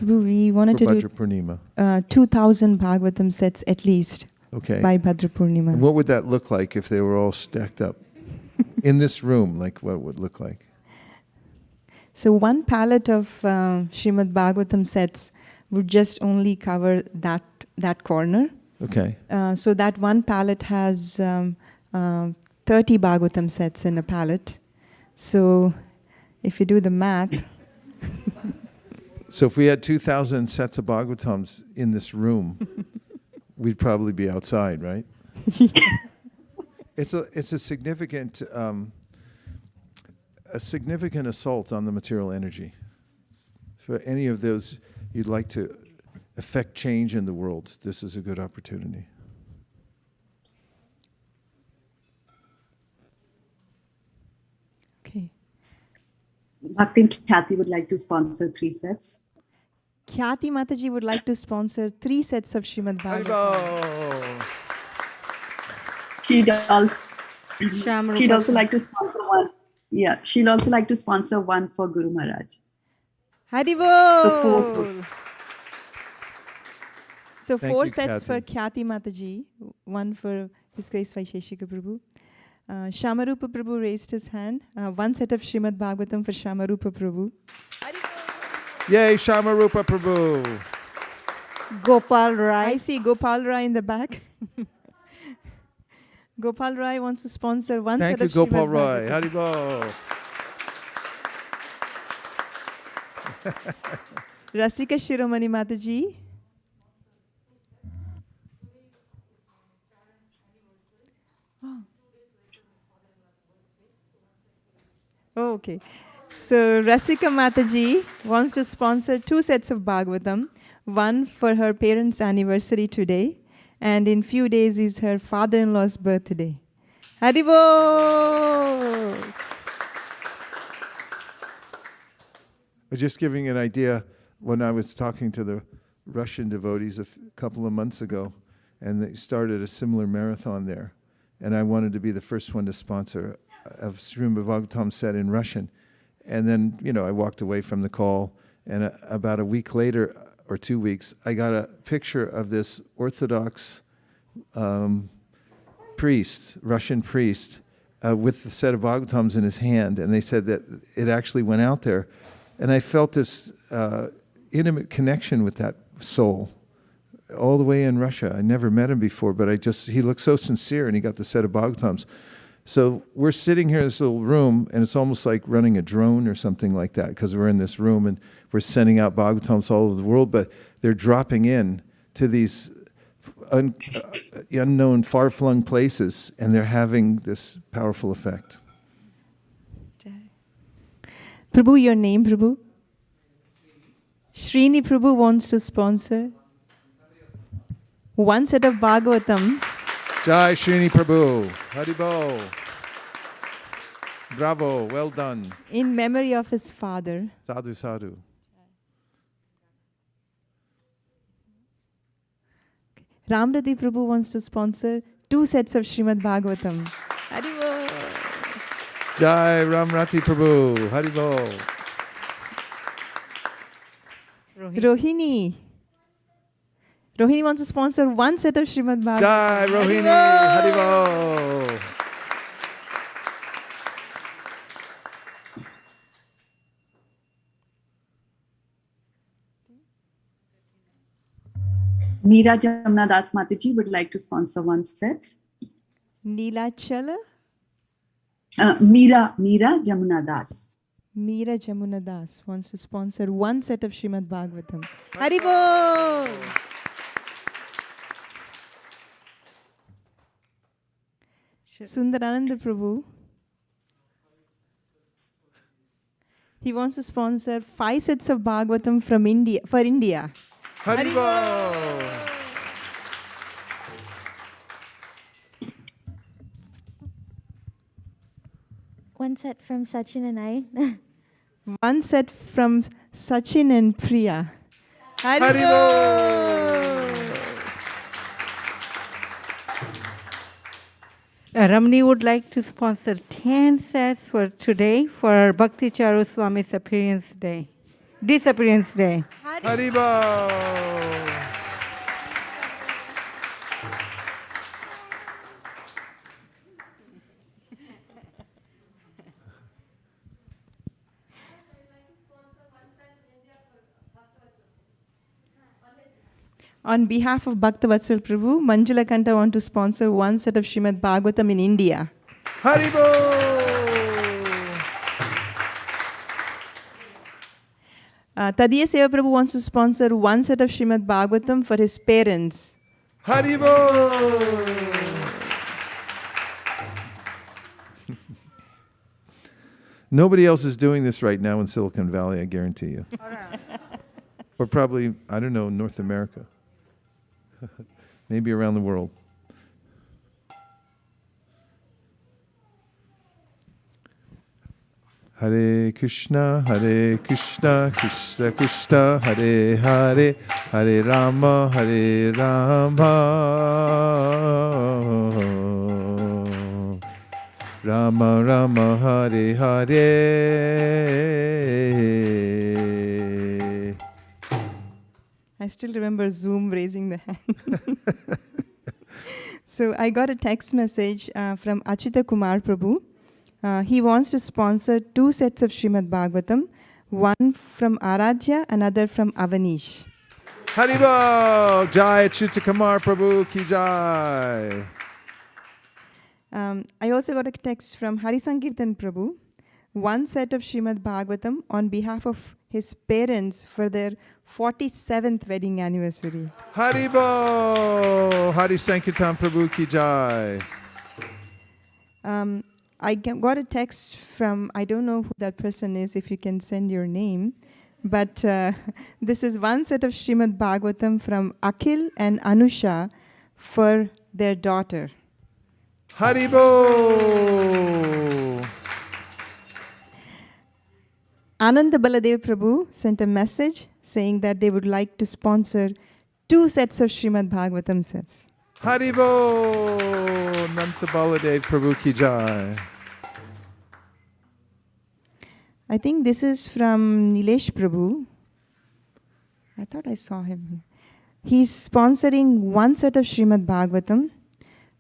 We wanted for to Bhadra Purnima. 2,000 Bhagavatam sets at least by Bhadra Purnima. And what would that look like if they were all stacked up? In this room, like what would it look like? So one pallet of Srimad-Bhagavatam sets would just only cover that corner. Okay. So that one pallet has 30 Bhagavatam sets in a pallet. So if you do the math... So if we had 2,000 sets of Bhagavatams in this room, we'd probably be outside, right? It's a significant assault on the material energy. For any of those you'd like to affect change in the world, this is a good opportunity. Okay. Bhakti Khyati would like to sponsor 3 sets. Khyati Mataji would like to sponsor 3 sets of Srimad Bhagavatam. She'd also like to sponsor one. Yeah, she'd also like to sponsor one for Guru Maharaj. Haribo! So 4. So Thank 4 you, sets for Kathy. Khyati Mataji, one for His Grace Vaisesika Prabhu. Shamarupa Prabhu raised his hand. 1 set of Srimad-Bhagavatam for Shamarupa Prabhu. Yay, Shamarupa Prabhu. Gopal Rai. I see Gopal Rai in the back. Gopal Rai wants to sponsor one Thank set you, of Gopal Rai. Srimad-Bhagavatam. Haribol. Rasika Shiromani Mataji. Oh, okay. So Rasika Mataji wants to sponsor 2 sets of Bhagavatam. One for her parents' anniversary today, and in few days is her father-in-law's birthday. Haribol! Just giving an idea, when I was talking to the Russian devotees a couple of months ago, and they started a similar marathon there, and I wanted to be the first one to sponsor of Srimad-Bhagavatam said in Russian. And then, I walked away from the call, and about a week later, or 2 weeks, I got a picture of this Orthodox priest, Russian priest, with the set of Bhagavatams in his hand, and they said that it actually went out there. And I felt this intimate connection with that soul all the way in Russia. I never met him before, but he looked so sincere, and he got the set of Bhagavatams. So we're sitting here in this little room, and it's almost like running a drone or something like that, because we're in this room and we're sending out Bhagavatams all over the world, but they're dropping in to these unknown, far-flung places, and they're having this powerful effect. Prabhu, your name, Prabhu? Srini Prabhu wants to sponsor 1 set of Bhagavatam. Jai Srini Prabhu. Haribol. Bravo. Well done. In memory of his father. Sadhu, sadhu. Ramrati Prabhu wants to sponsor 2 sets of Srimad-Bhagavatam. Haribol. Jai Ramrati Prabhu. Haribol. Rohini. Rohini wants to sponsor 1 set of Srimad-Bhagavatam. Jai Rohini. Haribol. Meera Jamna Das Mataji would like to sponsor 1 set. Neelachala. Meera Jamuna Das. Meera Jamuna Das wants to sponsor 1 set of Srimad-Bhagavatam. Haribol! Sundarananda Prabhu. He wants to sponsor 5 sets of Bhagavatam from India, for India. Haribol! One set from Sachin and I. 1 set from Sachin and Priya. Ramani would like to sponsor 10 sets for today for Bhakti Charu Swami's disappearance day. Haribol! On behalf of Bhaktavatsal Prabhu, Manjula Kanta want to sponsor 1 set of Srimad Bhagavatam in India. Haribol! Tadiya Seva Prabhu wants to sponsor 1 set of Srimad Bhagavatam for his parents. Haribol! Nobody else is doing this right now in Silicon Valley, I guarantee you. Or probably, I don't know, North America. Maybe around the world. Hare Krishna, Krishna Krishna, Hare Hare, Hare Rama, Rama Rama, Hare Hare. I still remember Zoom raising the hand. So I got a text message from Achita Kumar Prabhu. He wants to sponsor 2 sets of Srimad-Bhagavatam, one from Aradhya, another from Avanish. Haribo! Jai Achyuta Kumar Prabhu ki jai. I also got a text from Hari Sankirtan Prabhu, 1 set of Srimad-Bhagavatam on behalf of his parents for their 47th wedding anniversary. Haribo! Hari Sankirtan Prabhu ki jai. I got a text from, I don't know who that person is, if you can send your name, but this is 1 set of Srimad Bhagavatam from Akhil and Anusha for their daughter. Haribo! Ananda Baladev Prabhu sent a message saying that they would like to sponsor 2 sets of Srimad Bhagavatam sets. Haribo! Nanta Baladev Prabhu ki jai. I think this is from Nilesh Prabhu. I thought I saw him here. He's sponsoring 1 set of Srimad Bhagavatam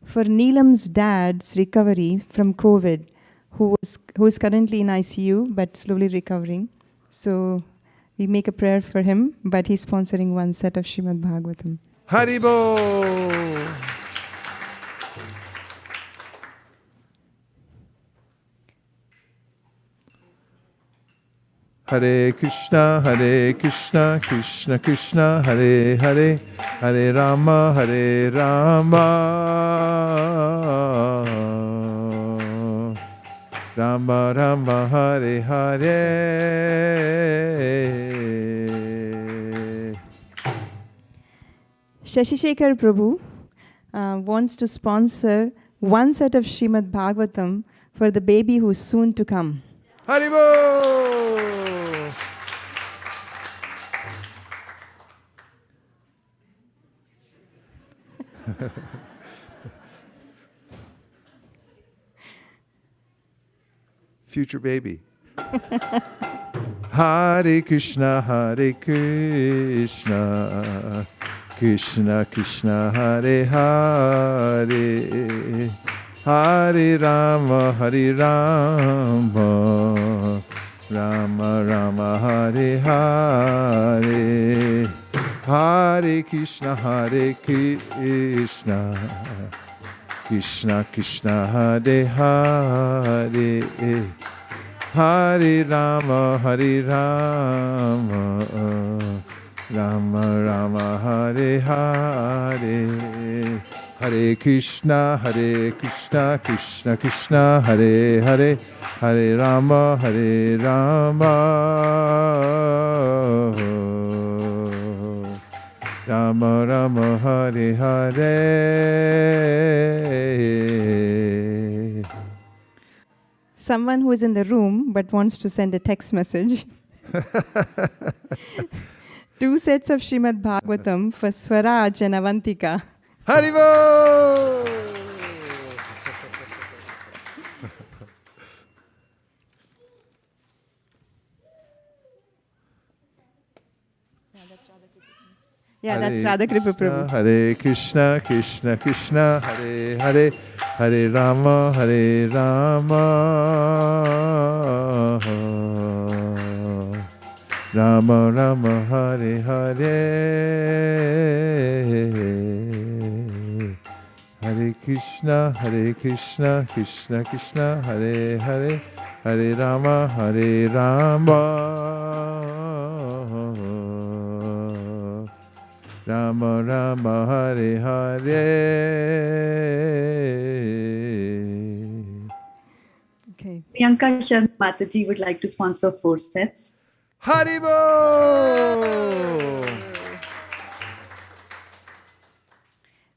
for Neelam's dad's recovery from COVID, who is currently in ICU but slowly recovering. So we make a prayer for him, but he's sponsoring 1 set of Srimad Bhagavatam. Haribo! Hare Krishna, Krishna Krishna, Hare Hare, Hare Rama, Rama Rama, Hare Hare. Shashishekar Prabhu wants to sponsor 1 set of Srimad Bhagavatam for the baby who's soon to come. Haribo! Future baby. Hare Krishna, Krishna Krishna, Hare Hare, Hare Rama, Rama Rama, Hare Hare, Hare Krishna, Krishna Krishna, Hare Hare, Hare Rama, Rama Rama, Hare Hare, Hare Krishna, Krishna Krishna, Hare Hare, Hare Rama, Rama Rama, Hare Hare. Someone who is in the room but wants to send a text message. 2 sets of Srimad Bhagavatam for Swaraj and Avantika. Haribo! Yeah, that's Radhakripa Prabhu. Hare Krishna, Krishna Krishna, Hare Hare, Hare Rama, Rama Rama, Hare Hare. Hare Krishna, Krishna Krishna, Hare Hare, Hare Rama, Rama Rama, Hare Hare. Okay. Priyanka Sharma Mataji would like to sponsor 4 sets. Haribo!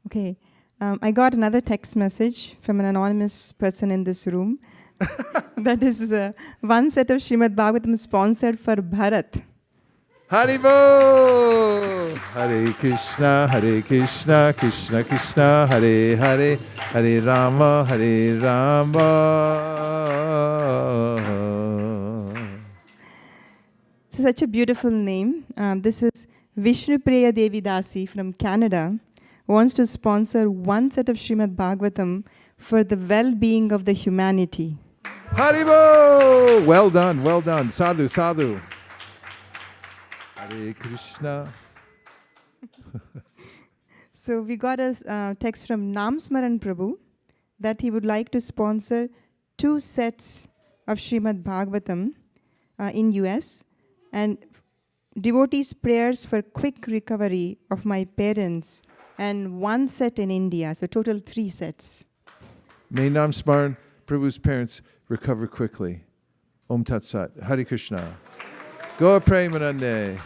Okay. I got another text message from an anonymous person in this room. That is 1 set of Srimad Bhagavatam sponsored for Bharat. Haribo! Hare Krishna, Krishna Krishna, Hare Hare, Hare Rama, It's such a beautiful name. This is Vishnupriya Devi Dasi from Canada wants to sponsor one set of Srimad-Bhagavatam for the well-being of the humanity. Haribo! Well done, well done. Sadhu, sadhu. Hare Krishna. So we got a text from Nam Smaran Prabhu that he would like to sponsor 2 sets of Srimad-Bhagavatam in US and devotees' prayers for quick recovery of my parents and 1 set in India, so total 3 sets. May Nam Smaran Prabhu's parents recover quickly. Om Tat Sat. Hare Krishna. Go Premanande.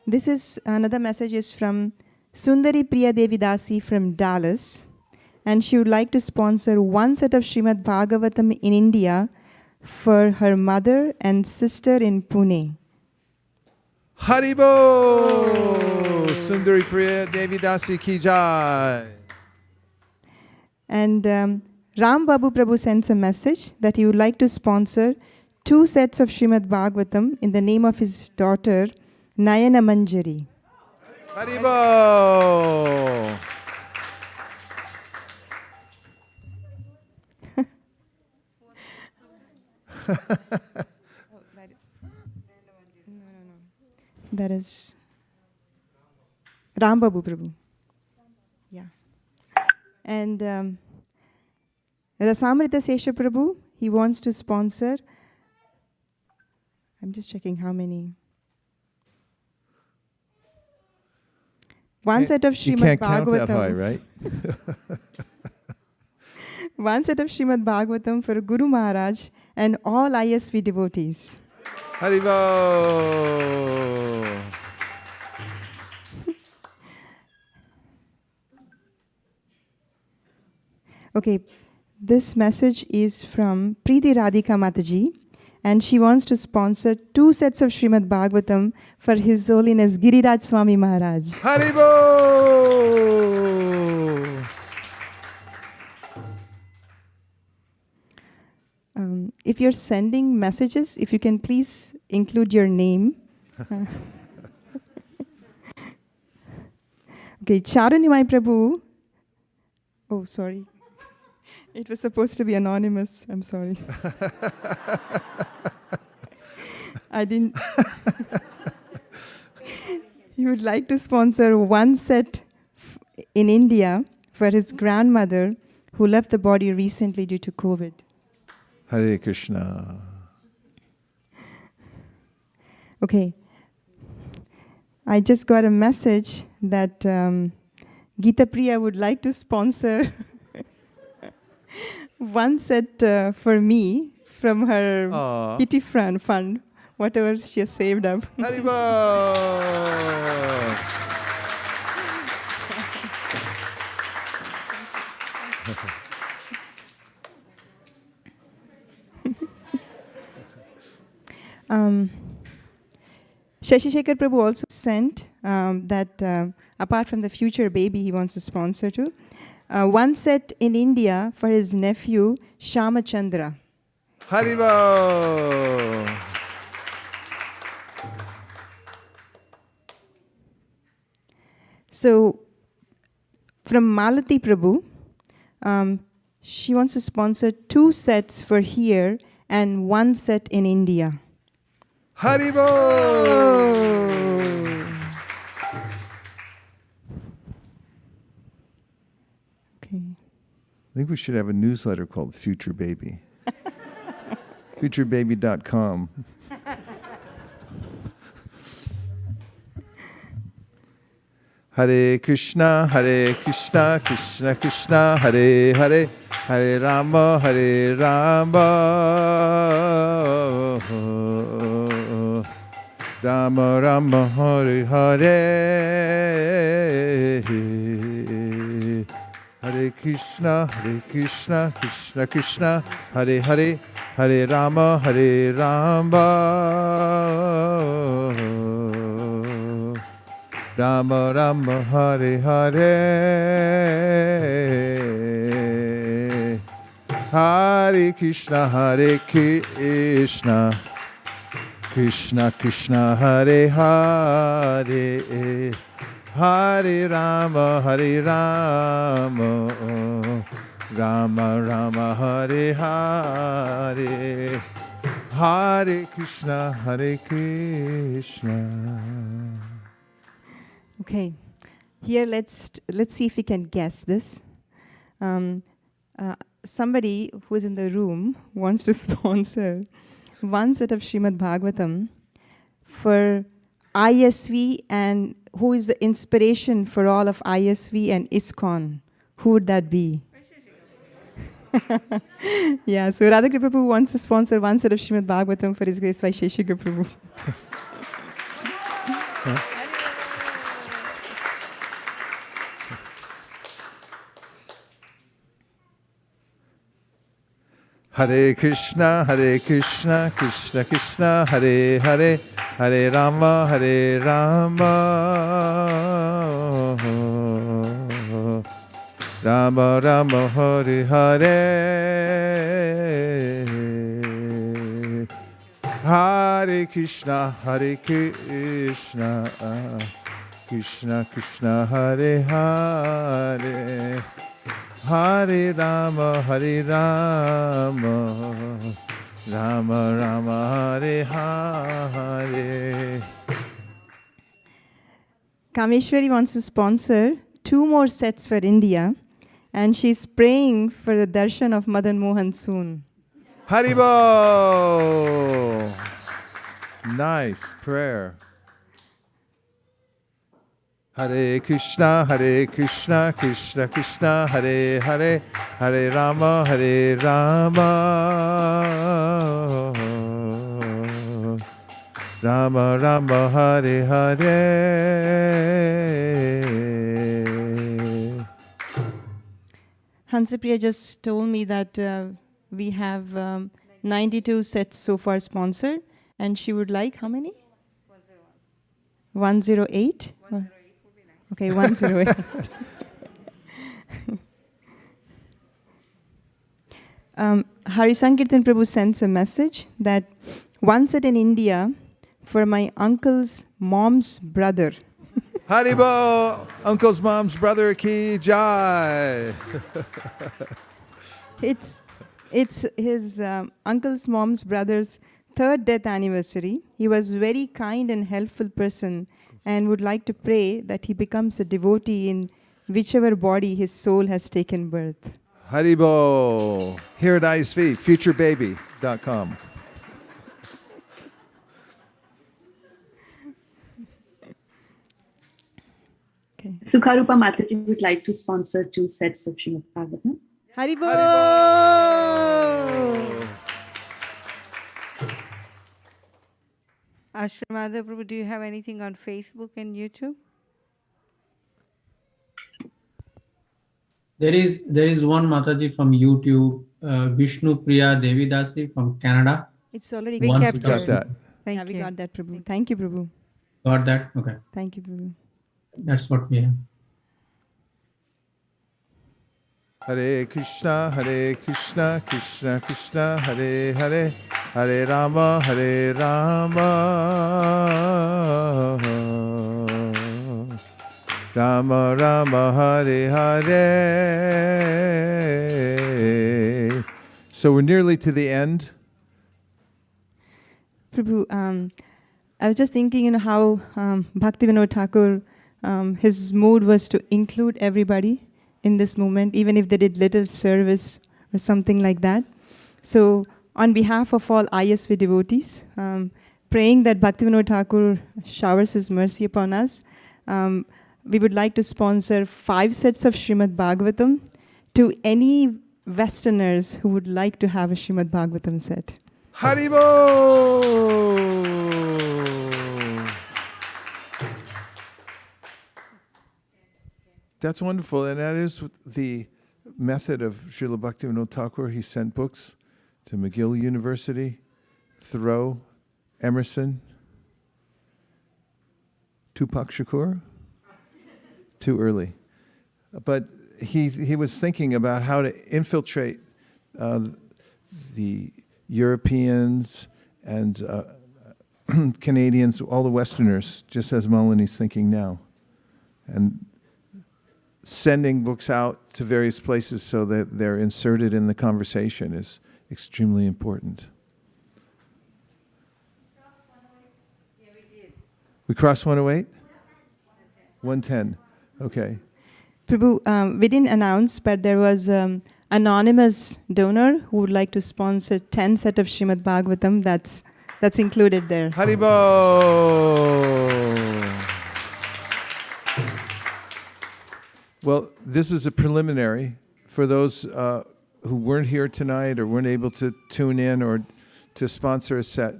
This is another message is from Sundari Priya Devi Dasi from Dallas, and she would like to sponsor 1 set of Srimad Bhagavatam in India for her mother and sister in Pune. Haribo! Sundari Priya Devi Dasi ki jai. And Ram Babu Prabhu sends a message that he would like to sponsor 2 sets of Srimad Bhagavatam in the name of his daughter, Nayana Manjari. Haribo! That is Ram Babu Prabhu. Yeah. And Rasamrita Sesha Prabhu, he wants to sponsor. I'm just checking how many. 1 set of Srimad You can't Bhagavatam. count that high, right? 1 set of Srimad Bhagavatam for Guru Maharaj and all ISV devotees. Haribo! Okay, this message is from Preeti Radhika Mataji, and she wants to sponsor 2 sets of Srimad Bhagavatam for His Holiness Giriraj Swami Maharaj. Haribo! If you're sending messages, if you can please include your name. Okay, Charunimai Prabhu. Oh, sorry. It was supposed to be anonymous. I'm sorry. I didn't. He would like to sponsor 1 set in India for his grandmother who left the body recently due to COVID. Hare Krishna. Okay. I just got a message that Geeta Priya would like to sponsor 1 set for me from her pity fund, whatever she has saved up. Haribo! Shashi Shekhar Prabhu also sent that apart from the future baby he wants to sponsor too, 1 set in India for his nephew Shamachandra. Haribo! So from Malati Prabhu, she wants to sponsor 2 sets for here and 1 set in India. Haribo! Okay. I think we should have a newsletter called Future Baby. Futurebaby.com. Hare Krishna, Krishna Krishna, Hare Hare, Hare Rama, Rama Rama, Hare Hare. Hare Krishna, Krishna Krishna, Hare Hare, Hare Rama, Rama Rama, Hare Hare. Hare Krishna, Krishna Krishna Hare Hare, Hare Rama Hare Rama, Rama Rama Hare Hare, Hare Krishna Hare Krishna. Okay, here let's see if we can guess this. Somebody who is in the room wants to sponsor one set of Srimad-Bhagavatam for ISV, and who is the inspiration for all of ISV and ISKCON? Who would that be? Yeah, so Radhakripa Prabhu wants to sponsor one set of Srimad-Bhagavatam for His Grace Vaisesika Prabhu. Hare Krishna, Krishna Krishna, Hare Hare, Hare Rama, Rama Rama, Hare Hare, Hare Krishna, Krishna Krishna, Hare Hare, Hare Rama, Rama Rama, Hare Hare. Kameshwari wants to sponsor 2 more sets for India, and she's praying for the darshan of Madan Mohan soon. Haribo! Nice prayer. Hare Krishna, Krishna Krishna, Hare Hare, Hare Rama, Rama Rama, Hare Hare. Hansapriya just told me that we have 92 sets so far sponsored, and she would like how many? 108? 108. Okay, 108. Hari Sankirtan Prabhu sends a message that one set in India for my uncle's mom's brother. Haribo! Uncle's mom's brother ki jai. It's his uncle's mom's brother's 3rd death anniversary. He was very kind and helpful person, and would like to pray that he becomes a devotee in whichever body his soul has taken birth. Haribo! Here at ISV, futurebaby.com. Okay. Sukharupa Mataji would like to sponsor 2 sets of Srimad-Bhagavatam. Haribo! Ashramada Prabhu, do you have anything on Facebook and YouTube? There is one Mataji from YouTube, Vishnu Priya Devi Dasi from Canada. It's already We captured. Got that. Yeah, we got that, Prabhu. Thank you, Prabhu. Got that? Okay. Thank you, Prabhu. That's what we have. Hare Krishna, Krishna Krishna, Hare Hare, Hare Rama, Rama Rama, Hare Hare. So we're nearly to the end. Prabhu, I was just thinking, how Bhaktivinoda Thakur, his mood was to include everybody in this movement, even if they did little service or something like that. So on behalf of all ISV devotees, praying that Bhaktivinoda Thakur showers his mercy upon us, we would like to sponsor 5 sets of Srimad-Bhagavatam to any Westerners who would like to have a Srimad-Bhagavatam set. Haribo! That's wonderful, and that is the method of Srila Bhaktivinoda Thakur. He sent books to McGill University, Thoreau, Emerson, Tupac Shakur. Too early. But he was thinking about how to infiltrate the Europeans and Canadians, all the Westerners, just as Melani's thinking now. And sending books out to various places so that they're inserted in the conversation is extremely important. We crossed 108? 110. Okay. Prabhu, we didn't announce, but there was anonymous donor who would like to sponsor 10 set of Srimad-Bhagavatam. That's included there. Haribo! Well, this is a preliminary. For those who weren't here tonight or weren't able to tune in or to sponsor a set,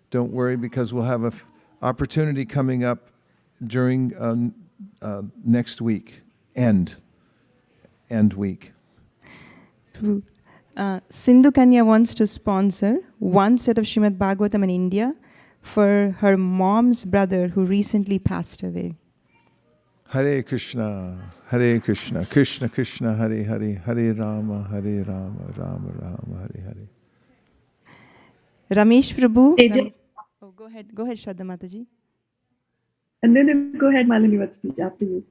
don't worry, because we'll have an opportunity coming up during next week, end week. Sindhu Kanya wants to sponsor one set of Srimad Bhagavatam in India for her mom's brother who recently passed away. Hare Krishna, Krishna Krishna, Hare Hare, Hare Rama, Rama Rama, Hare Hare. Ramesh Prabhu. Go ahead, Shraddha Mataji. And then go ahead, Malini Mataji, after you.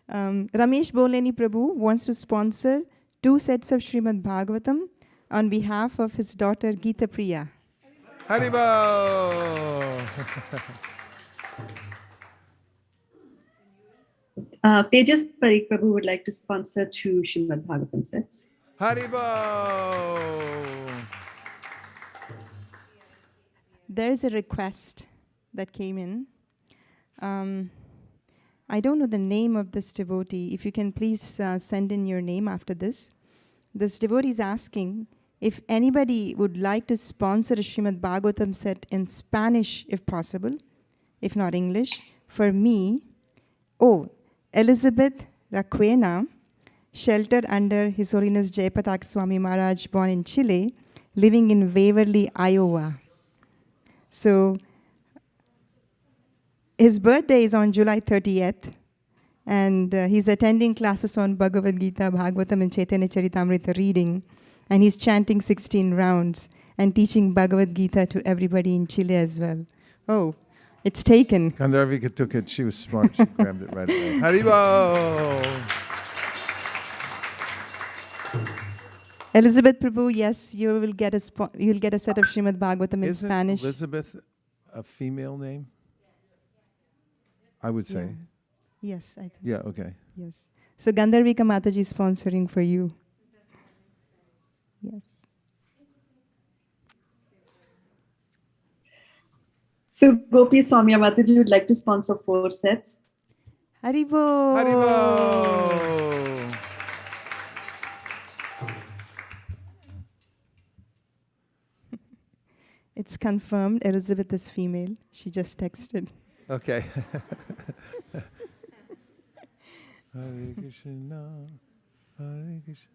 Ramesh Boleni Prabhu wants to sponsor 2 sets of Srimad Bhagavatam on behalf of his daughter Geeta Priya. Haribo! Tejas Parikh Prabhu would like to sponsor 2 Srimad Bhagavatam sets. Haribo! There is a request that came in. I don't know the name of this devotee. If you can please send in your name after this. This devotee is asking if anybody would like to sponsor a Srimad Bhagavatam set in Spanish, if possible, if not English, for me. Elizabeth Raquena, sheltered under His Holiness Jayapatak Swami Maharaj, born in Chile, living in Waverly, Iowa. So his birthday is on July 30th, and he's attending classes on Bhagavad Gita, Bhagavatam, and Chaitanya Charitamrita reading, and he's chanting 16 rounds and teaching Bhagavad Gita to everybody in Chile as well. Oh, it's taken. Gandharvika took it. She was smart. She grabbed it right away. Haribo! Elizabeth Prabhu, yes, you'll get a set of Srimad Bhagavatam in Isn't Spanish. Elizabeth a female name? I would say. Yeah. Yes, I think. Yeah, okay. Yes. So Gandharvika Mataji is sponsoring for you. Yes. So Gopi Swamya Mataji would like to sponsor 4 sets. Haribo! Haribo! It's confirmed. Elizabeth is female. She just texted. Okay. Hare Krishna, Hare Krishna,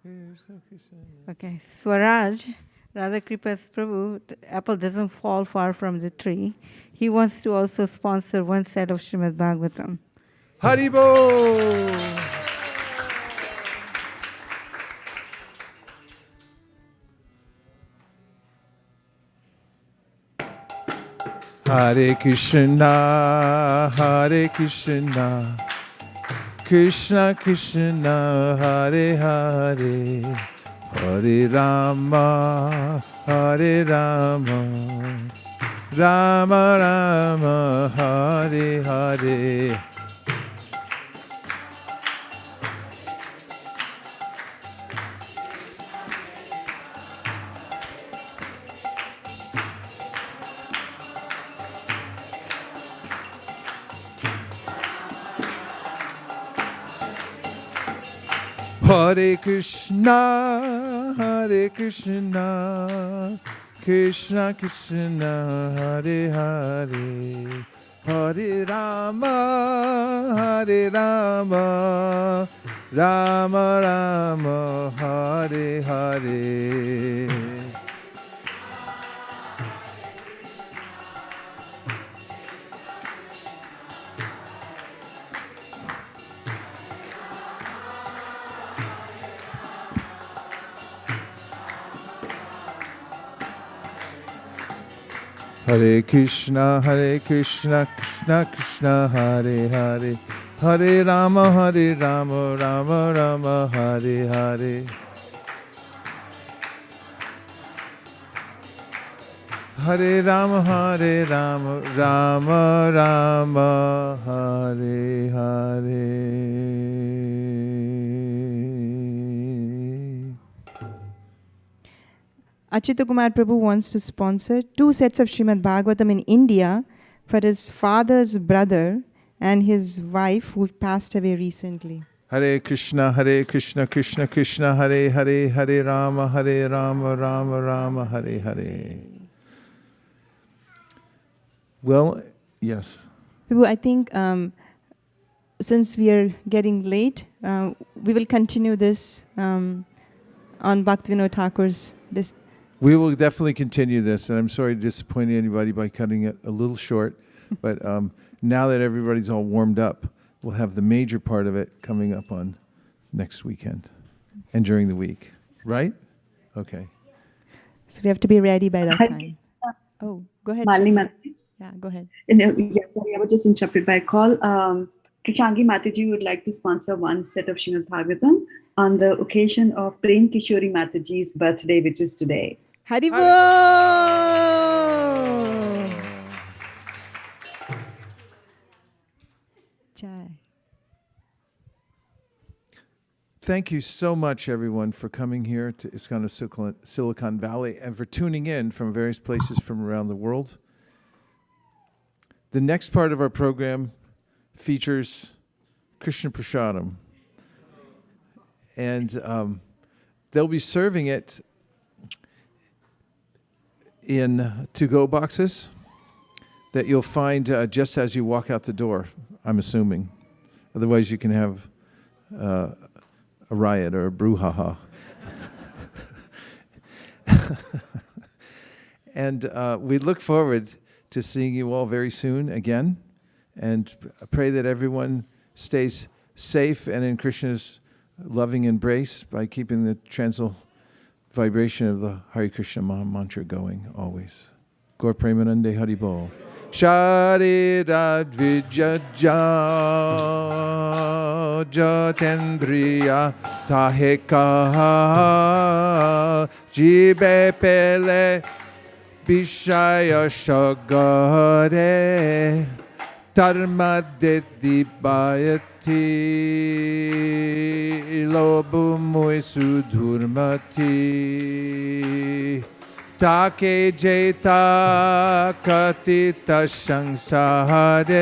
Krishna Krishna. Okay, Swaraj, Radhakripa's Prabhu, the apple doesn't fall far from the tree. He wants to also sponsor 1 set of Srimad Bhagavatam. Haribo! Hare Krishna, Hare Krishna, Krishna Krishna, Hare Hare, Hare Rama, Hare Rama, Rama Rama, Hare Hare. Hare Krishna, Hare Krishna, Krishna Krishna, Hare Hare, Hare Rama, Hare Rama, Rama Rama, Hare Hare. Hare Krishna, Krishna Krishna, Hare Hare, Hare Rama, Rama Rama, Hare Hare. Hare Rama, Rama Rama, Hare Hare. Achyuta Kumar Prabhu wants to sponsor 2 sets of Srimad-Bhagavatam in India for his father's brother and his wife who passed away recently. Hare Krishna, Krishna Krishna, Hare Hare, Hare Rama, Rama Rama, Hare Hare. Well, yes. Prabhu, I think since we are getting late, we will continue this on Bhaktivinoda Thakur's. We will definitely continue this, and I'm sorry to disappoint anybody by cutting it a little short, but now that everybody's all warmed up, we'll have the major part of it coming up on next weekend and during the week, right? Okay. So we have to be ready by that time. Oh, go ahead. Malini Mataji. Yeah, go ahead. Yeah, sorry, I was just interrupted by a call. Krishangi Mataji would like to sponsor 1 set of Srimad Bhagavatam on the occasion of Prem Kishori Mataji's birthday, which is today. Haribol! Jai. Thank you so much, everyone, for coming here to ISKCON of Silicon Valley and for tuning in from various places from around the world. The next part of our program features Krishna Prasadam. And they'll be serving it in to-go boxes that you'll find just as you walk out the door, I'm assuming. Otherwise, you can have a riot or a brouhaha. And we look forward to seeing you all very soon again, and pray that everyone stays safe and in Krishna's loving embrace by keeping the transcendental vibration of the Hare Krishna Maha Mantra going always. Gaur Premanande Haribol. Sharira Dvijaja Jatendriya Taheka Jibe Pele Bishaya Shagare Dharma Dedibayati Lobu Muisu Dhurmati Take Jeta Katita Shangsahare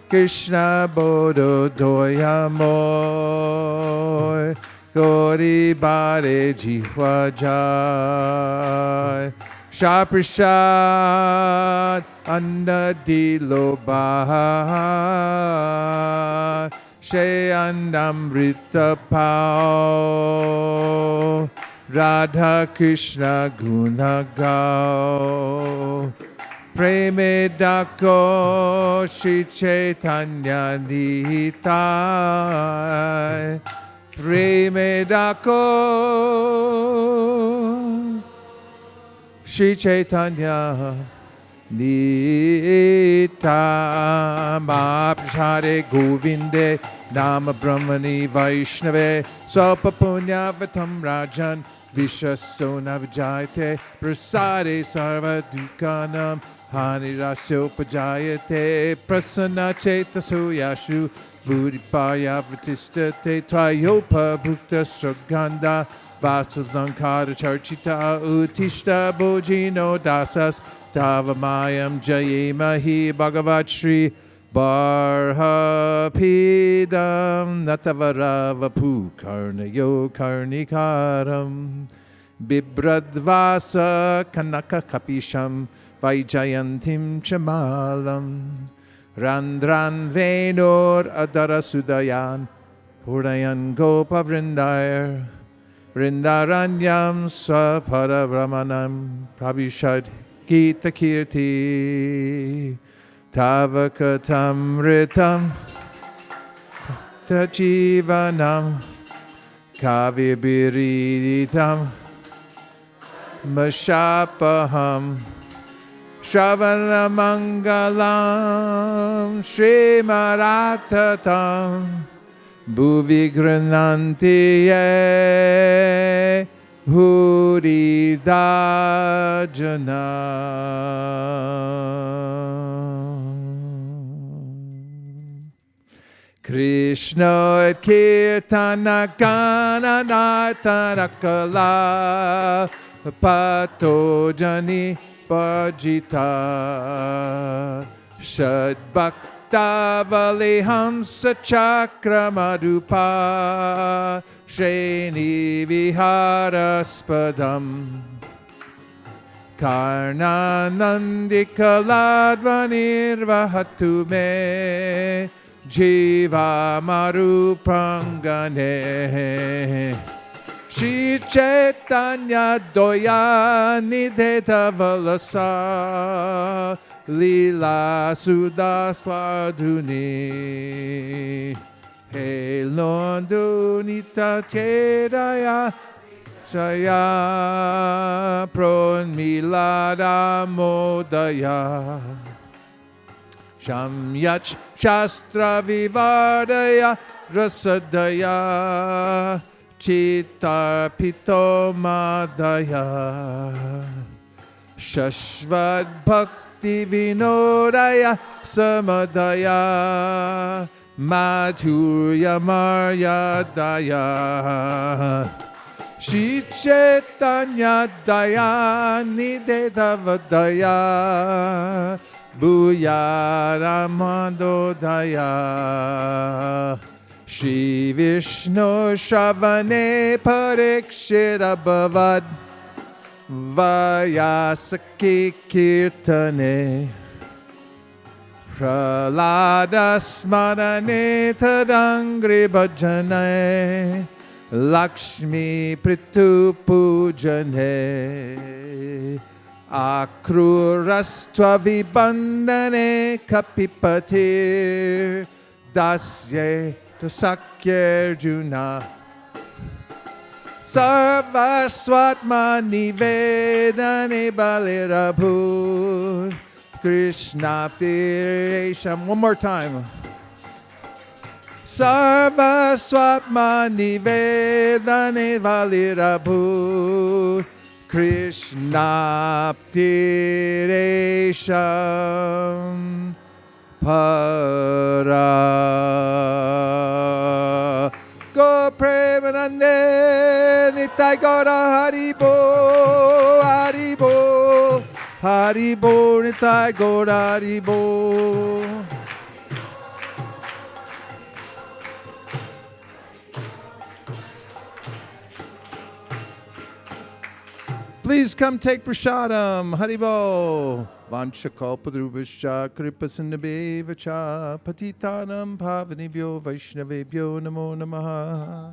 Krishna Bodo Doyamoy Gori Bare Jihwa Jai Shaprashad Anna Dilo Baha Shayandamrita Pao Radha Krishna Guna Gao Preme Dako Shri Chaitanya Nitai Preme Dako Shri Chaitanya Nita Mahaprasade Govinde Nama Brahmani Vaishnave Swapapunyavatam Rajan Vishwasona Vijayate Prasade Sarva Dukanam Hani Rasopajayate Prasanna Chetasu Yashu Buddhipaya Vatistate Tvayopa Bhukta Sraganda Vasalankara Charchita Utishta Bojino Dasas Tavamayam Jayemahi Bhagavat Shri Barhapidam Natavaravapu Karnayo Karnikaram Bibradvasa Kanaka Kapisham Vaijayantim Chamalam Randran Venor Adara Sudayan Purayan Gopa Vrindayar Vrindaranyam Swapara Brahmanam Prabhishad Gita Kirti Tavakatamritam Tajivanam Kavibiritam Mashapaham Shravanamangalam Srimaratatam Bhuvi Grananti Ye Huridajana. Krishna et Kirtana Gana Nartanakala Pato Jani Bhajita Shad Bhakta Valihamsa Chakra Madhupa Shreni Viharaspadam Karnanandikaladvanirvahatu me Jiva Marupangane Shri Chaitanya Doya Nideta Valasa Lila Sudaswadhuni He Londunita Kedaya Shaya Pron Milada Modaya Shamyach Shastra Vivardaya Rasadaya Chitta Pito Madaya Shashvad Bhakti Vinodaya Samadaya Madhurya Maryadaya Shri Chaitanya Daya Nidetavadaya Bhuya Ramadodaya Shri Vishnu Shravane Parikshita Bhavad Vaisesika Kirtane Pralada Smarane Tadangri Bhajane Lakshmi Pritu Pujane Akrurastva Vibandane Kapipatir Dasye Tasakyarjuna Sarvaswatma Nivedane Balirabhur Krishna Tiresham. One more time. Sarvaswatma Nivedane Balirabhur Krishna Tiresham Para Go Premanande Nitai Gora Haribo Haribo Haribo Nitai Gora Haribo. Please come take prasadam. Haribo. Vanchakalpadrubhascha kripasinabhevacha patitanam pavanibhyo vaishnavebhyo namo namaha.